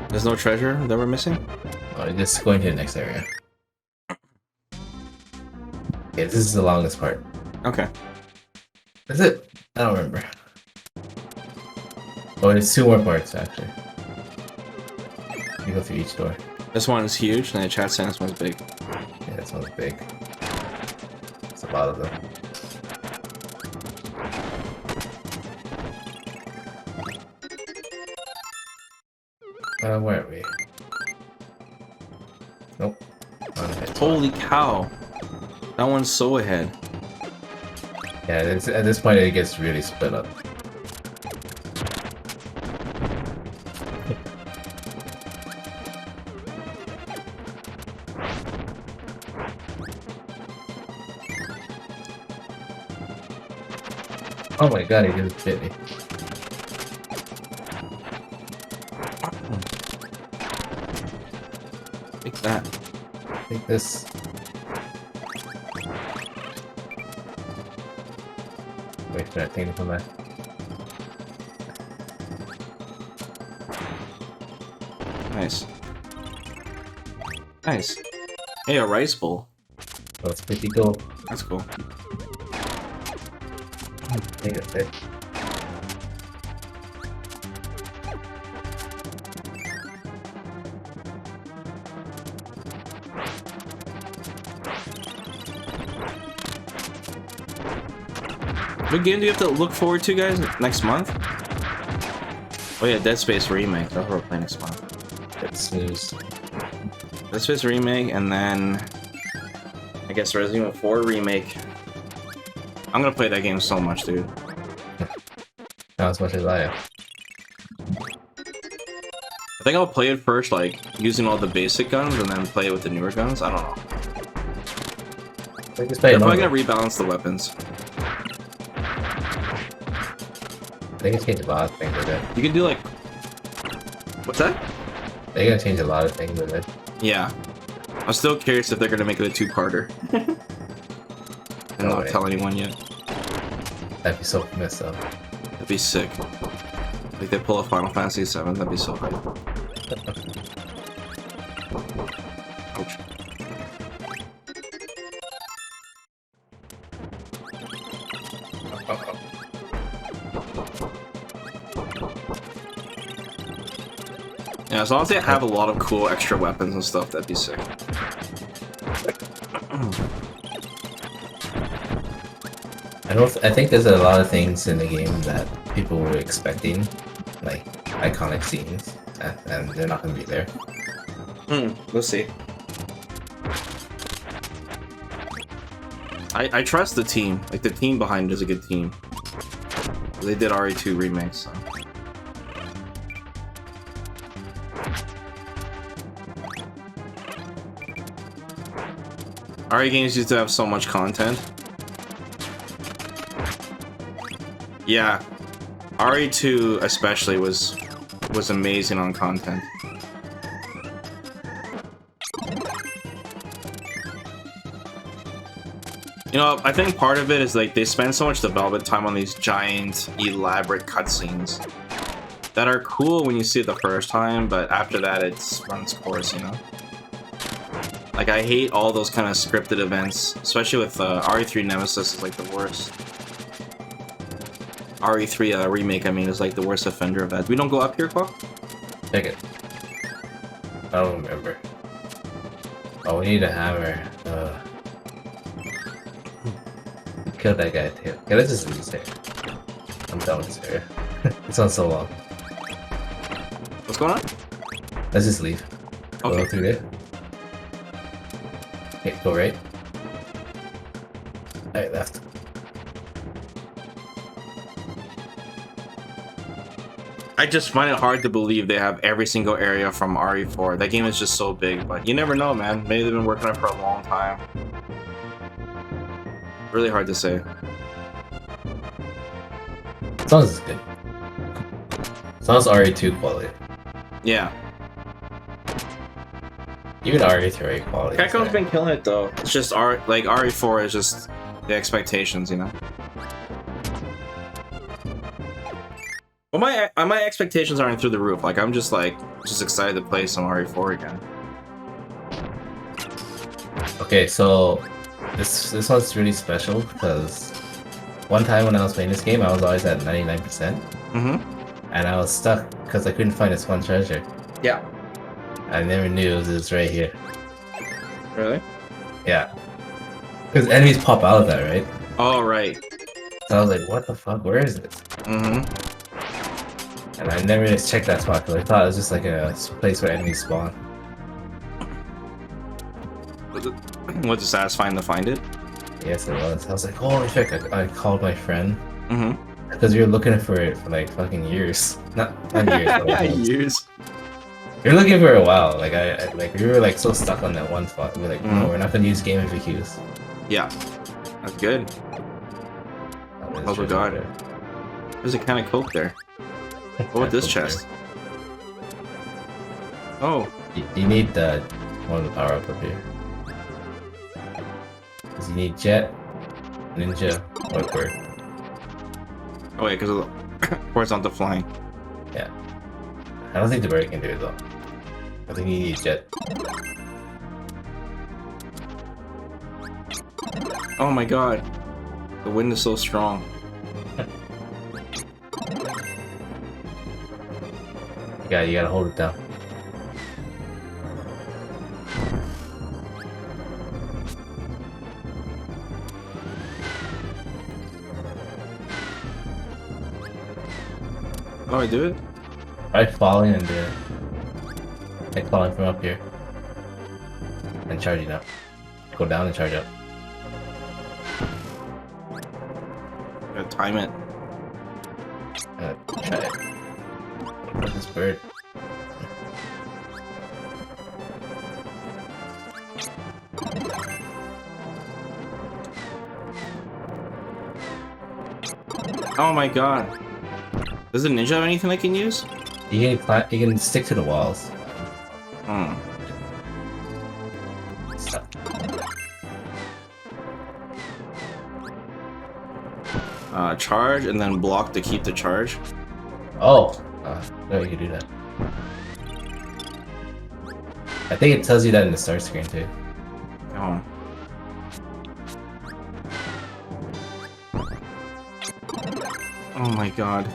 There's no treasure that we're missing? Oh, just going to the next area. Yeah, this is the longest part. Okay. Is it? I don't remember. Oh, there's 2 more parts, actually. You go through each door. This one is huge, and the chat saying this one's big. Yeah, this one's big. It's a lot of them. Where are we? Nope. Holy cow. That one's so ahead. Yeah, at this point it gets really split up. Oh my god, he just bit me. Take that. Take this. Wait for that thing to come back. Nice. Nice. Hey, a rice bowl. Oh, it's pretty cool. That's cool. Take it there. What game do you have to look forward to, guys, next month? Oh yeah, Dead Space Remake. That's what we're playing next month. It's snooze. Dead Space Remake, and then I guess Resident Evil 4 Remake. I'm gonna play that game so much, dude. Not as much as I am. I think I'll play it first, like, using all the basic guns, and then play it with the newer guns. I don't know. They're probably gonna rebalance the weapons. They can change a lot of things with it. You can do, like... What's that? They're gonna change a lot of things with it. Yeah. I'm still curious if they're gonna make it a two-parter. And not tell anyone yet. That'd be so messed up. That'd be sick. Like they pull a Final Fantasy VII, that'd be so good. Ouch. Yeah, as long as they have a lot of cool extra weapons and stuff, that'd be sick. I think there's a lot of things in the game that people were expecting, like iconic scenes, and they're not gonna be there. We'll see. I trust the team. Like, the team behind it is a good team. They did RE2 remakes, so. RE games used to have so much content. Yeah, RE2 especially was amazing on content. You know, I think part of it is like they spend so much development time on these giant, elaborate cutscenes that are cool when you see it the first time, but after that it's run its course, you know? Like, I hate all those kind of scripted events, especially with RE3 Nemesis is like the worst. RE3 remake, I mean, is like the worst offender of that. We don't go up here, Coop? Take it. I don't remember. Oh, we need a hammer. Kill that guy too. Okay, let's just leave this area. I'm done with this area. It's not so long. What's going on? Let's just leave. Okay. Go through there. Okay, go right. Alright, left. I just find it hard to believe they have every single area from RE4. That game is just so big, but you never know, man. Maybe they've been working on it for a long time. Really hard to say. As long as it's good. As long as RE2 quality. Yeah. Even RE3 quality. Capcom's been killing it though. It's just RE4 is just the expectations, you know. Well, my expectations aren't through the roof. Like I'm just excited to play some RE4 again. Okay, so this one's really special because one time when I was playing this game, I was always at 99%. And I was stuck because I couldn't find this one treasure. Yeah. I never knew it was right here. Really? Yeah. Because enemies pop out of that, right? Oh, right. So I was like, what the fuck? Where is this? And I never just checked that spot because I thought it was just like a place where enemies spawn. Was it satisfying to find it? Yes, it was. I was like, holy fuck! I called my friend. Because we were looking for it for like fucking years. Not years, but like years. We were looking for a while. Like we were like so stuck on that one spot. We were like, no, we're not gonna use game FAQs. Yeah, that's good. Oh my god. There's a can of Coke there. What about this chest? Oh. You need the one of the power up here. Because you need jet, ninja, or bird. Oh wait, because of the horizontal flying. Yeah. I don't think the bird can do it though. I think you need jet. Oh my god. The wind is so strong. You gotta hold it down. Oh, I do it? Try falling and do it. Like falling from up here. And charging up. Go down and charge up. Gotta time it. Try it. What's this bird? Oh my god. Does the ninja have anything I can use? You can stick to the walls. Stuck. Charge and then block to keep the charge. Oh! No, you can do that. I think it tells you that in the start screen too. Oh. Oh my god.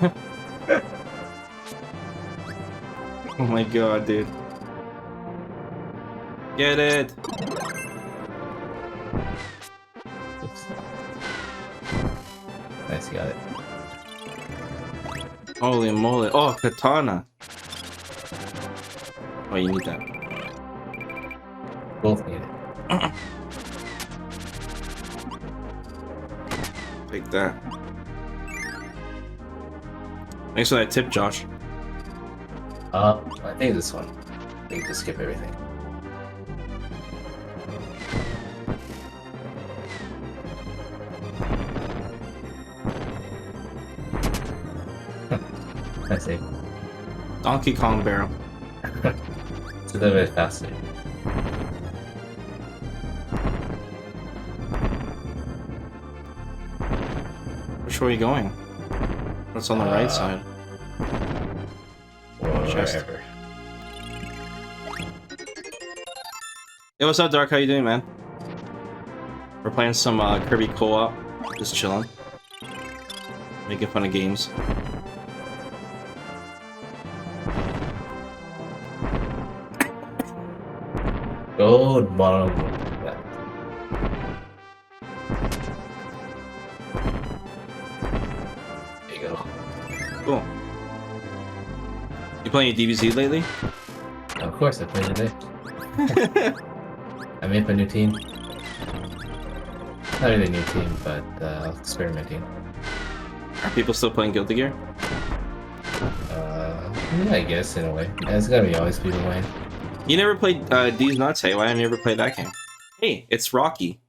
Oh my god, dude. Get it! Oops. Nice, you got it. Holy moly. Oh, katana! Oh, you need that. Both need it. Take that. Thanks for that tip, Josh. I think this one. I think just skip everything. I say. Donkey Kong barrel. It's a little bit faster. Which way are you going? What's on the right side? Wherever. Hey, what's up, Dark? How you doing, man? We're playing some Kirby co-op. Just chilling. Making fun of games. Gold bottom left. There you go. Cool. You playing DBZ lately? Of course, I played today. I made up a new team. Not really a new team, but experimenting. Are people still playing Guilty Gear? Yeah, I guess in a way. Yeah, it's gotta be always people playing. You never played D's Nuts, hey? Why didn't you ever play that game? Hey, it's Rocky.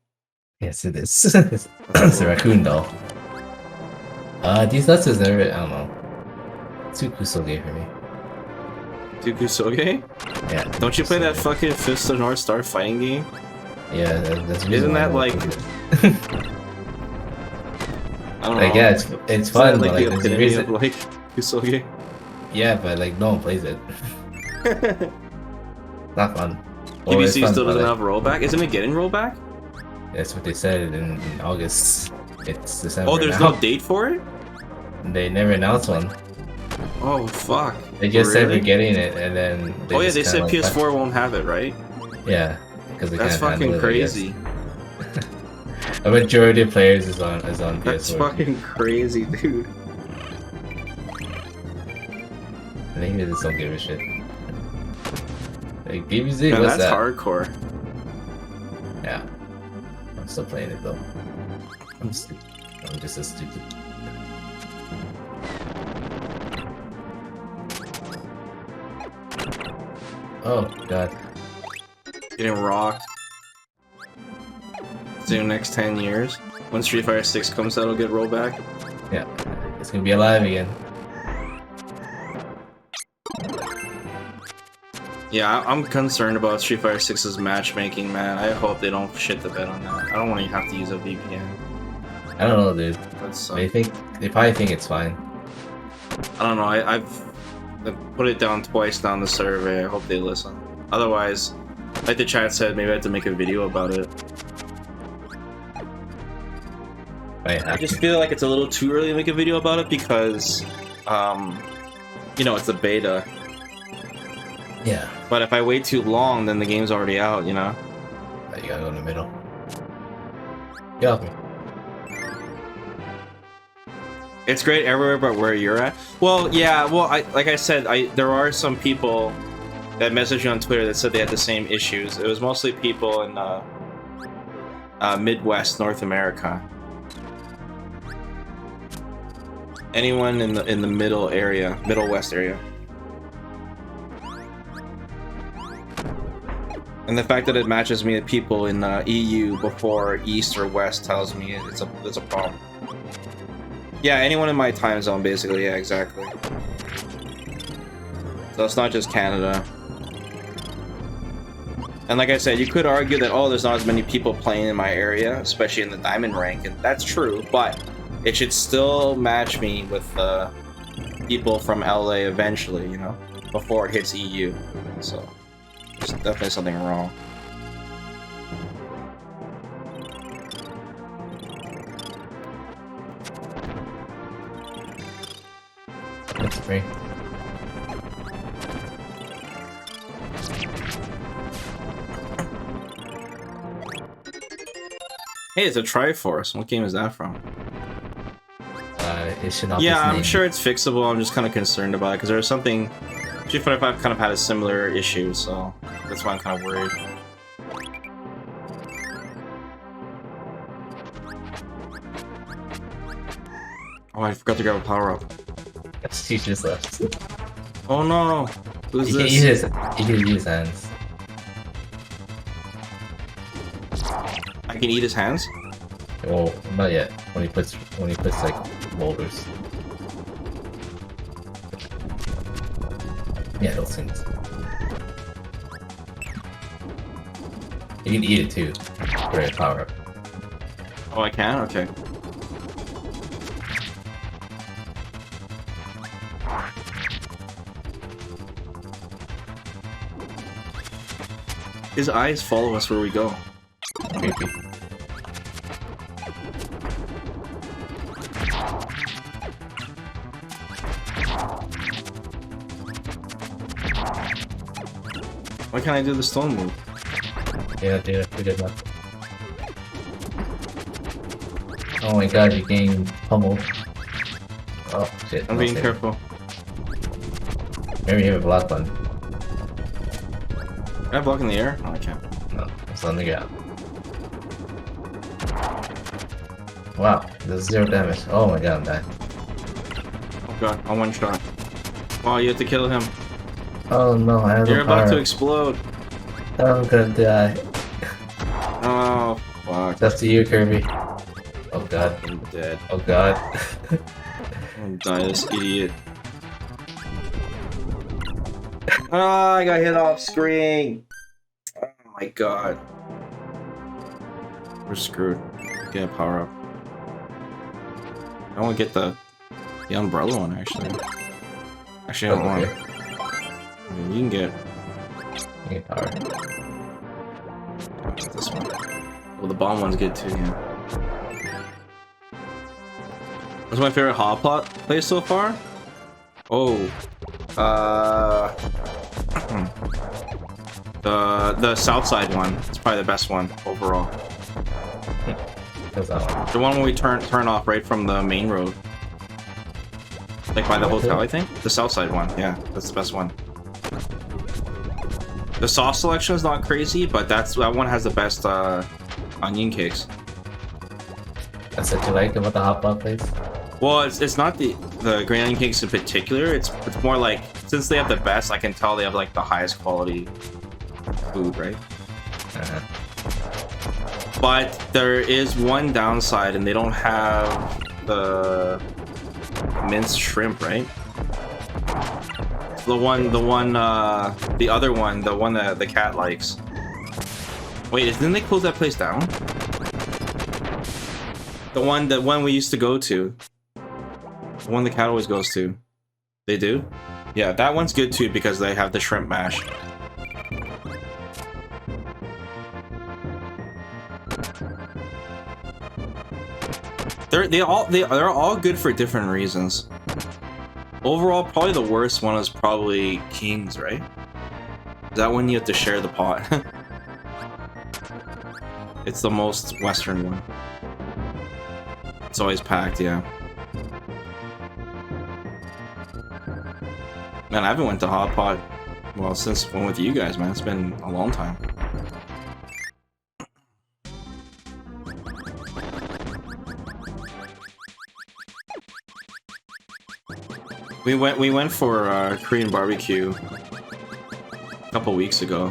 Yes, it is. It's a raccoon doll. These nuts is never. I don't know. Too Kusoge for me. Dukusoge? Yeah. Don't you play that fucking Fist of North Star fighting game? Yeah, that's Isn't that like? I don't know. Like, yeah, it's fun, like but the like, there's a epitome reason. of like Kusoge. Yeah, but like no one plays it. Not fun. Or DBC it's fun, still but, doesn't like, have rollback. Isn't it getting rollback? that's what they said in August. It's December. Oh, there's now. no date for it. They never announced one. Oh fuck. They just said Really? we're getting it, and then. Oh yeah, just they kinda, said like, PS4 won't have it, right? Yeah, because they That's can't handle fucking it, I guess. crazy. A majority of players is on PS4. That's fucking crazy, dude. I think they just don't give a shit. Like DBZ, Man, what's that's that? hardcore. Yeah, I'm still playing it though. I'm stupid. I'm just as stupid. Oh god. Getting rocked. Soon, next 10 years. When Street Fighter 6 comes out, it'll get rolled back. Yeah, it's gonna be alive again. Yeah, I'm concerned about Street Fighter 6's matchmaking, man. I hope they don't shit the bed on that. I don't want to have to use a VPN. I don't know, dude. That's, They probably think it's fine. I don't know. I've put it down twice down the survey. I hope they listen. Otherwise, like the chat said, maybe I have to make a video about it. I just feel like it's a little too early to make a video about it because, you know, it's a beta. Yeah. But if I wait too long, then the game's already out, you know? You gotta go in the middle. Get off me. It's great everywhere but where you're at. Well, yeah, well, like I said, there are some people that messaged me on Twitter that said they had the same issues. It was mostly people in Midwest North America. Anyone in the middle area, Middle West area. And the fact that it matches me with people in EU before East or West tells me it's a problem. Yeah, anyone in my time zone, basically. Yeah, exactly. So it's not just Canada. And like I said, you could argue that, oh, there's not as many people playing in my area, especially in the diamond rank, and that's true, but it should still match me with people from LA eventually, you know, before it hits EU. So there's definitely something wrong. That's free. Hey, it's a Triforce. What game is that from? It should not Yeah, be I'm named. sure it's fixable. I'm just kind of concerned about it because there's something. Street Fighter 5 kind of had a similar issue, so that's why I'm kind of worried. Oh, I forgot to grab a power up. He just left. Oh no! Who's He this? can use his hands. I can eat his hands? Well, not yet. When he puts like boulders. Yeah, those things. You can eat it too. For a power up. Oh, I can? Okay. His eyes follow us where we go. Creepy. Why can't I do the stone move? Yeah, dude, we did that. Oh my god, you're getting pummeled. Oh shit. I'm being careful. Maybe you have a block button. Can I block in the air? No, I can't. No, it's on the ground. Wow, there's 0 damage. Oh my god, I'm dying. Oh god, on one shot. Oh, you have to kill him. Oh no, I have You're no about power. to explode. I'm gonna die. Oh, fuck. It's up to you, Kirby. Oh god. I'm dead. Oh god. I'm dying, this idiot. Oh, I got hit off screen. Oh my god. We're screwed. Get a power up. I want to get the umbrella one, actually. Actually, I don't want it. I mean, you can get Power. this one. Well, the bomb one's good too, yeah. What's my favorite hotpot place so far? Oh, the south side one. It's probably the best one overall. What's that one? The one where we turn off right from the main road, like by the hotel, I think. The south side one, yeah, that's the best one. The sauce selection is not crazy, but that one has the best onion cakes. That's what you like about the hot pot place? Well, it's not the green onion cakes in particular. It's more like, since they have the best, I can tell they have like the highest quality food, right? But there is one downside, and they don't have the minced shrimp, right? The other one, the one that the cat likes. Wait, didn't they close that place down? The one we used to go to. The one the cat always goes to. They do? Yeah, that one's good too because they have the shrimp mash. They're all good for different reasons. Overall, probably the worst one is probably King's, right? That one you have to share the pot. It's the most Western one. It's always packed, yeah. Man, I haven't went to Hot Pot, well, since I went with you guys, man. It's been a long time. We went for Korean barbecue a couple weeks ago.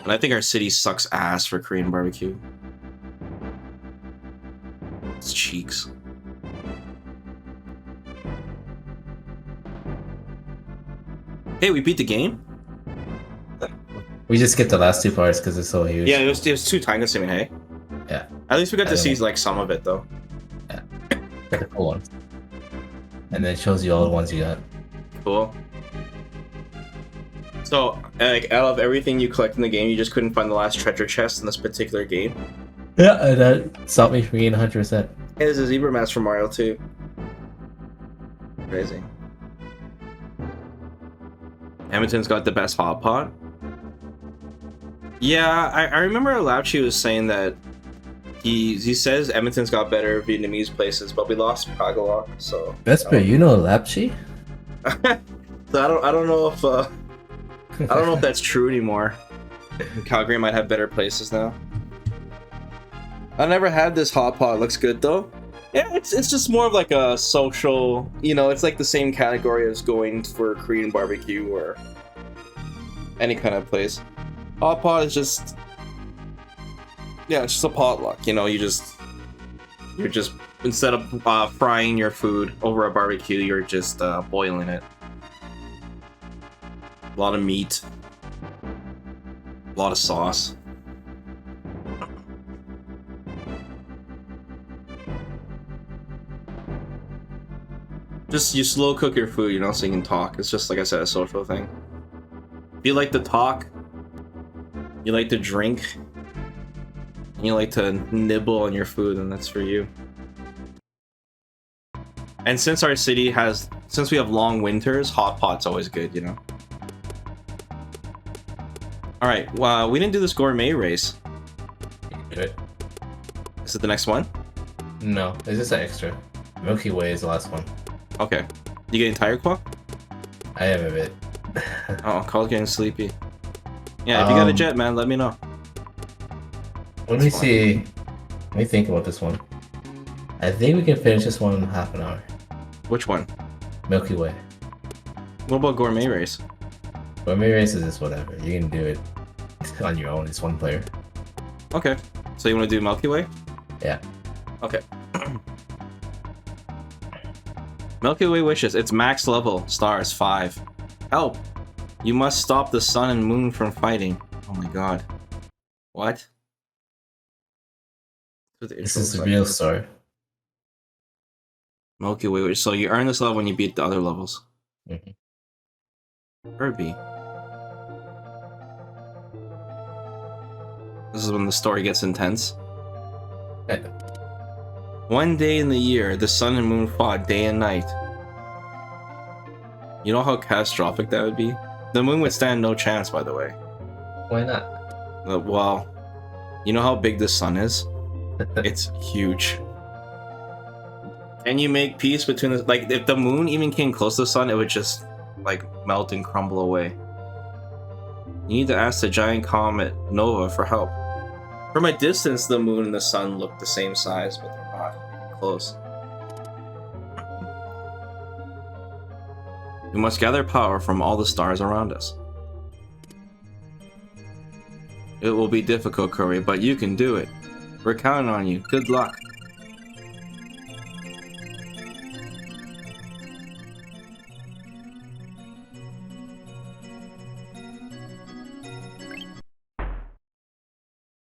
And I think our city sucks ass for Korean barbecue. It's cheeks. Hey, we beat the game? We just skipped the last 2 parts because it's so huge. Yeah, it was too time consuming, hey? Yeah. At least we got to see like some of it though. Yeah. Got the cool ones. And then it shows you all the ones you got. Cool. So, like, out of everything you collect in the game, you just couldn't find the last treasure chest in this particular game? Yeah, and that stopped me from getting 100%. Hey, there's a zebra mask from Mario too. Crazy. Edmonton's got the best hot pot. Yeah, I remember Lapchi was saying that he says Edmonton's got better Vietnamese places, but we lost Pragalok, so. Vesper, you know Lapchi? So I don't know if I don't know if that's true anymore. Calgary might have better places now. I never had this hot pot. It looks good though. Yeah, it's just more of like a social, you know, it's like the same category as going for Korean barbecue or any kind of place. Hot pot is just, yeah, it's just a potluck, you know, you're just, instead of frying your food over a barbecue, you're just boiling it. A lot of meat. A lot of sauce. Just you slow cook your food, you know, so you can talk. It's just like I said, a social thing. If you like to talk, you like to drink, and you like to nibble on your food, then that's for you. And since our city since we have long winters, hot pot's always good, you know. All right, well, we didn't do this gourmet race. Good. Is it the next one? No, it's just an extra. Milky Way is the last one. Okay. You getting tired, Qua? I am a bit. Oh, Qua's getting sleepy. Yeah, if you got a jet, man, let me know. Let me see. Let me think about this one. I think we can finish this one in half an hour. Which one? Milky Way. What about gourmet race? Gourmet race is just whatever. You can do it on your own. It's one player. Okay. So you want to do Milky Way? Yeah. Okay. Milky Way wishes. It's max level. Stars 5. Help! You must stop the sun and moon from fighting. Oh my god. What? This is the real story. Milky Way wish. So you earn this level when you beat the other levels. Mm-hmm. Kirby. This is when the story gets intense. One day in the year, the sun and moon fought day and night. You know how catastrophic that would be? The moon would stand no chance, by the way. Why not? Well, you know how big the sun is? It's huge. And you make peace between the... Like, if the moon even came close to the sun, it would just, like, melt and crumble away. You need to ask the giant comet Nova for help. From a distance, the moon and the sun look the same size, but they're not close. We must gather power from all the stars around us. It will be difficult, Kirby, but you can do it. We're counting on you. Good luck.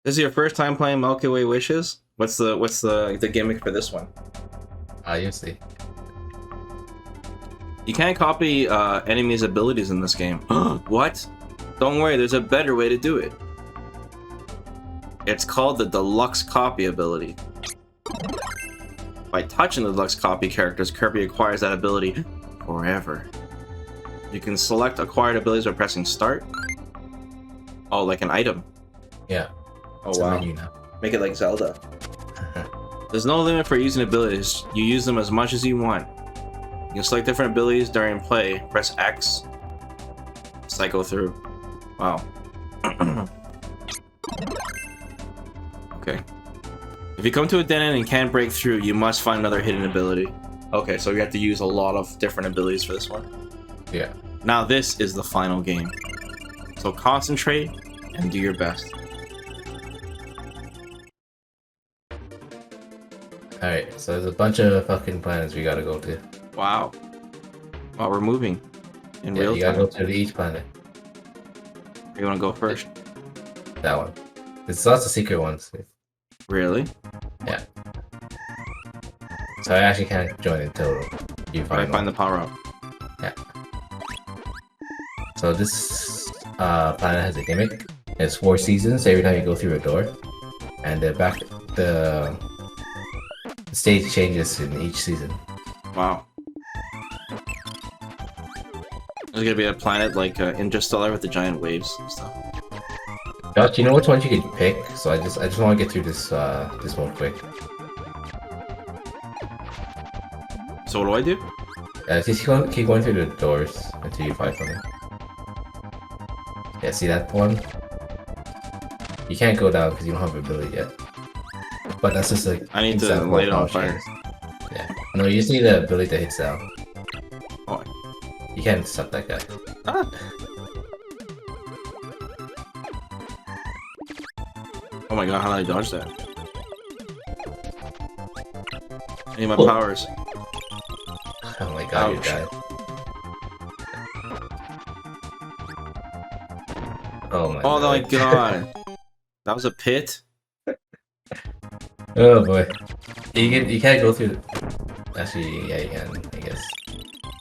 This is your first time playing Milky Way Wishes? What's the gimmick for this one? You'll see. You can't copy enemies' abilities in this game. What? Don't worry, there's a better way to do it. It's called the Deluxe Copy ability. By touching the Deluxe Copy characters, Kirby acquires that ability forever. You can select acquired abilities by pressing Start. Oh, like an item. Yeah. Oh wow. Make it like Zelda. There's no limit for using abilities. You use them as much as you want. You can select different abilities during play. Press X. Cycle through. Wow. Okay. If you come to a dead end and can't break through, you must find another hidden ability. Okay, so you have to use a lot of different abilities for this one. Yeah. Now this is the final game. So concentrate and do your best. Alright, so there's a bunch of fucking planets we gotta go to. Wow. Wow, we're moving in real time. You gotta go to each planet. You wanna go first? That one. There's lots of secret ones. Really? Yeah. So I actually can't join until you find the power up. Yeah. So this planet has a gimmick. It's 4 seasons every time you go through a door. And the stage changes in each season. Wow. There's gonna be a planet like Interstellar with the giant waves and stuff. Josh, you know which ones you can pick? So I just want to get through this this one quick. So what do I do? Just keep going through the doors until you find something. Yeah, see that one? You can't go down because you don't have ability yet. But that's just like... I need to light it on fire. Yeah. No, you just need the ability to hit down. Oh. You can't stop that guy. Ah. Oh my god, how did I dodge that? I need my powers. Oh my god, you Ouch. died. Oh my Oh my god. god. That was a pit? Oh boy. You can't go through. Actually, yeah, you can. I guess.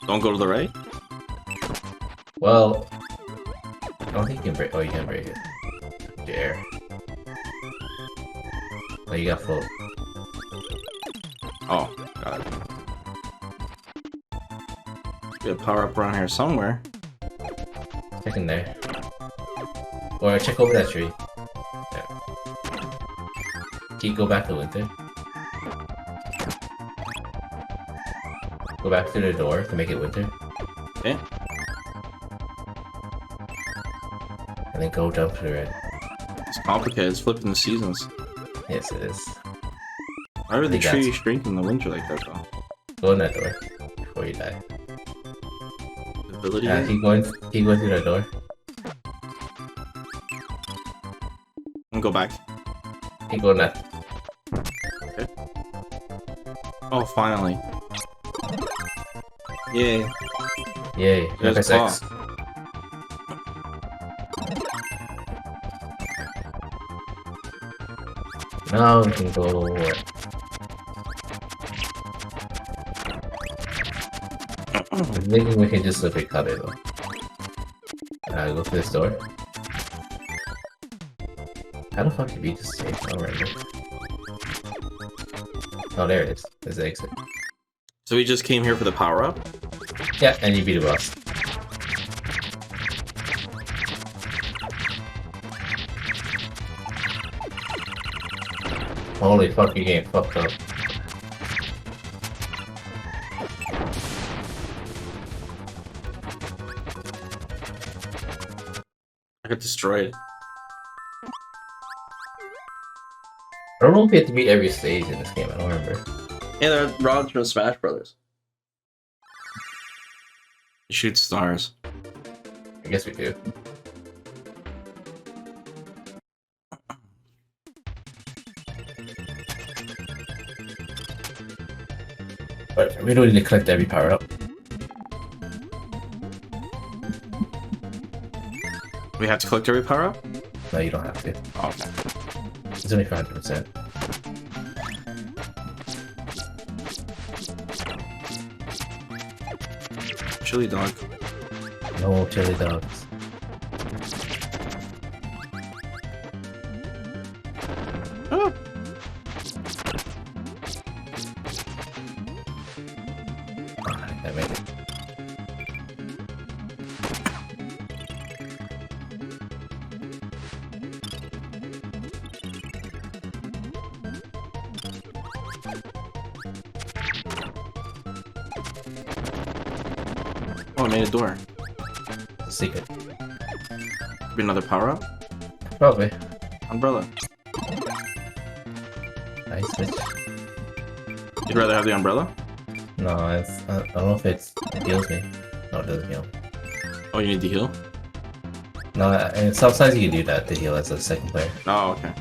Don't go to the right? Well, I don't think you can break. Oh, you can break it. Your air. Oh, you got full. Oh, got it. Get a power up around here somewhere. Check in there. Or check over that tree. Yeah. Can you go back to winter? Go back to the door to make it winter. Okay. And then go jump to the right. It's complicated. It's flipping the seasons. Yes, it is. Why would the I think tree that's- shrink in the winter like that, though? Go in that door before you die. Ability? Keep going through that door. And go back. Keep going that. Okay. Oh, finally. Yay. Yay. There's Press a claw. X. Now we can go. I'm thinking we can just look at Kabe though. Go through this door. How the fuck did we just save? Oh, right there. Oh, there it is. There's the exit. So we just came here for the power up? Yeah, and you beat a boss. Holy fuck, you getting fucked up. I got destroyed. I don't know if you have to beat every stage in this game, I don't remember. Yeah, they're rods from Smash Brothers. Shoot stars. I guess we do. But we don't need to collect every power up. We have to collect every power up? No, you don't have to. Oh, okay. It's only for 100%. Chili dog. No chili dogs. Oh. I can't make it. Oh, I made a door. It's a secret. Be another power up? Probably. Umbrella. Nice switch. You'd rather have the umbrella? No, it's, I don't know if it heals me. No, it doesn't heal. Oh, you need to heal? No, and sometimes you can do that to heal as a second player. Oh, okay.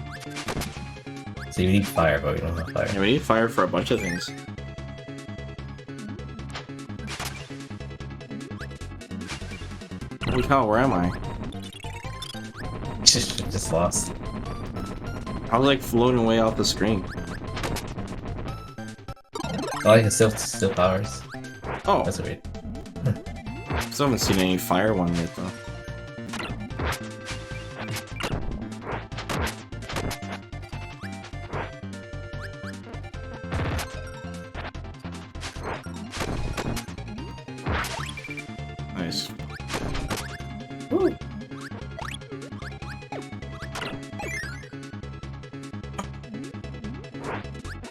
So you need fire, but we don't have fire. Yeah, we need fire for a bunch of things. Holy cow, where am I? Just lost. I was like floating way off the screen. Oh, I can still powers. Oh, That's weird. still haven't seen any fire one yet though. Nice. Woo.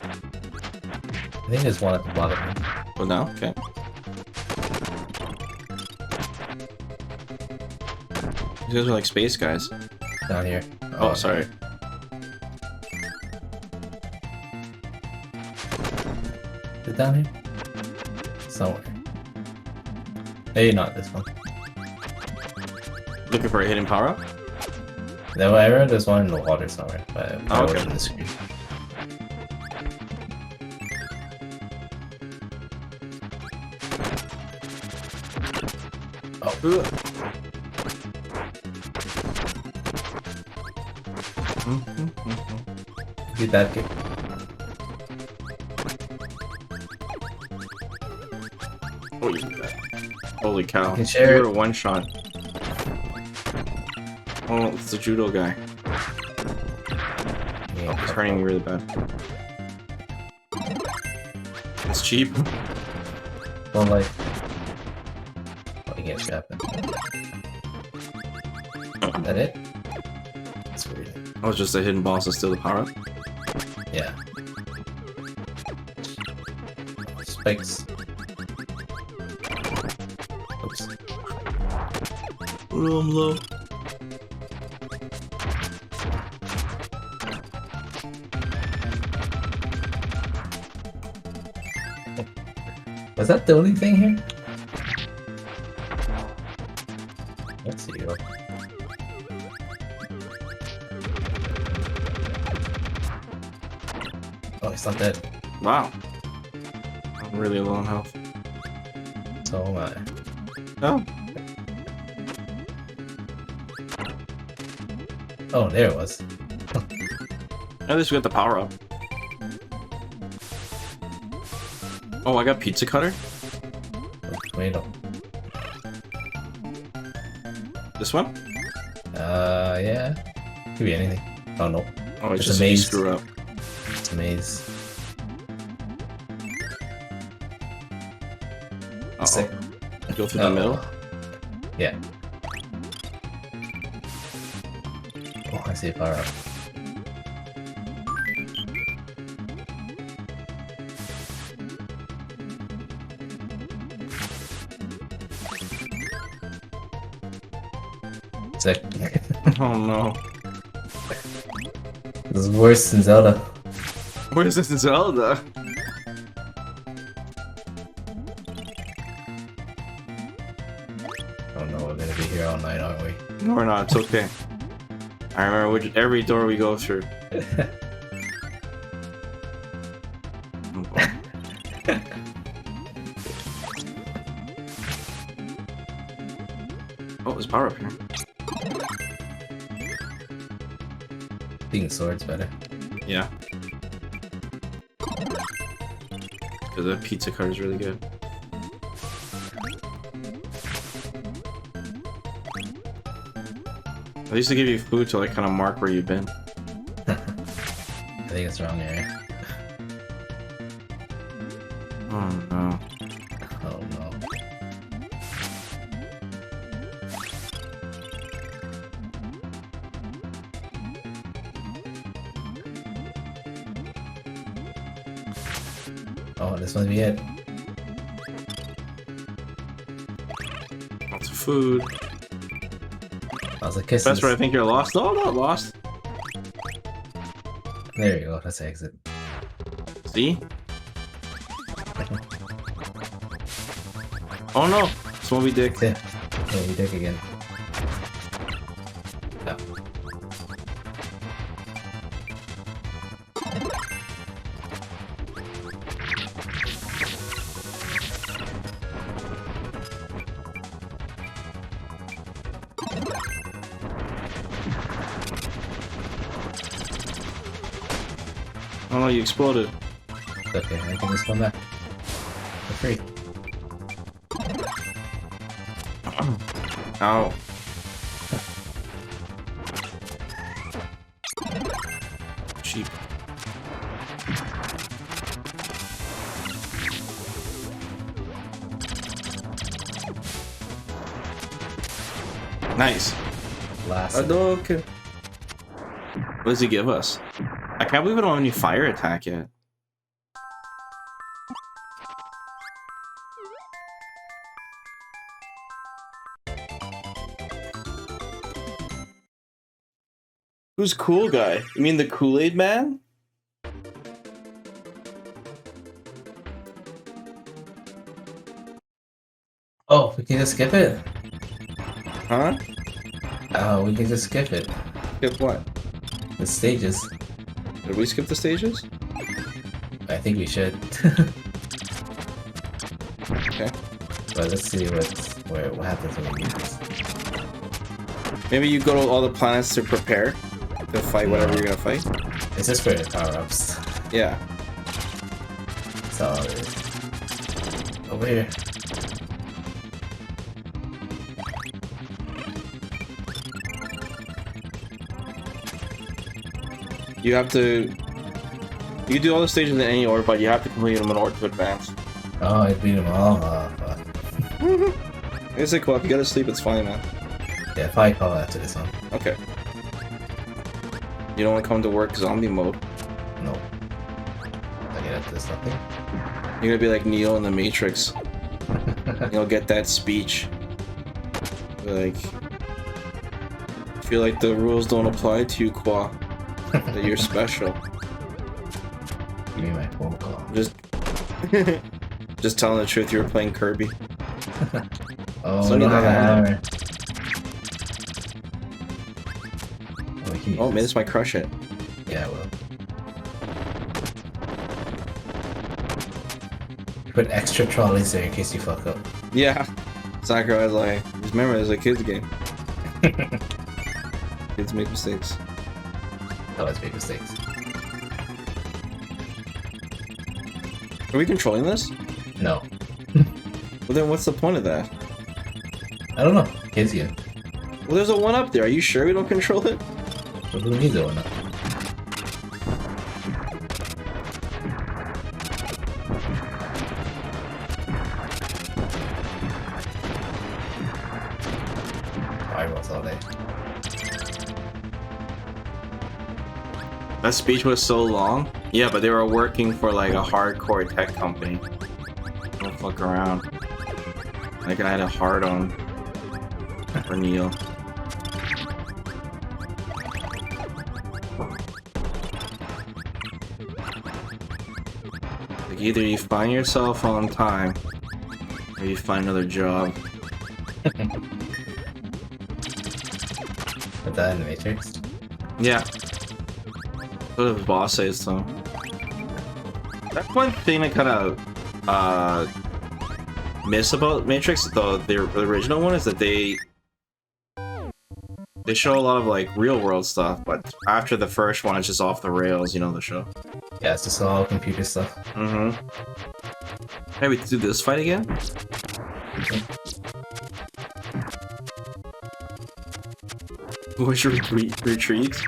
I think there's one at the bottom. Oh, now? Okay. You guys are like space guys. Down here. Oh, sorry. Is it down here? Somewhere. Maybe not this one. Looking for a hidden power up? No, I remember there's one in the water somewhere, but Oh, I okay. wasn't in the screen. Ooh. Beat that game. Oh, you did that. Holy cow. You can share You were it. one shot. Oh, it's the judo guy. Yeah, He's hurting me really bad. It's cheap. don't like. Oh, you get shot. Is that it? That's weird. Oh, it's just a hidden boss to steal the power up. Yeah. Spikes. Oops. Oh, I'm low. Was that the only thing here? Let's see. Oh, he's not dead. Wow. I'm really low on health. So am I. Oh. Oh, there it was. At least we got the power up. Oh, I got pizza cutter? Tomato. This one? Yeah. Could be anything. Oh no. Oh, it's It's just a if you maze. screw up. It's a maze. Sick. Go through the middle. Yeah. Oh, I see a power up. Sick. Oh no. This is worse than Zelda. Where's this in Zelda? Oh no, we're gonna be here all night, aren't we? No, we're not. It's okay. I remember every door we go through. Oh, there's power up here. Being sword's better. Yeah. Because the pizza cart is really good. I used to give you food to like kind of mark where you've been. I think it's wrong area. Oh no. Oh no. Oh, this must be it. Lots of food. I was like, kissing. That's where I think you're lost. No, I'm not lost. There you go. That's the exit. See? Oh no! Smoby dick. Yeah. Yeah, you dig again. No. Oh no, you exploded. It's okay, I can just come back. For free. Ow. Cheap. Nice. Last. Okay. What does he give us? I can't believe I don't have any fire attack yet. Who's cool guy? You mean the Kool-Aid man? Oh, we can just skip it? Huh? Oh, we can just skip it. Skip what? The stages. Did we skip the stages? I think we should. Okay. But let's see what happens when we do this. Maybe you go to all the planets to prepare. to fight whatever you're gonna fight. It's just for the power-ups. Yeah. So over here. You have to. You do all the stages in any order, but you have to complete them in order to advance. Oh, I beat them all. Oh, fuck. It's like, well, if you gotta sleep, it's fine, man. Yeah, probably call after this one. Okay. You don't want to come to work zombie mode. No. I get after this nothing. You're gonna be like Neo in the Matrix. You'll get that speech. Like, feel like the rules don't apply to you, Qua. That you're special. Give me my phone call. Just telling the truth. You were playing Kirby. Oh, So we don't have a hammer. hammer. Oh, we can use Oh, man, this. this might crush it. Yeah, I will. Put extra trolleys there in case you fuck up. Yeah. Sakura was like, just remember, it's a kid's game. Kids make mistakes. Always make mistakes. Are we controlling this? No. Well, then what's the point of that? I don't know. Kids game. Well, there's a one up there. Are you sure we don't control it? But who needs it or not? Fireballs all day. That speech was so long. Yeah, but they were working for like a hardcore tech company. Don't fuck around. Like I had a hard on for Neil. Like either you find yourself on time, or you find another job. Put that in the Matrix. Yeah. What the boss says though. That's one thing I kind of miss about Matrix, though the original one, is that they show a lot of like real world stuff, but after the first one, it's just off the rails. You know the show. Yeah, it's just all computer stuff. Mm-hmm. Hey, we do this fight again? What's your retreat? Retweets.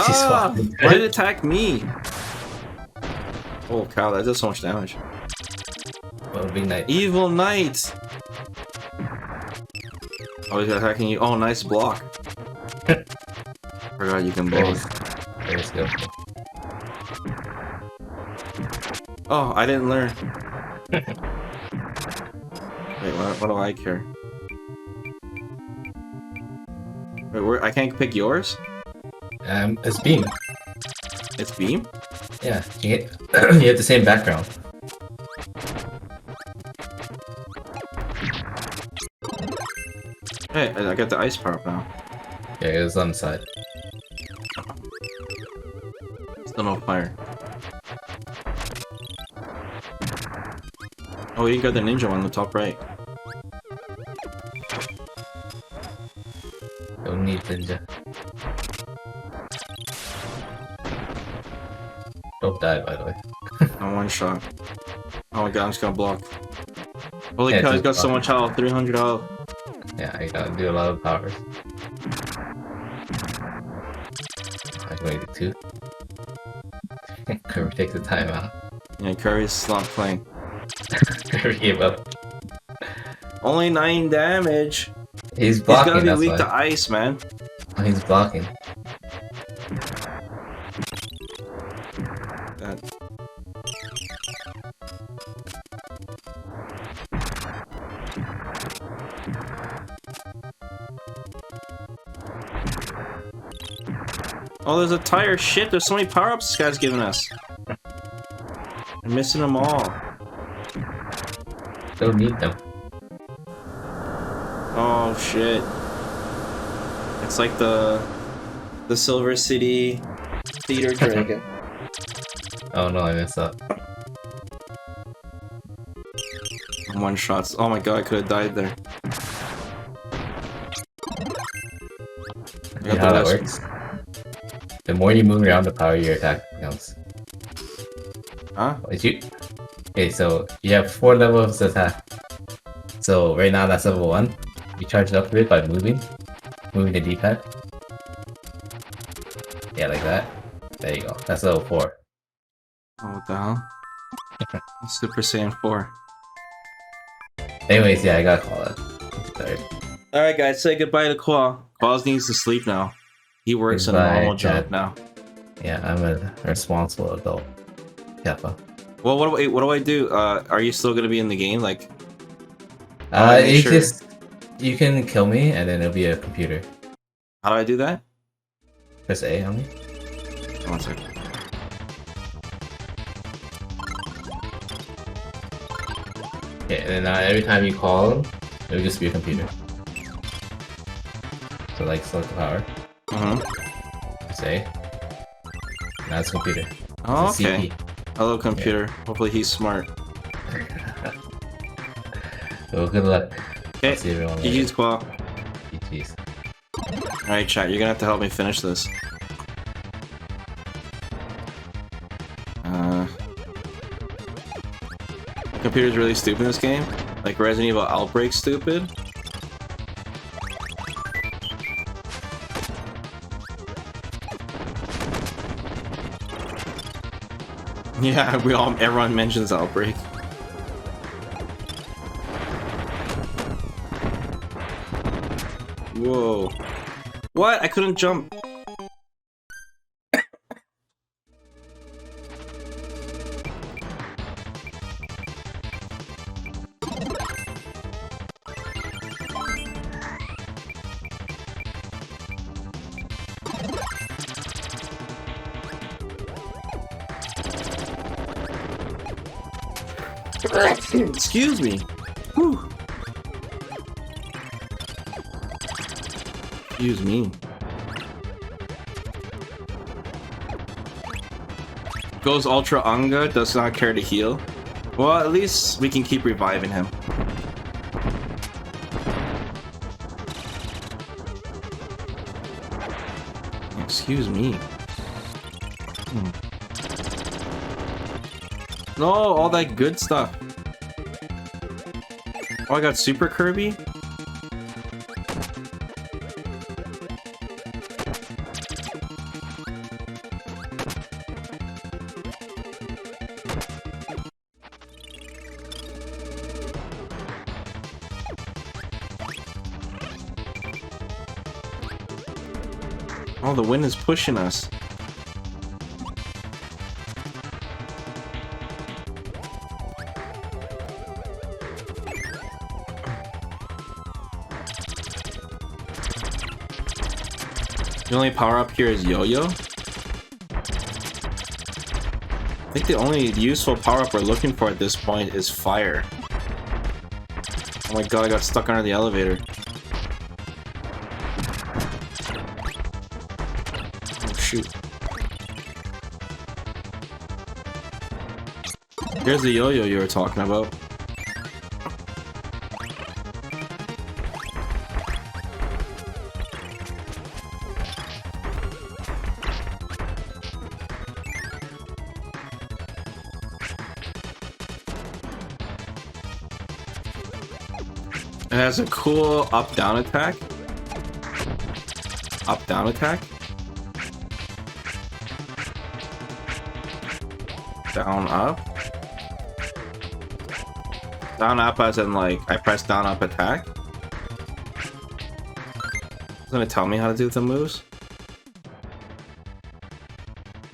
Ah! Why did it attack me? Oh cow, that does so much damage. Well, big night. Evil Knight! Oh, he's attacking you. Oh, nice block. Forgot you can block. Very skillful. Oh, I didn't learn. Wait, what do I care? Wait, where? I can't pick yours? It's Beam. It's Beam? Yeah, you have the same background. Hey, I got the ice power up now. Yeah, it was on the side. Still no fire. Oh, you got the ninja one on the top right. Don't need ninja. Don't die, by the way. On one shot. Oh my god, I'm just gonna block. Holy Yeah, cow, he's just got so block. much health, 300 health. Yeah, I gotta do a lot of powers. I can make it too. Kirby takes the time out. Yeah, Kirby's not playing. Kirby gave up. Only 9 damage. He's He's blocking, gotta be that's weak why. to ice, man. Oh, he's blocking. That. Oh, there's a tire. Shit, there's so many power-ups this guy's giving us. I'm missing them all. Don't need them. Oh shit. It's like the Silver City Theater Dragon. Oh no, I messed up. One shots. Oh my god, I could have died there. You know how that works? The more you move around, the power your attack becomes. Huh? Okay, so you have 4 levels of attack. So right now that's level 1. You charge it up a bit by moving the D-pad. Yeah, like that. There you go. That's level 4. Oh, what the hell? Super Saiyan 4. Anyways, yeah, I gotta call it. Sorry. Alright guys, say goodbye to Qual. Qual needs to sleep now. He works a normal job now. Yeah, I'm a responsible adult. Kappa. Well, what do I do? Are you still gonna be in the game? Like, You can kill me and then it'll be a computer. how do I do that? Press A on me. One second. Okay, and then every time you call him, it'll just be a computer. So like select the power. Press A. Now it's a computer. Oh, it's a okay. CP. Hello, computer. Yeah. Hopefully he's smart. Well, good luck. Okay. GG's, Qual. GG's. Alright, chat. You're gonna have to help me finish this. Computer's really stupid in this game. Like Resident Evil Outbreak stupid. Yeah, everyone mentions Outbreak. Whoa. What? I couldn't jump. Excuse me. Whew. Excuse me. Goes Ultra Anga, does not care to heal. Well, at least we can keep reviving him. Excuse me. No, all that good stuff. Oh, I got Super Kirby? Oh, the wind is pushing us. The only power up here is Yo-Yo. I think the only useful power up we're looking for at this point is fire. Oh my god, I got stuck under the elevator. Oh shoot. Here's the Yo-Yo you were talking about. It has a cool up-down attack. Up-down attack. Down-up. Down-up as in, like, I press down-up attack. It's gonna tell me how to do the moves?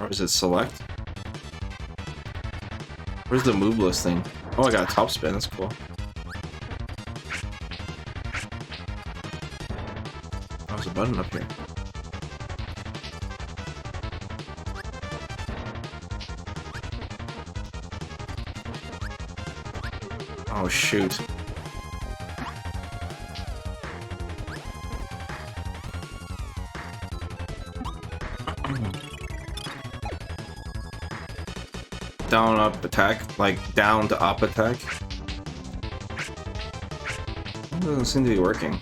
Or is it select? Where's the move listing? Oh, I got a top spin, that's cool. There's a button up here. Oh shoot. Down up attack, like down to up attack. It doesn't seem to be working.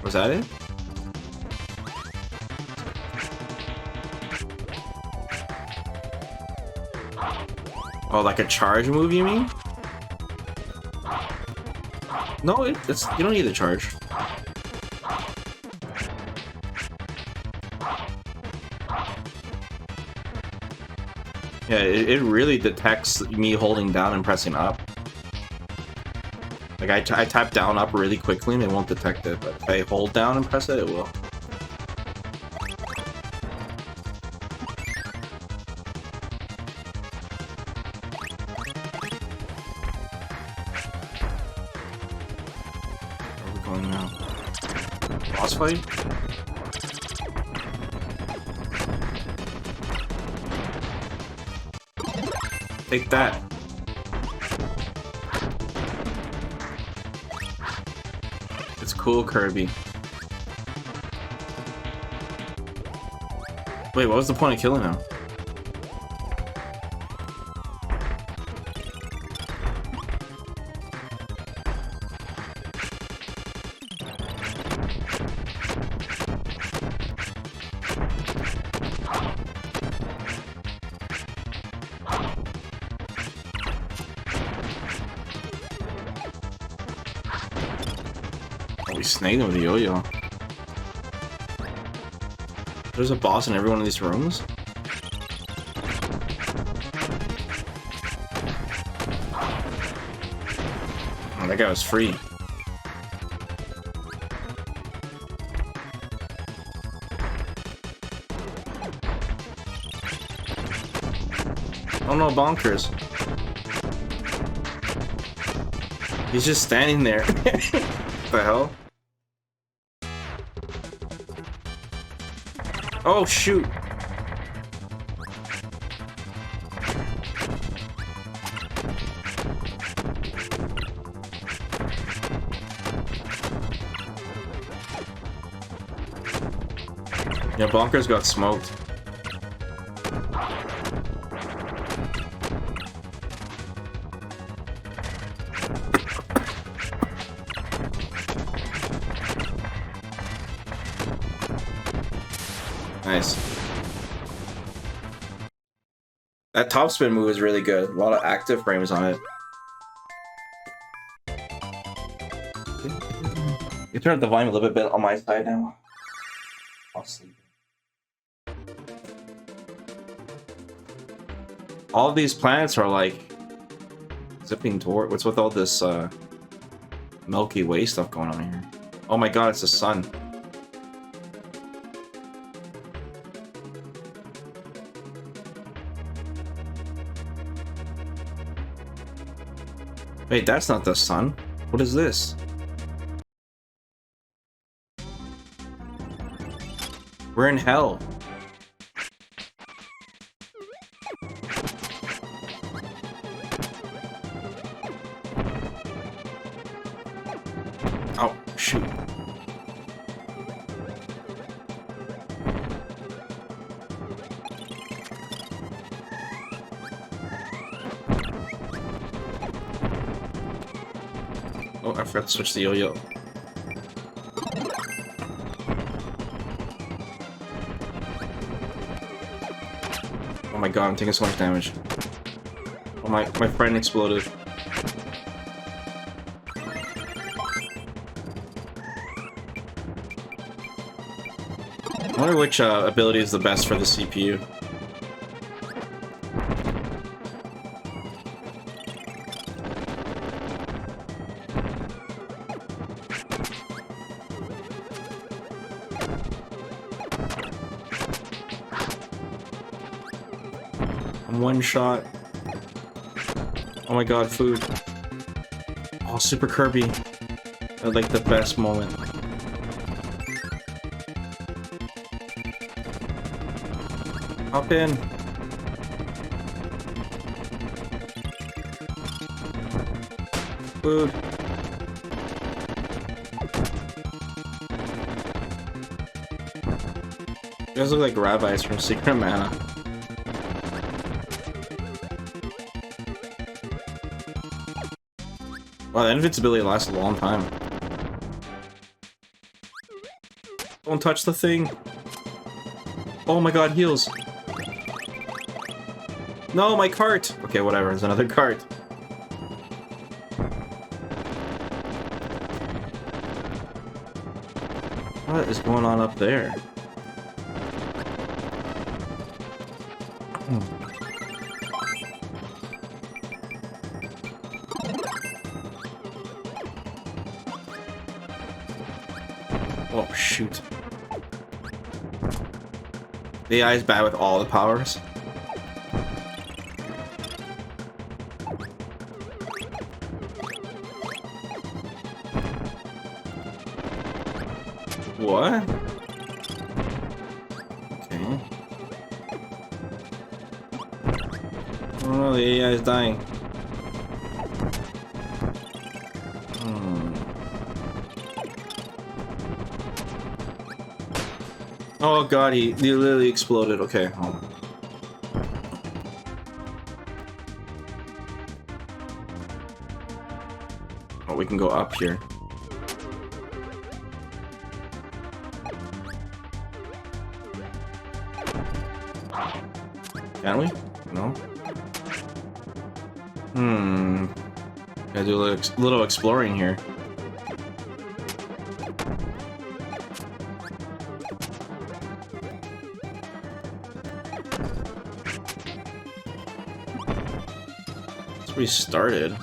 Was that it? Oh, like a charge move, you mean? No, it's you don't need the charge. Yeah, it really detects me holding down and pressing up. Like, I tap down up really quickly and it won't detect it, but if I hold down and press it, it will. Where are we going now? Boss fight? Take that. It's cool, Kirby. Wait, what was the point of killing him? Oh, we snagged him with the yo-yo. There's a boss in every one of these rooms? Oh, that guy was free. Oh no, bonkers. He's just standing there. What the hell? Oh shoot! Yeah, bonkers got smoked. Nice. That top spin move is really good. A lot of active frames on it. You turn up the volume a little bit on my side now. I'll sleep. All of these planets are like zipping toward. What's with all this Milky Way stuff going on here? Oh my god, it's the sun. Wait, that's not the sun. What is this? We're in hell. Oh, shoot. Oh, I forgot to switch the yo-yo. Oh my god, I'm taking so much damage. Oh my friend exploded. I wonder which ability is the best for the CPU. One shot. Oh my god, food. Oh, Super Kirby. Like the best moment. Hop in. Food. You guys look like rabbis from Secret Mana. Wow, that invincibility lasts a long time. Don't touch the thing. Oh my god, heals. No, my cart! Okay, whatever, there's another cart. What is going on up there? Oh, shoot. The AI is bad with all the powers. What? Okay. Oh no, the AI is dying. Oh god, he literally exploded. Okay. Oh, we can go up here. Can we? No? Gotta do a little exploring here. That's where we started.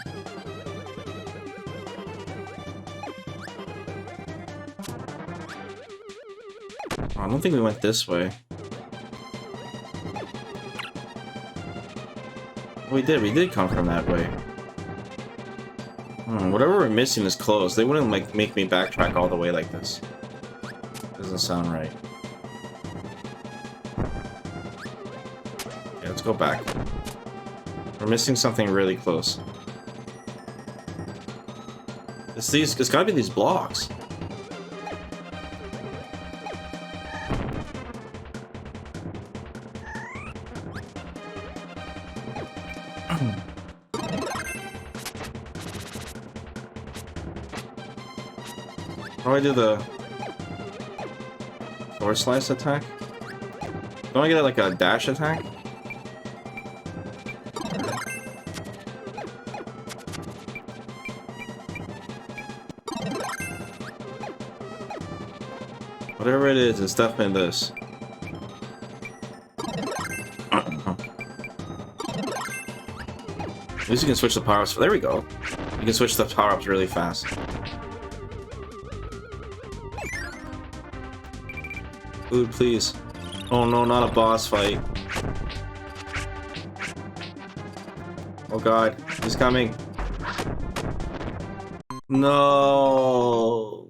Oh, I don't think we went this way. We did come from that way. Whatever we're missing is closed. They wouldn't like make me backtrack all the way like this. Doesn't sound right. Yeah, let's go back. We're missing something really close. It's gotta be these blocks. How do I do the forward slice attack? Don't I get like a dash attack? Whatever it is, it's definitely this. At least you can switch the power-ups. There we go. You can switch the power-ups really fast. Food, please. Oh no, not a boss fight. Oh god, he's coming. No.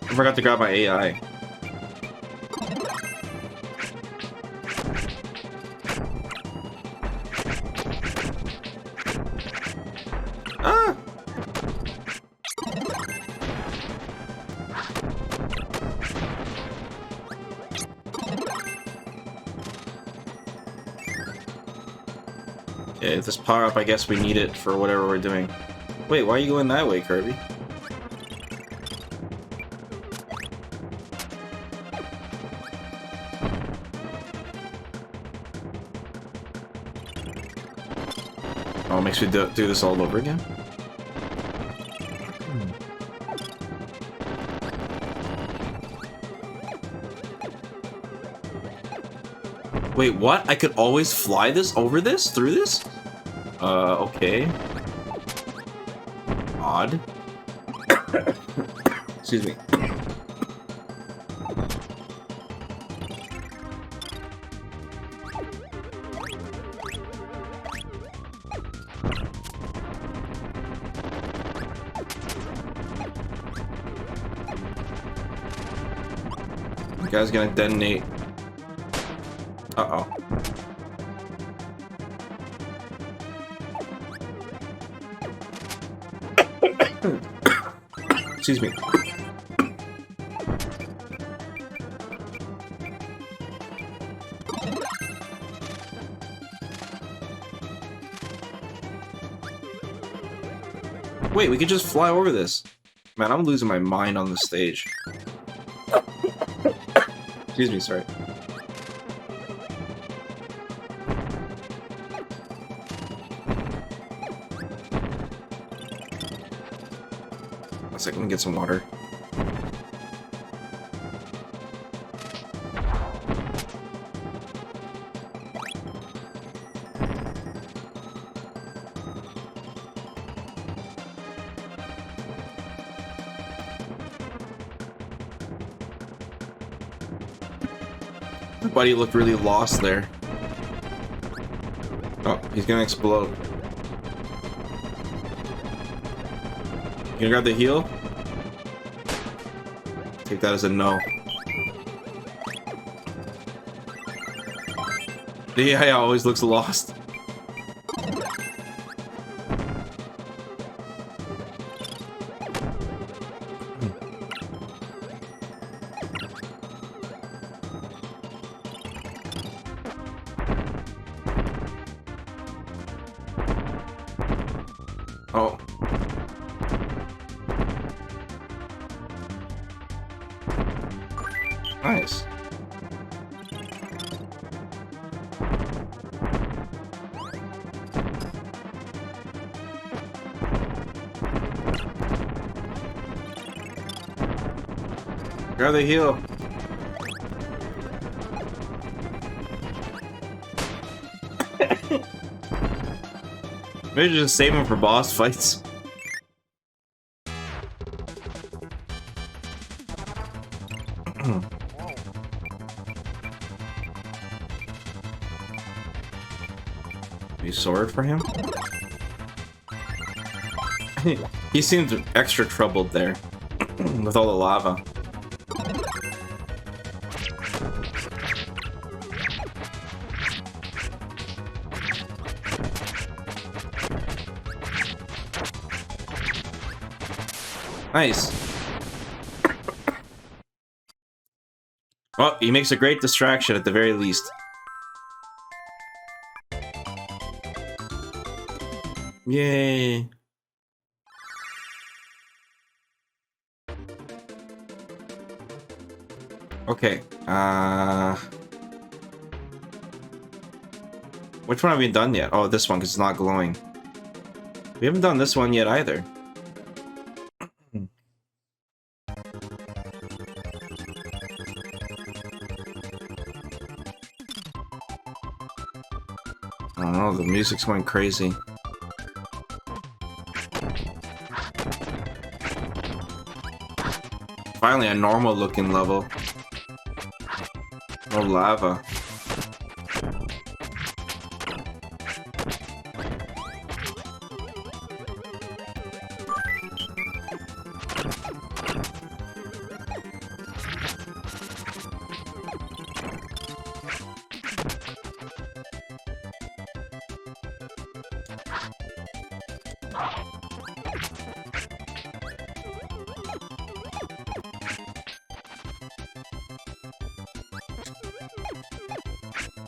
I forgot to grab my AI. Ah! Okay, this power up, I guess we need it for whatever we're doing. Wait, why are you going that way, Kirby? Oh, it makes me do this all over again? Wait, what? I could always fly this over this? Through this? Okay. Odd. Excuse me. You guys gonna detonate. Uh-oh. Excuse me. Wait, we could just fly over this. Man, I'm losing my mind on the stage. Excuse me, sorry. One second, let me get some water. My buddy looked really lost there. Oh, he's gonna explode. You gonna grab the heal? Take that as a no. The AI always looks lost. Oh. Nice. Grab the heal. Maybe just save him for boss fights. Maybe sword for him? He seems extra troubled there with all the lava. Nice. Well, he makes a great distraction at the very least. Yay. Okay, which one have we done yet? Oh, this one, because it's not glowing. We haven't done this one yet either. I don't know, the music's going crazy. Finally, a normal looking level. No lava.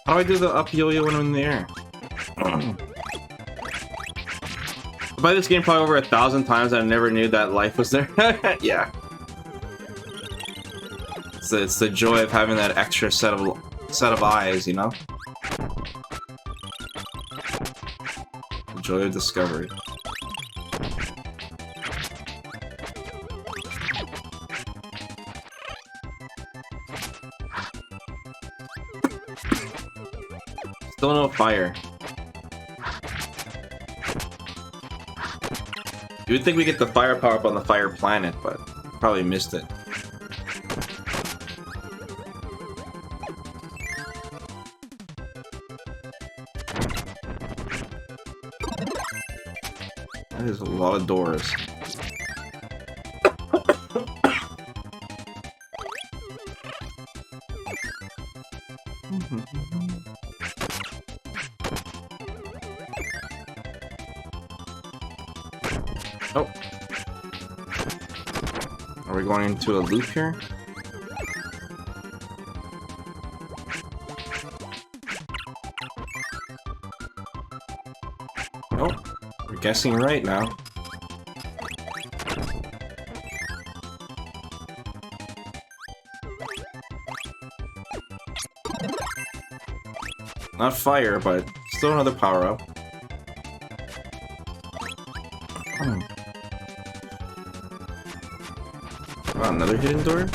How do I do the up yo-yo when I'm in the air? I played this game probably over 1,000 times and I never knew that life was there. Yeah. It's the joy of having that extra set of eyes, you know? The joy of discovery. Still no fire. You would think we get the fire power up on the fire planet, but probably missed it. That is a lot of doors. Oh. Are we going into a loop here? Oh, we're guessing right now. Not fire, but still another power-up. Wow, another hidden door?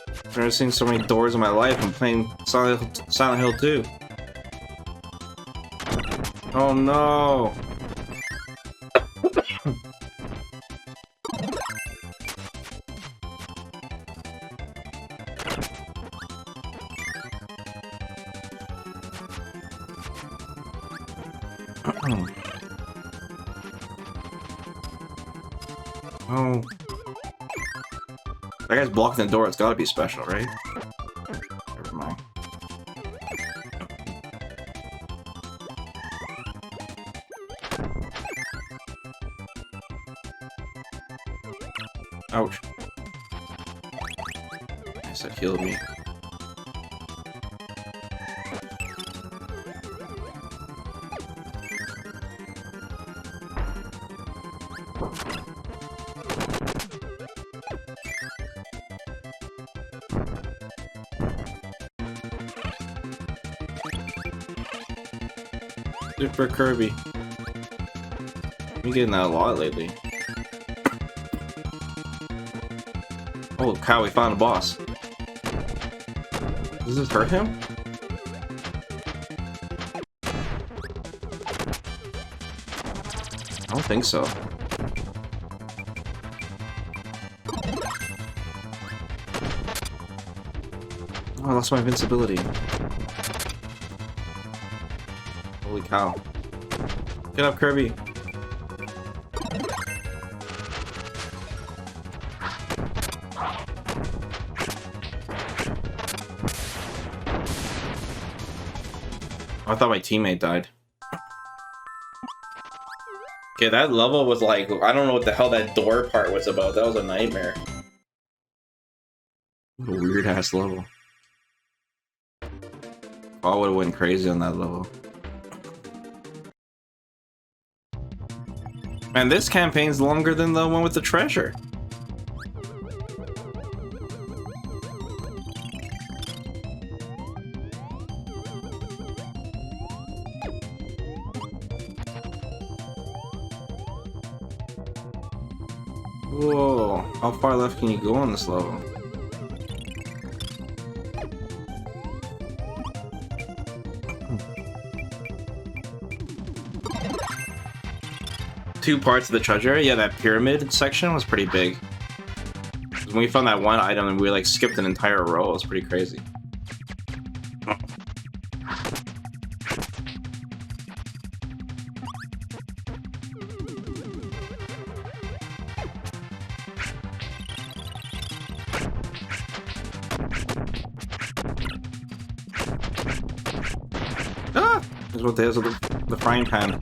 I've never seen so many doors in my life. I'm playing Silent Hill 2. Oh no! Oh. That guy's blocking the door, it's gotta be special, right? Never mind. Ouch. I said heal me. Super Kirby. Been getting that a lot lately. Oh cow, we found a boss. Does this hurt him? I don't think so. Oh, I lost my invincibility. Holy cow. Get up, Kirby. I thought my teammate died. Okay, that level was like, I don't know what the hell that door part was about. That was a nightmare. What a weird ass level. I would have went crazy on that level. Man, this campaign's longer than the one with the treasure. Whoa, how far left can you go on this level? Two parts of the treasure. Yeah, that pyramid section was pretty big. When we found that one item and we like skipped an entire row, it was pretty crazy. Ah! This is what there's with the frying pan.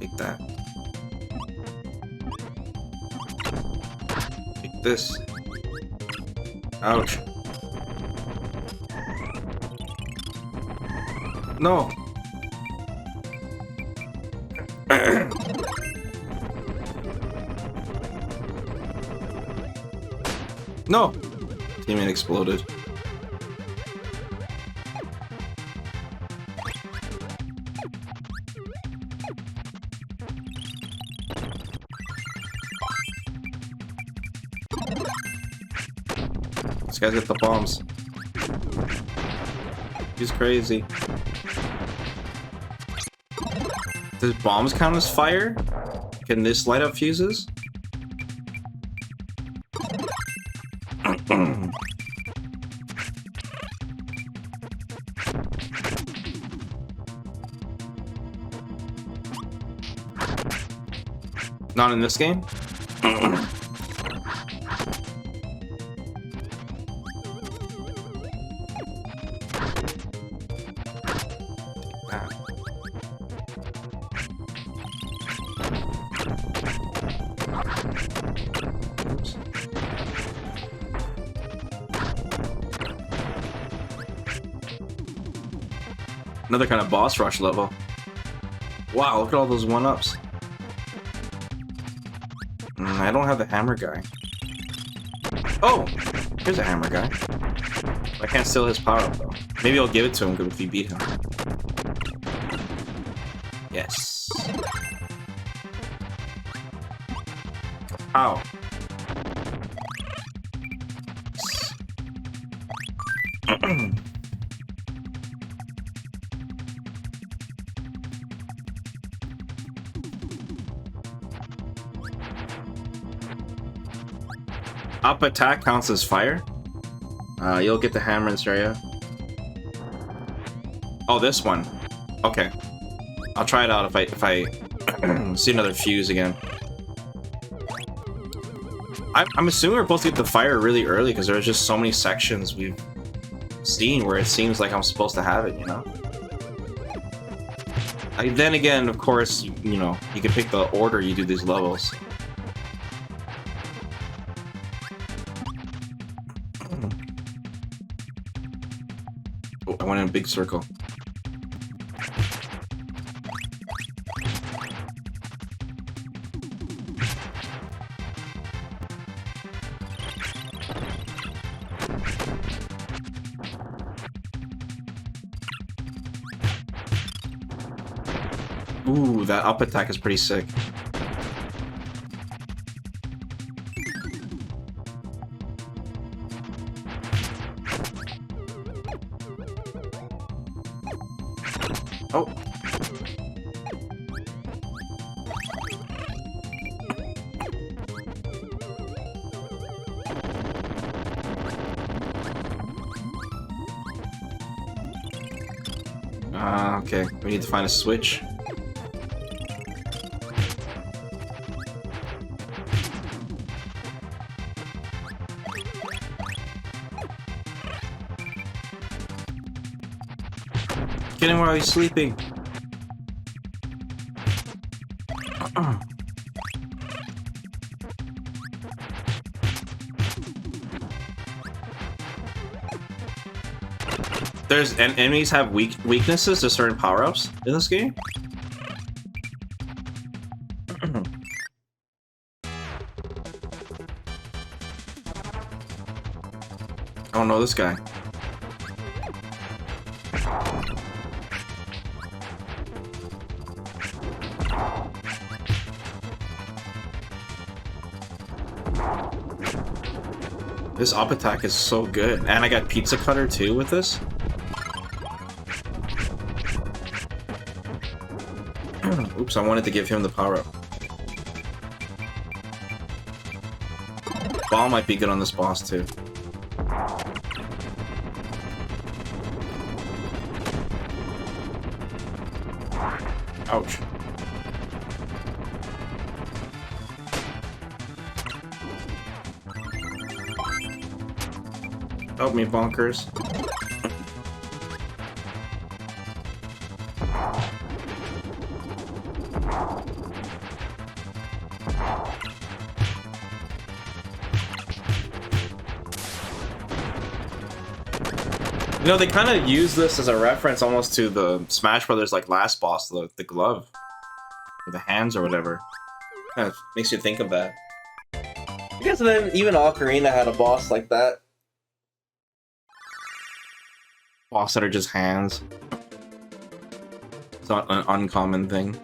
Take that. Take this. Ouch. No. No! Teammate exploded. This guy's got the bombs. He's crazy. Does bombs count as fire? Can this light up fuses? Not in this game? Another kind of boss rush level. Wow, look at all those 1-ups. I don't have the hammer guy. Oh! Here's a hammer guy. I can't steal his power up though. Maybe I'll give it to him if we beat him. Yes. Ow. Up attack counts as fire. You'll get the hammer in this area. Oh, this one. Okay. I'll try it out if I see another fuse again. I'm assuming we're supposed to get the fire really early because there's just so many sections we've seen where it seems like I'm supposed to have it, you know? Then again, of course, you know, you can pick the order you do these levels. Oh, I went in a big circle. Ooh, that up attack is pretty sick. Oh. Okay. We need to find a switch. Get him while he's sleeping. Enemies have weaknesses to certain power-ups in this game. Oh no, this guy. This up attack is so good. And I got Pizza Cutter too with this. Oops, I wanted to give him the power up. Ball might be good on this boss too. Ouch. Help me, bonkers. You know, they kind of use this as a reference almost to the Smash Brothers like last boss, the glove. Or the hands or whatever. Kind of makes you think of that. I guess then even Ocarina had a boss like that. Boss that are just hands. It's not an uncommon thing.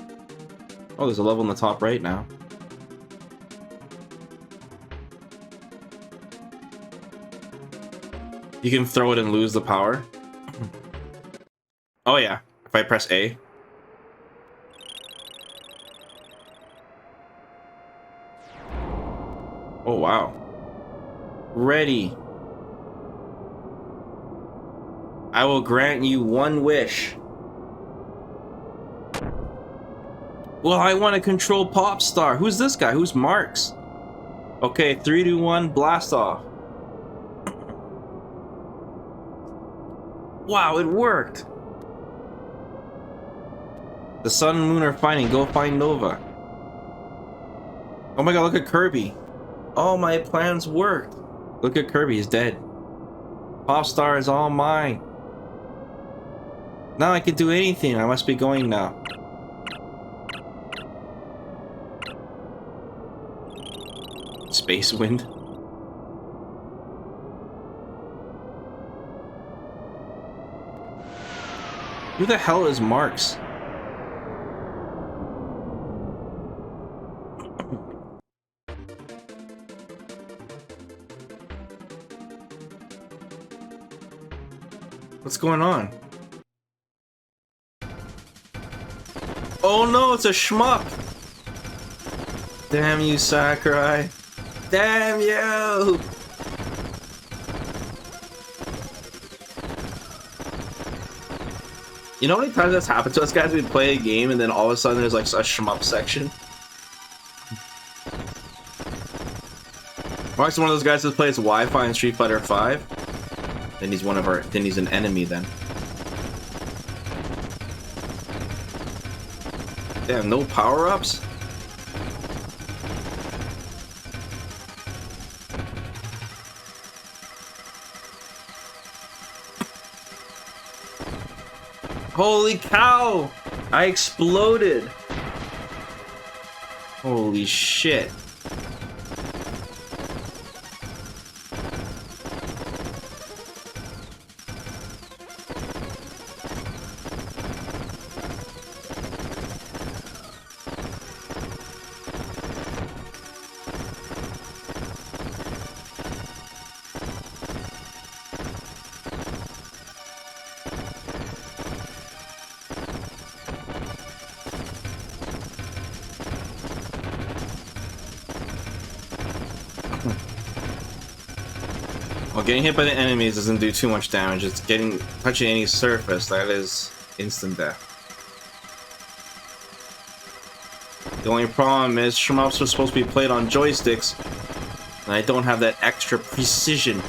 Oh, there's a level in the top right now. You can throw it and lose the power. Oh yeah, if I press A. Oh wow. Ready. I will grant you one wish. Well, I want to control Popstar. Who's this guy? Who's Marks? Okay, 3, 2, 1, blast off. Wow, it worked! The sun and moon are fighting. Go find Nova. Oh my god, look at Kirby. All my plans worked. Look at Kirby, he's dead. Popstar is all mine. Now I can do anything. I must be going now. Space wind. Who the hell is Marks? What's going on? Oh no, it's a schmuck! Damn you, Sakurai. Damn you! You know how many times that's happened to us, guys? We play a game and then all of a sudden there's like a shmup section. Mark's one of those guys that plays Wi-Fi in Street Fighter 5. Then he's then he's an enemy then. Damn, no power-ups? Holy cow! I exploded! Holy shit. Well, getting hit by the enemies doesn't do too much damage. It's touching any surface, that is instant death. The only problem is shmups are supposed to be played on joysticks, and I don't have that extra precision.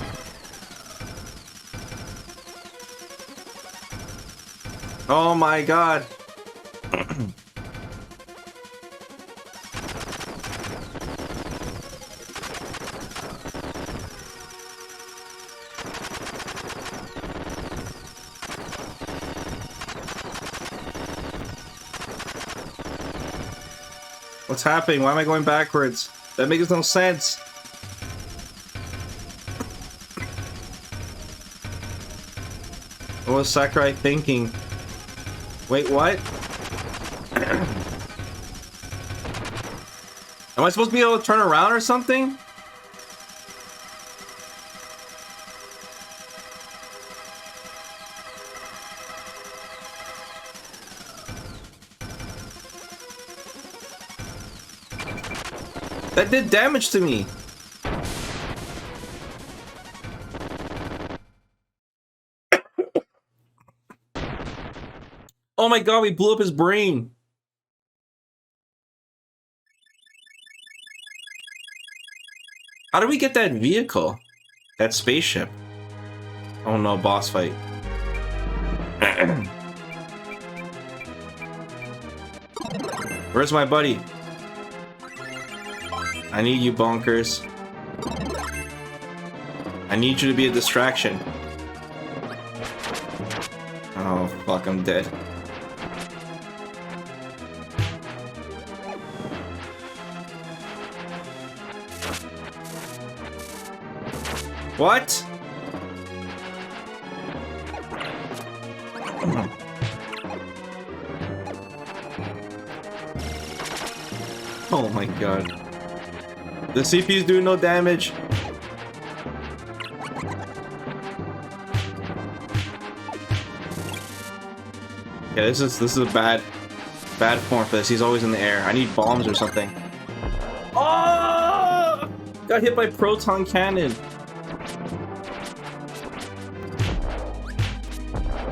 Oh my god. What's happening? Why am I going backwards? That makes no sense. What was Sakurai thinking? Wait, what? Am I supposed to be able to turn around or something? That did damage to me. Oh my god, we blew up his brain. How did we get that vehicle? That spaceship? Oh no, boss fight. Where's my buddy? I need you, Bonkers. I need you to be a distraction. Oh, fuck, I'm dead. What? Oh my god. The CPU's doing no damage. Yeah, this is a bad form for this. He's always in the air. I need bombs or something. Oh! Got hit by proton cannon.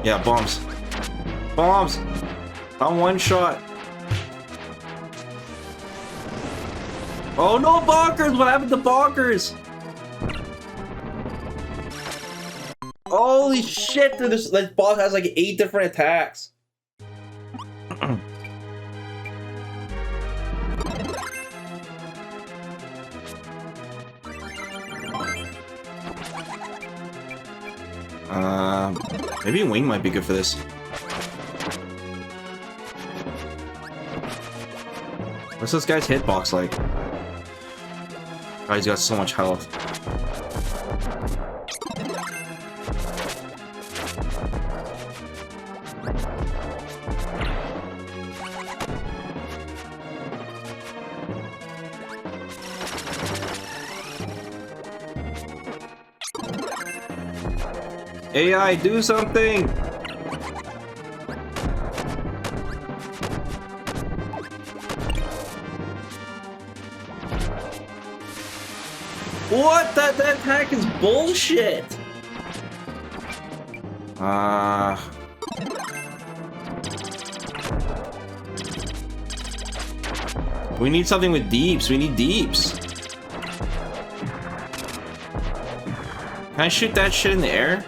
Yeah, bombs. Bombs! I'm one shot. Oh no, Bonkers! What happened to Bonkers? Holy shit, dude, this boss has like 8 different attacks. Maybe Wing might be good for this. What's this guy's hitbox like? Oh, he's got so much health. AI, do something! What? That attack is bullshit! We need something with deeps. We need deeps. Can I shoot that shit in the air?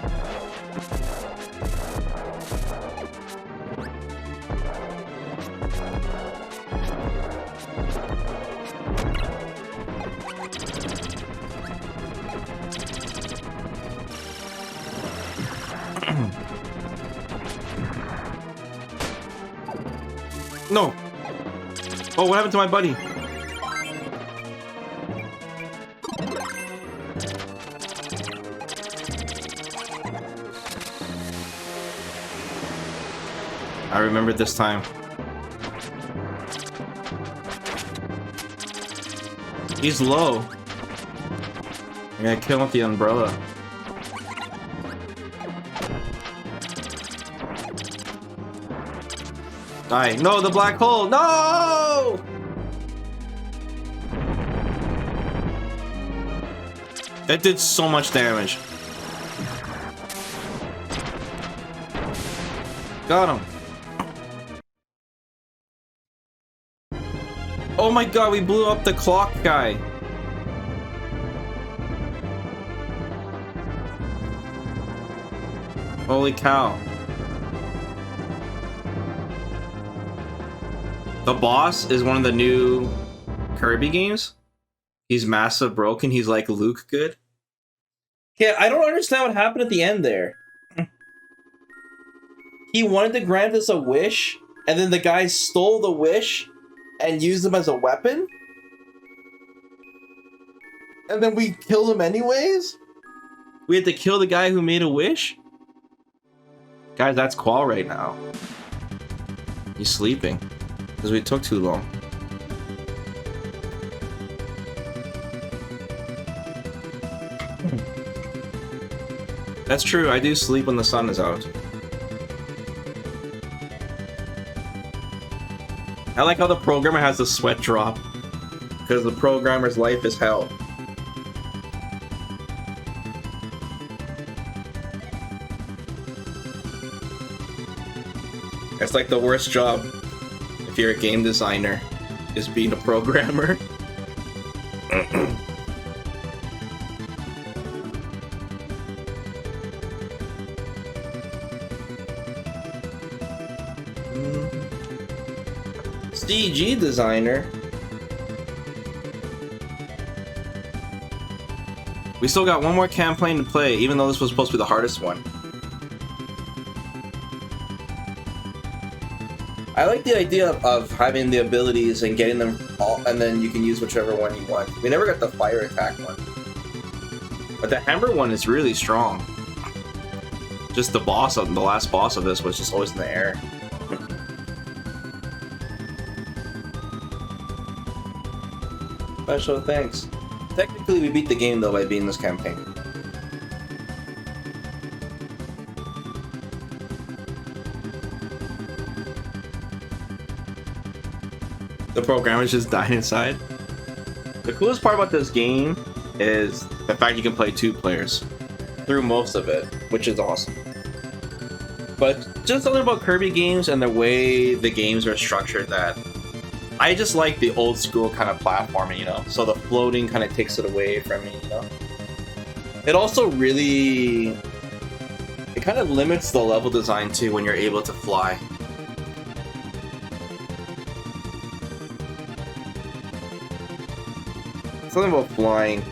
No. Oh, what happened to my buddy? I remember this time. He's low. I gotta kill him with the umbrella. Die. No, the black hole! No! That did so much damage. Got him. Oh my god, we blew up the clock guy. Holy cow. The boss is one of the new Kirby games. He's massive broken. He's like Luke good. Yeah, I don't understand what happened at the end there. He wanted to grant us a wish, and then the guy stole the wish and used him as a weapon? And then we killed him anyways? We had to kill the guy who made a wish? Guys, that's Qual right now. He's sleeping. Because we took too long. That's true, I do sleep when the sun is out. I like how the programmer has a sweat drop. Because the programmer's life is hell. It's like the worst job if you're a game designer, is being a programmer. CG designer. We still got one more campaign to play, even though this was supposed to be the hardest one. I like the idea of having the abilities and getting them all, and then you can use whichever one you want. We never got the fire attack one. But the hammer one is really strong. Just the boss of the last boss of this was just always in the air. Special thanks. Technically, we beat the game though by beating this campaign. The programmers just died inside. The coolest part about this game is the fact you can play 2 players through most of it, which is awesome. But just something about Kirby games and the way the games are structured that I just like the old school kind of platforming, you know? So the floating kind of takes it away from me, you know? It also really... it kind of limits the level design too when you're able to fly. Something about flying.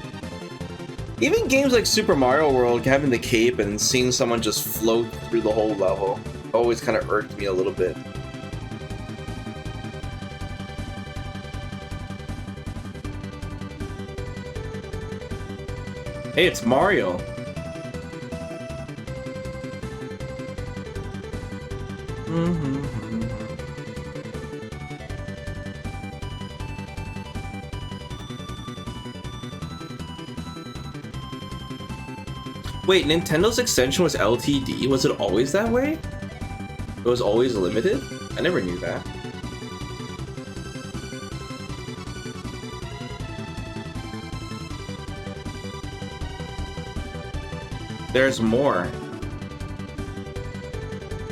Even games like Super Mario World, having the cape and seeing someone just float through the whole level always kind of irked me a little bit. Hey, it's Mario. Wait, Nintendo's extension was LTD? Was it always that way? It was always limited? I never knew that. There's more.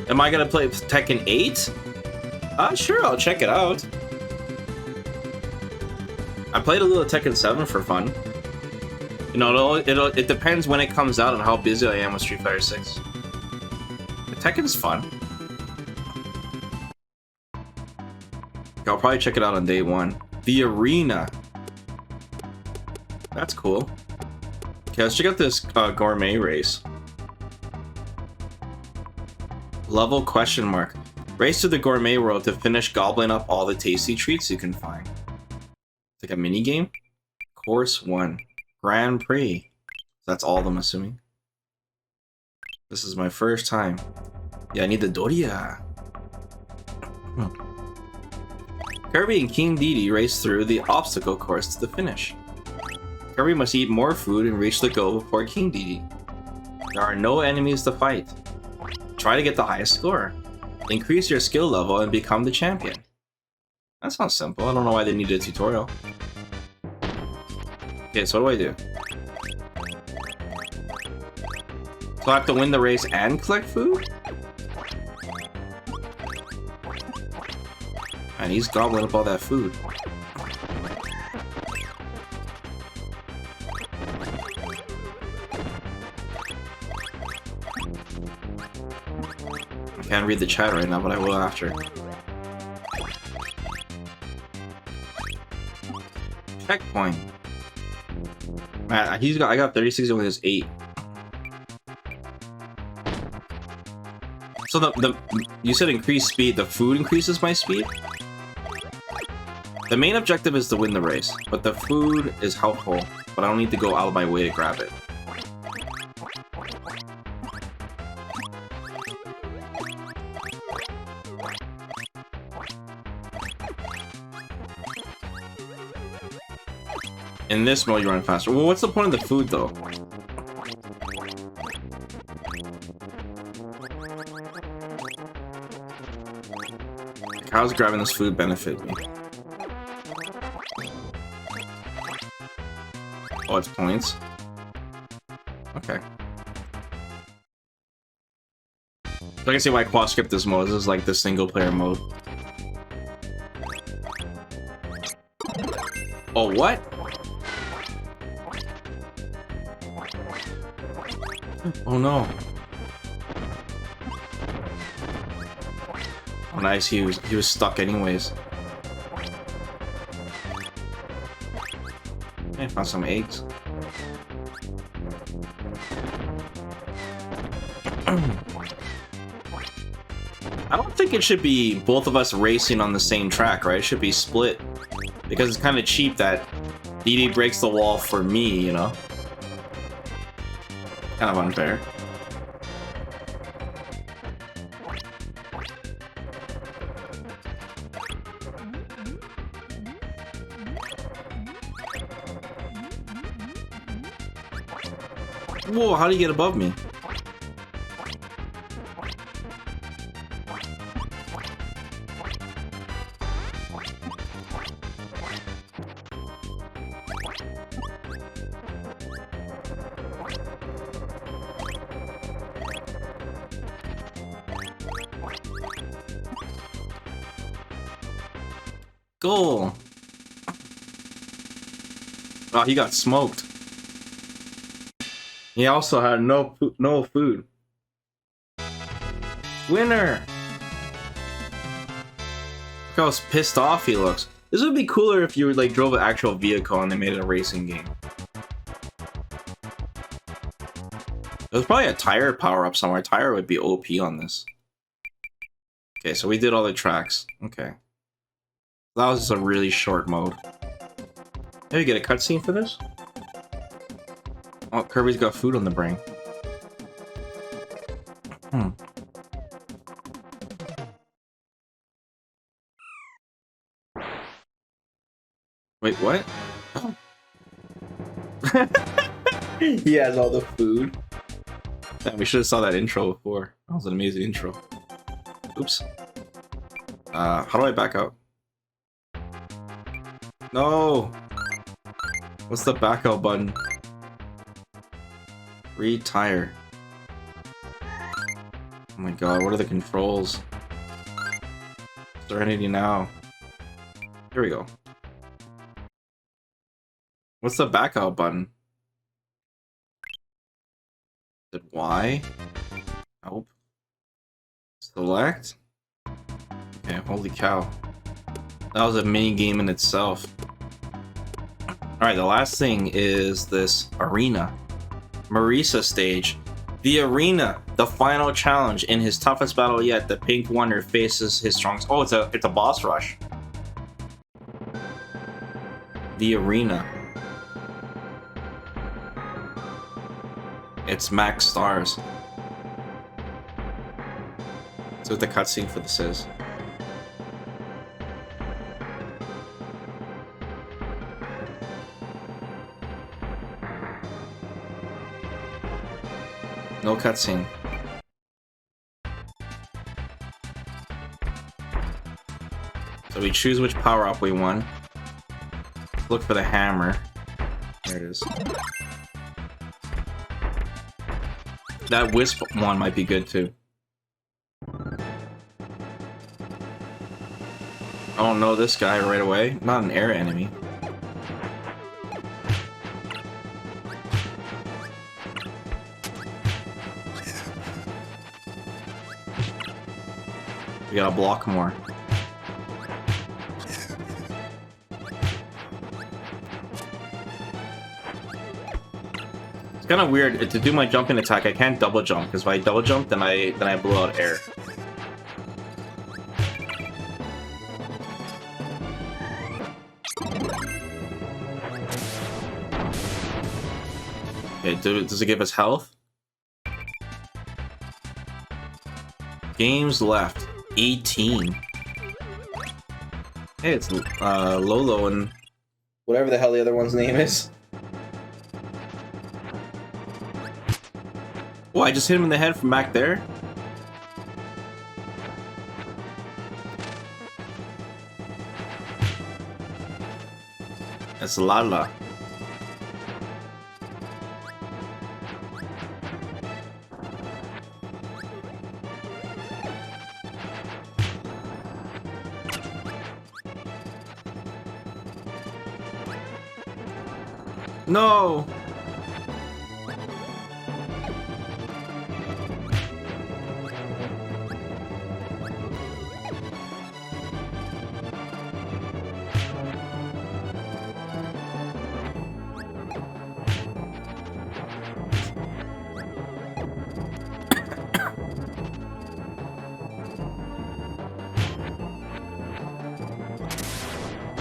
Am I gonna play Tekken 8? Sure, I'll check it out. I played a little Tekken 7 for fun. You know, it depends when it comes out and how busy I am with Street Fighter 6. But Tekken's fun. I'll probably check it out on day one. The Arena. That's cool. Okay, let's check out this gourmet race. Level question mark. Race to the gourmet world to finish gobbling up all the tasty treats you can find. It's like a mini game. Course 1. Grand Prix. That's all of them, assuming. This is my first time. Yeah, I need the Doria. Kirby and King Dedede race through the obstacle course to the finish. Kirby must eat more food and reach the goal before King Dedede. There are no enemies to fight. Try to get the highest score. Increase your skill level and become the champion. That sounds simple. I don't know why they needed a tutorial. Okay, so what do? So I have to win the race and collect food? And he's gobbling up all that food. I can't read the chat right now, but I will after. Checkpoint. Man, I got 36, only has 8. So you said increase speed, the food increases my speed? The main objective is to win the race, but the food is helpful, but I don't need to go out of my way to grab it. In this mode, you run faster. Well, what's the point of the food, though? How's grabbing this food benefit me? Oh, it's points? Okay. So I can see why I quad skipped this mode. This is like the single player mode. Oh, what? Oh no. Oh nice, he was stuck anyways. I found some eggs. I don't think it should be both of us racing on the same track, right? It should be split. Because it's kind of cheap that Dedede breaks the wall for me, you know? Kind of unfair. Whoa, how do you get above me? Goal. Oh, he got smoked. He also had no food. Winner! Look how pissed off he looks. This would be cooler if you like drove an actual vehicle and they made it a racing game. There's probably a tire power-up somewhere. Tire would be OP on this. Okay, so we did all the tracks. Okay. That was just a really short mode. Maybe get a cutscene for this? Oh, Kirby's got food on the brain. Wait, what? Oh. He has all the food. Damn, we should have saw that intro before. That was an amazing intro. Oops. How do I back out? No! What's the back out button? Retire. Oh my god, what are the controls? Serenity now. Here we go. What's the back out button? Is it Y? Nope. Select? Okay, holy cow. That was a mini game in itself. Alright, the last thing is this arena. Marisa stage. The arena, the final challenge. In his toughest battle yet, the Pink Wonder faces his strongest. Oh, it's a boss rush. The arena. It's max stars. That's what the cutscene for this is. No cutscene. So we choose which power-up we want. Look for the hammer. There it is. That wisp one might be good too. Oh no, this guy right away. Not an air enemy. We gotta block more. It's kind of weird to do my jumping attack. I can't double jump because if I double jump, then I blow out air. Okay, does it give us health? Games left 18. Hey, it's Lolo and whatever the hell the other one's name is. Oh, I just hit him in the head from back there. That's Lala. No!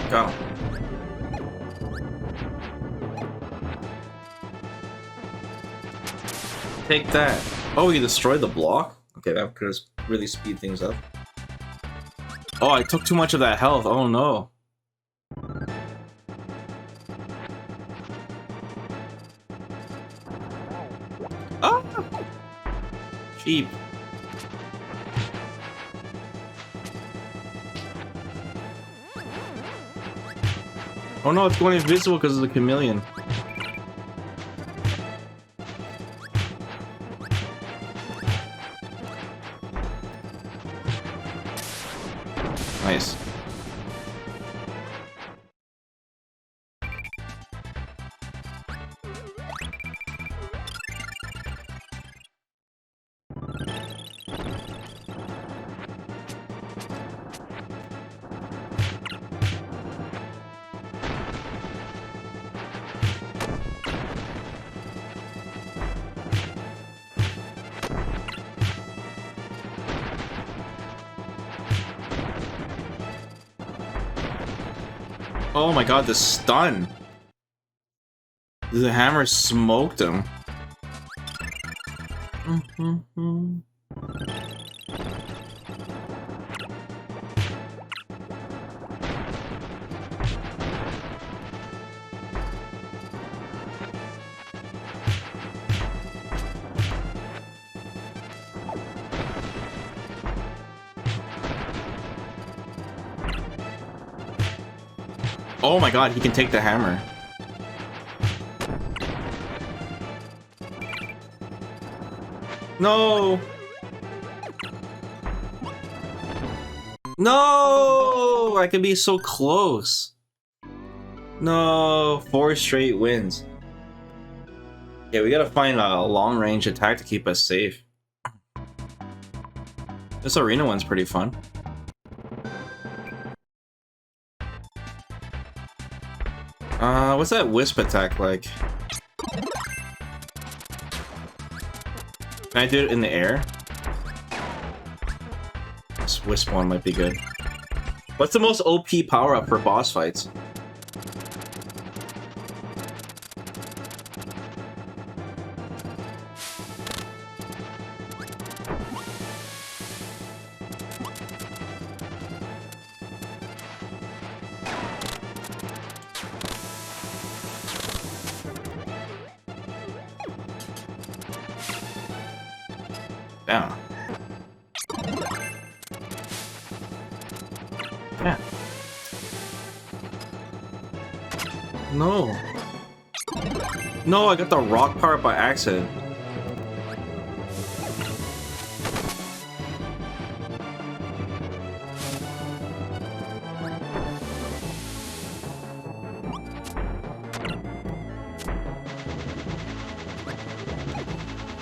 Go. Take that. Oh, you destroyed the block? Okay, that could really speed things up. Oh, I took too much of that health. Oh no. Ah! Cheap. Oh no, it's going invisible because of the chameleon. Nice. Oh my god, the stun! The hammer smoked him. Oh my god, he can take the hammer. No! No! I can be so close. No, 4 straight wins. Yeah, we gotta find a long-range attack to keep us safe. This arena one's pretty fun. What's that wisp attack like? Can I do it in the air? This wisp one might be good. What's the most OP power-up for boss fights? Down. Yeah. No. No, I got the rock part by accident.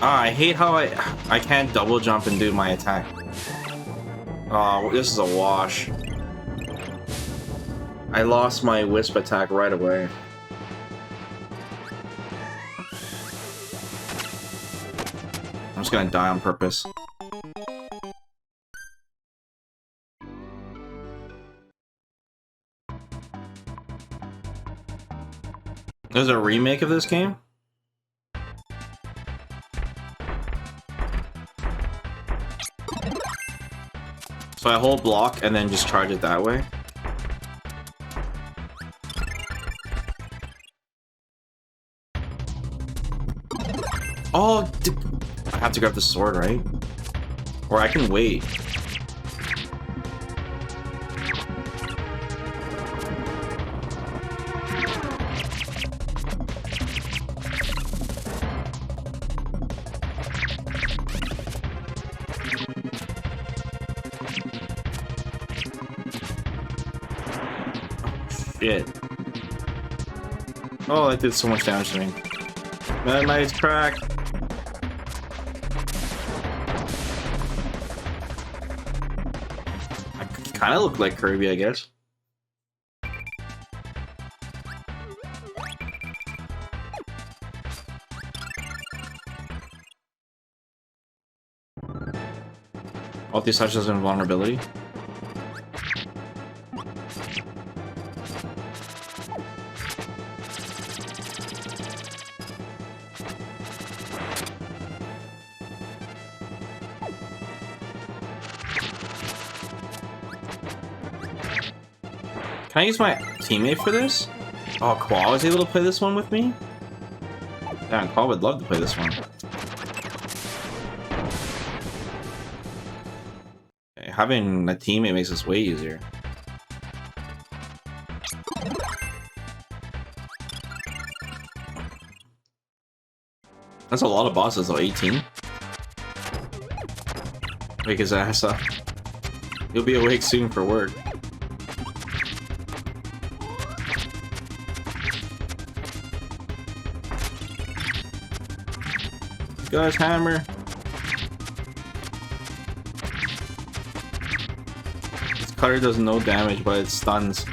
I hate how I can't double jump and do my attack. Oh, this is a wash. I lost my wisp attack right away. I'm just gonna die on purpose. There's a remake of this game? So I hold block and then just charge it that way. Oh, I have to grab the sword, right? Or I can wait. Shit. Oh, that did so much damage to me. Meta Knight's crack. I kind of look like Kirby, I guess. Ulti such as invulnerability. Can I use my teammate for this? Oh, Qual was able to play this one with me? Damn, Qual would love to play this one. Okay, having a teammate makes this way easier. That's a lot of bosses though, 18. Wake his ass up. You'll be awake soon for work. Guys, hammer. This cutter does no damage, but it stuns.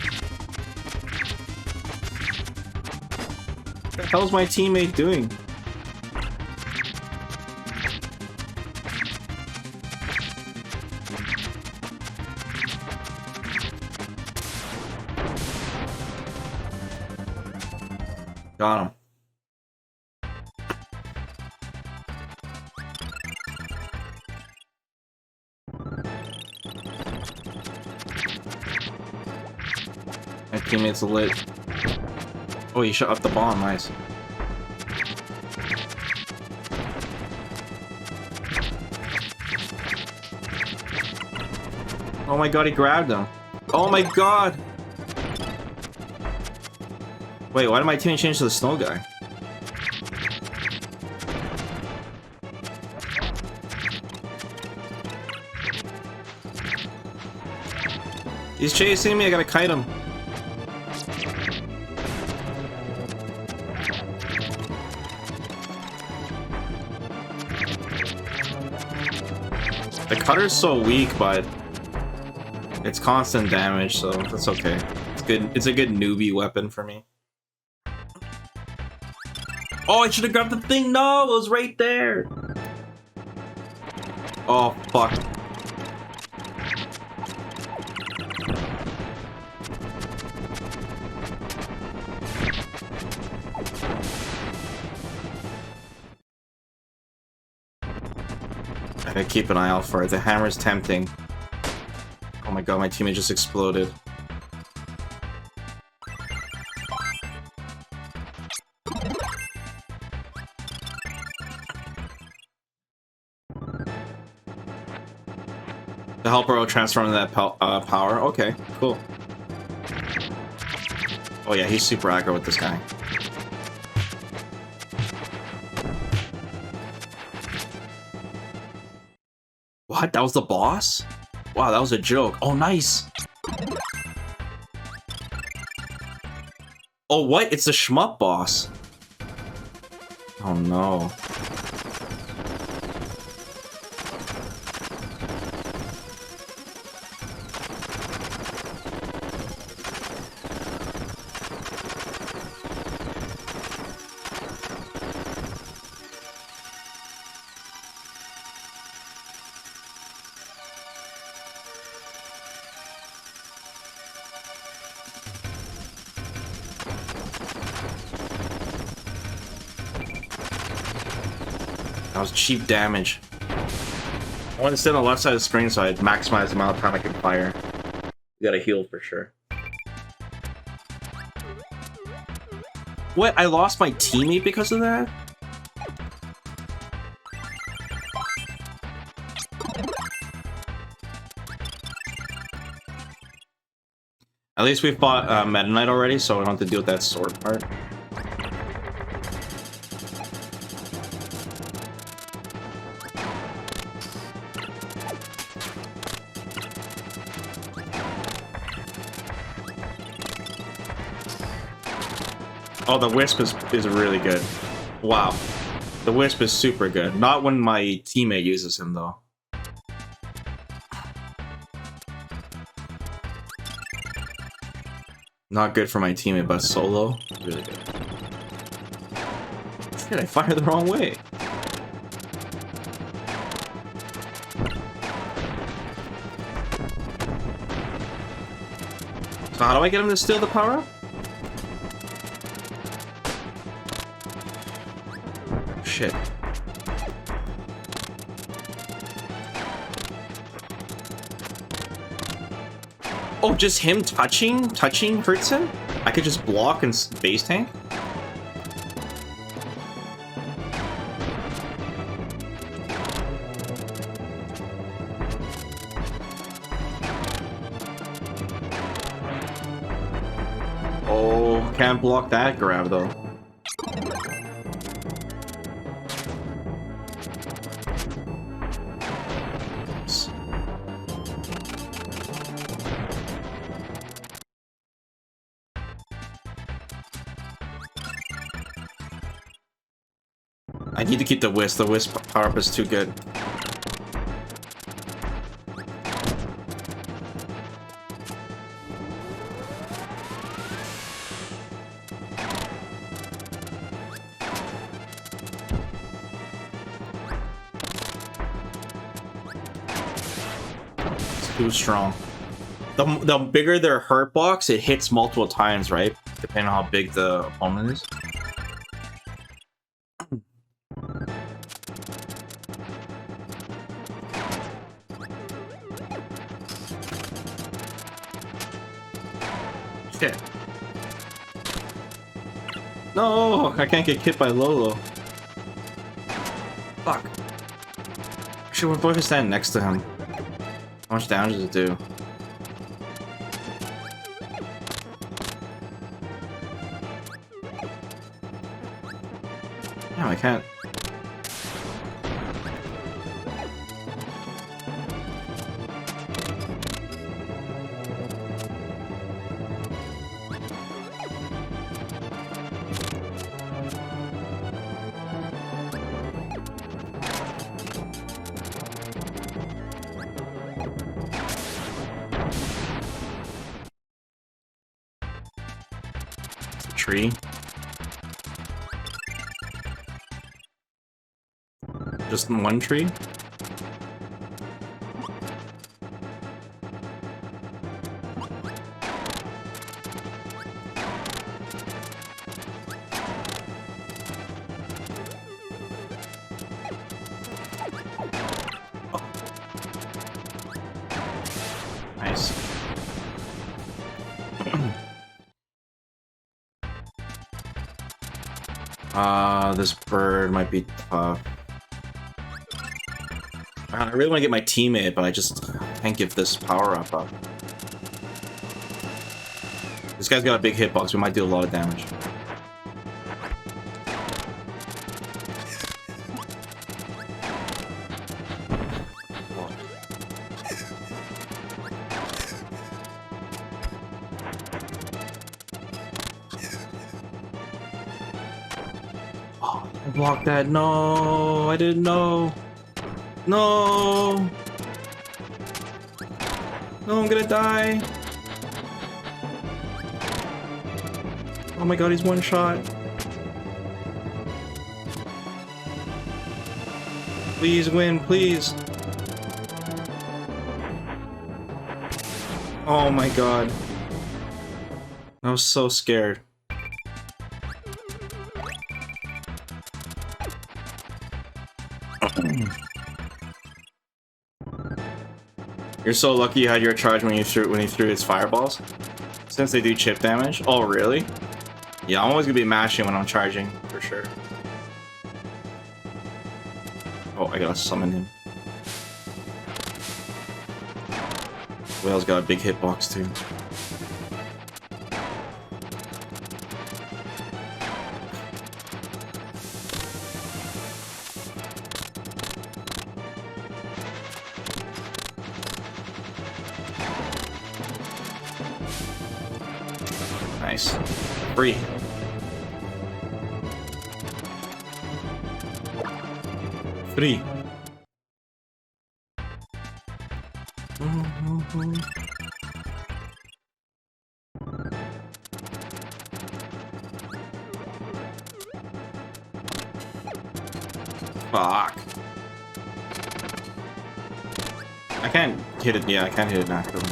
What the hell's my teammate doing? Got him. teammate's lit. Oh, he shot up the bomb. Nice. Oh my god, he grabbed him. Oh my god. Wait, why did my teammate change to the snow guy? He's chasing me, I gotta kite him. The cutter's so weak, but it's constant damage, so that's okay. It's good. It's a good newbie weapon for me. Oh, I should have grabbed the thing. No, it was right there. Oh, fuck. I gotta keep an eye out for it. The hammer's tempting. Oh my god, my teammate just exploded. The helper will transform into that power. Okay, cool. Oh yeah, he's super aggro with this guy. What? That was the boss? Wow, that was a joke. Oh, nice. Oh, what? It's the shmup boss. Oh no. That was cheap damage. I want to stay on the left side of the screen so I maximize the amount of time I can fire. You gotta heal for sure. What? I lost my teammate because of that? At least we fought Meta Knight already, so we don't have to deal with that sword part. Oh, the Wisp is really good. Wow. The Wisp is super good. Not when my teammate uses him, though. Not good for my teammate, but solo, really good. Shit, I fired the wrong way. So how do I get him to steal the power-up? Shit. Oh, just him touching hurts him? I could just block and base tank? Oh, can't block that grab though. I need to keep the Wisp. The Wisp power-up is too good. It's too strong. The bigger their hurt box, it hits multiple times, right? Depending on how big the opponent is. Shit. No, I can't get hit by Lolo. Fuck. Actually, what if I stand next to him? How much damage does it do? Damn, I can't. Tree. Just one tree? Oh. Nice. This bird might be tough. I really want to get my teammate, but I just can't give this power-up up. This guy's got a big hitbox, we might do a lot of damage. Block that. No, I didn't know. No. No, I'm gonna die. Oh my god, he's one shot. Please win, please. Oh my god. I was so scared. You're so lucky you had your charge when he threw his fireballs. Since they do chip damage. Oh really? Yeah, I'm always gonna be mashing when I'm charging, for sure. Oh, I gotta summon him. Whale's got a big hitbox too. Nice. Free. Free. Fuck. I can't hit it. Yeah, I can't hit it naturally.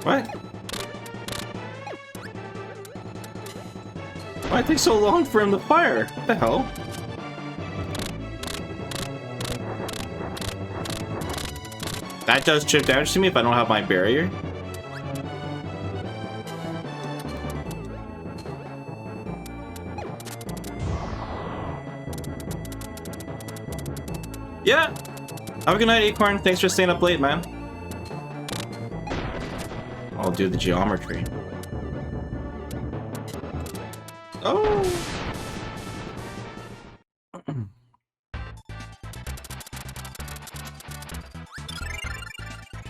What? Why it take so long for him to fire? What the hell? That does chip damage to me if I don't have my barrier. Yeah. Have a good night, Acorn. Thanks for staying up late, man. I'll do the geometry. Oh!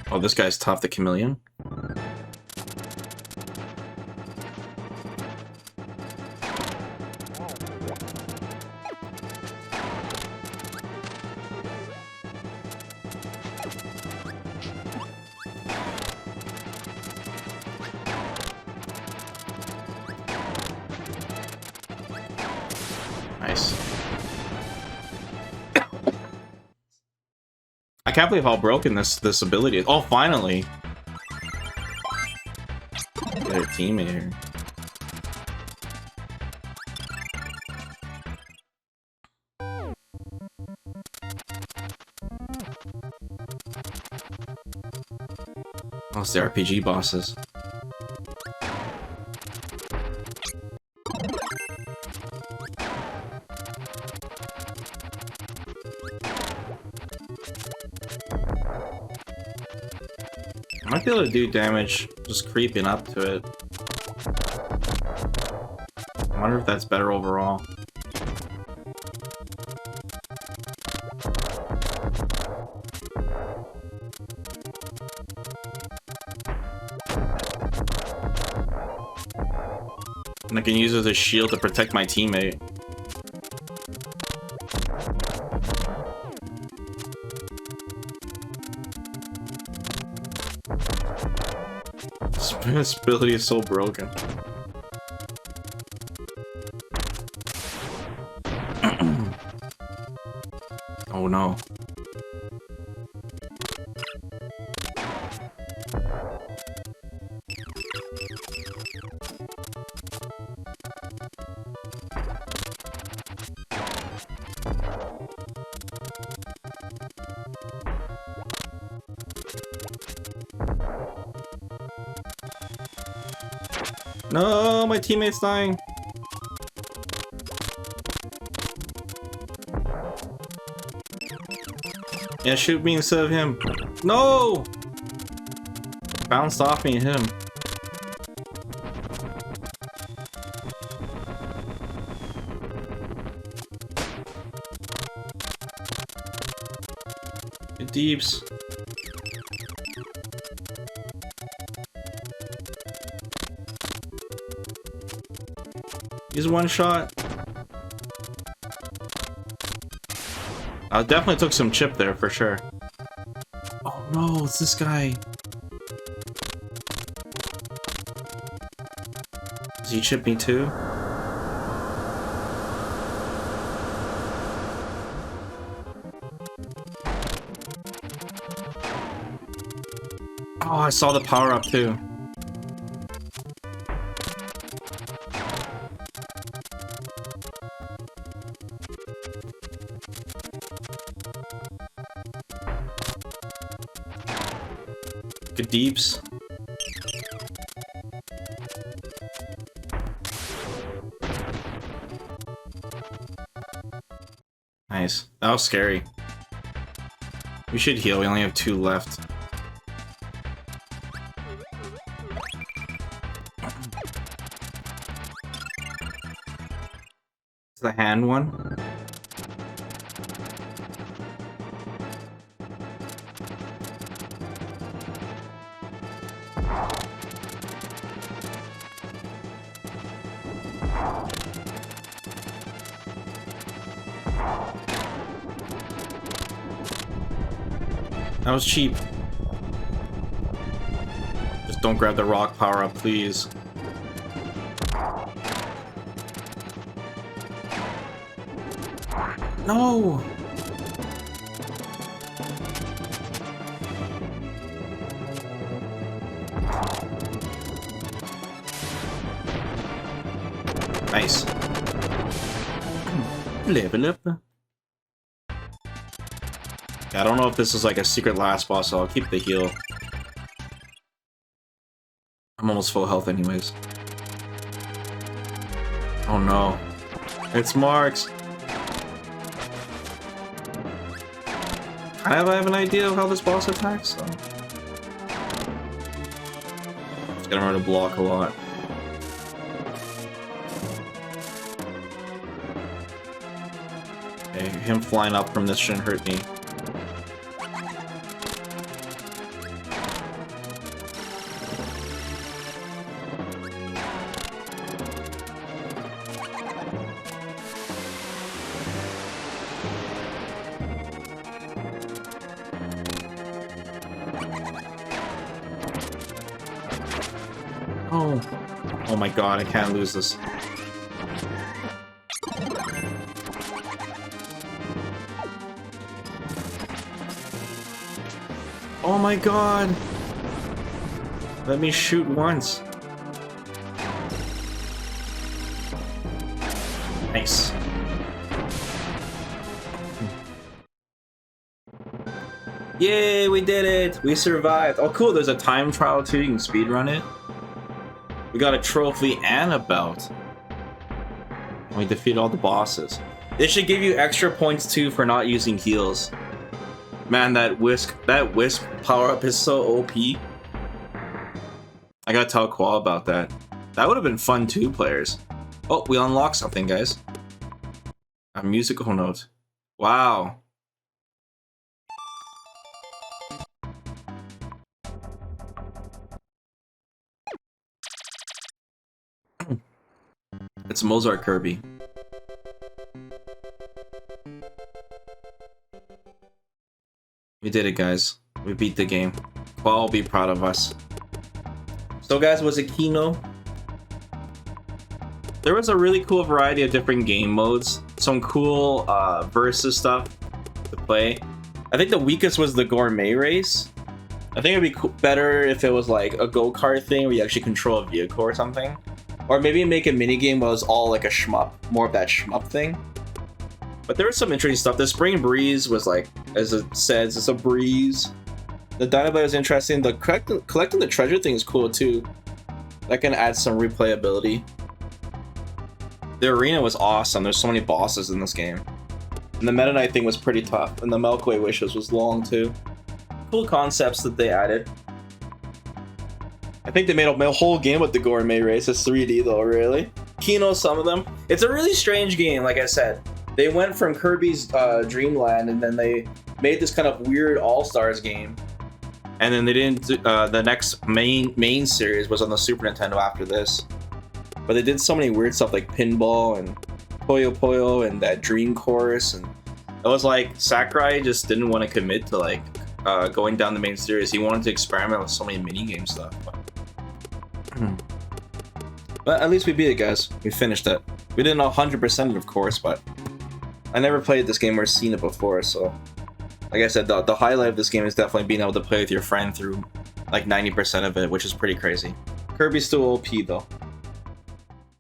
Oh, this guy's tough, the chameleon. I can't believe how broken this ability is. Oh, finally! Get a teammate here. it's the RPG bosses. I might be able to do damage just creeping up to it. I wonder if that's better overall. And I can use it as a shield to protect my teammate. This ability is so broken. Oh no. No, my teammate's dying. Yeah, shoot me instead of him. No! Bounced off me and hit him. Good deeps. He's one shot. I definitely took some chip there for sure. Oh no, it's this guy. Does he chip me too? Oh, I saw the power up too. Good deeps. Nice. That was scary. We should heal. We only have 2 left. It's the hand one. That was cheap. Just don't grab the rock power up, please. No! Nice. Level up. I don't know if this is like a secret last boss, so I'll keep the heal. I'm almost full health anyways. Oh no. It's Marks. I have an idea of how this boss attacks, so. Just gotta remember to block a lot. Okay, him flying up from this shouldn't hurt me. Oh my god, I can't lose this. Oh my god! Let me shoot once. Nice. Yay, we did it! We survived. Oh, cool, there's a time trial too, you can speedrun it. We got a trophy and a belt. We defeated all the bosses. They should give you extra points too for not using heals. Man, that wisp power-up is so OP. I gotta tell Qual about that. That would have been fun too, players. Oh, we unlocked something, guys. A musical note. Wow. It's Mozart Kirby. We did it, guys. We beat the game. Qual will be proud of us. So, guys, was it Kino? There was a really cool variety of different game modes. Some cool versus stuff to play. I think the weakest was the gourmet race. I think it'd be better if it was like a go-kart thing where you actually control a vehicle or something. Or maybe make a minigame that was all like a shmup, more of that shmup thing. But there was some interesting stuff. The Spring Breeze was like, as it says, it's a breeze. The Dynamite was interesting. The collecting the treasure thing is cool too. That can add some replayability. The arena was awesome. There's so many bosses in this game. And the Meta Knight thing was pretty tough. And the Milkway Wishes was long too. Cool concepts that they added. I think they made a whole game with the gourmet race. It's 3D though, really. Kino, some of them. It's a really strange game, like I said. They went from Kirby's Dreamland and then they made this kind of weird All-Stars game. And then they didn't. The next main series was on the Super Nintendo after this. But they did so many weird stuff like pinball and Puyo Puyo and that Dream Course, and it was like Sakurai just didn't want to commit to like going down the main series. He wanted to experiment with so many minigame stuff. But at least we beat it, guys. We finished it. We didn't 100% it, of course, but I never played this game or seen it before, so like I said, the highlight of this game is definitely being able to play with your friend through like 90% of it, which is pretty crazy. Kirby's still OP though.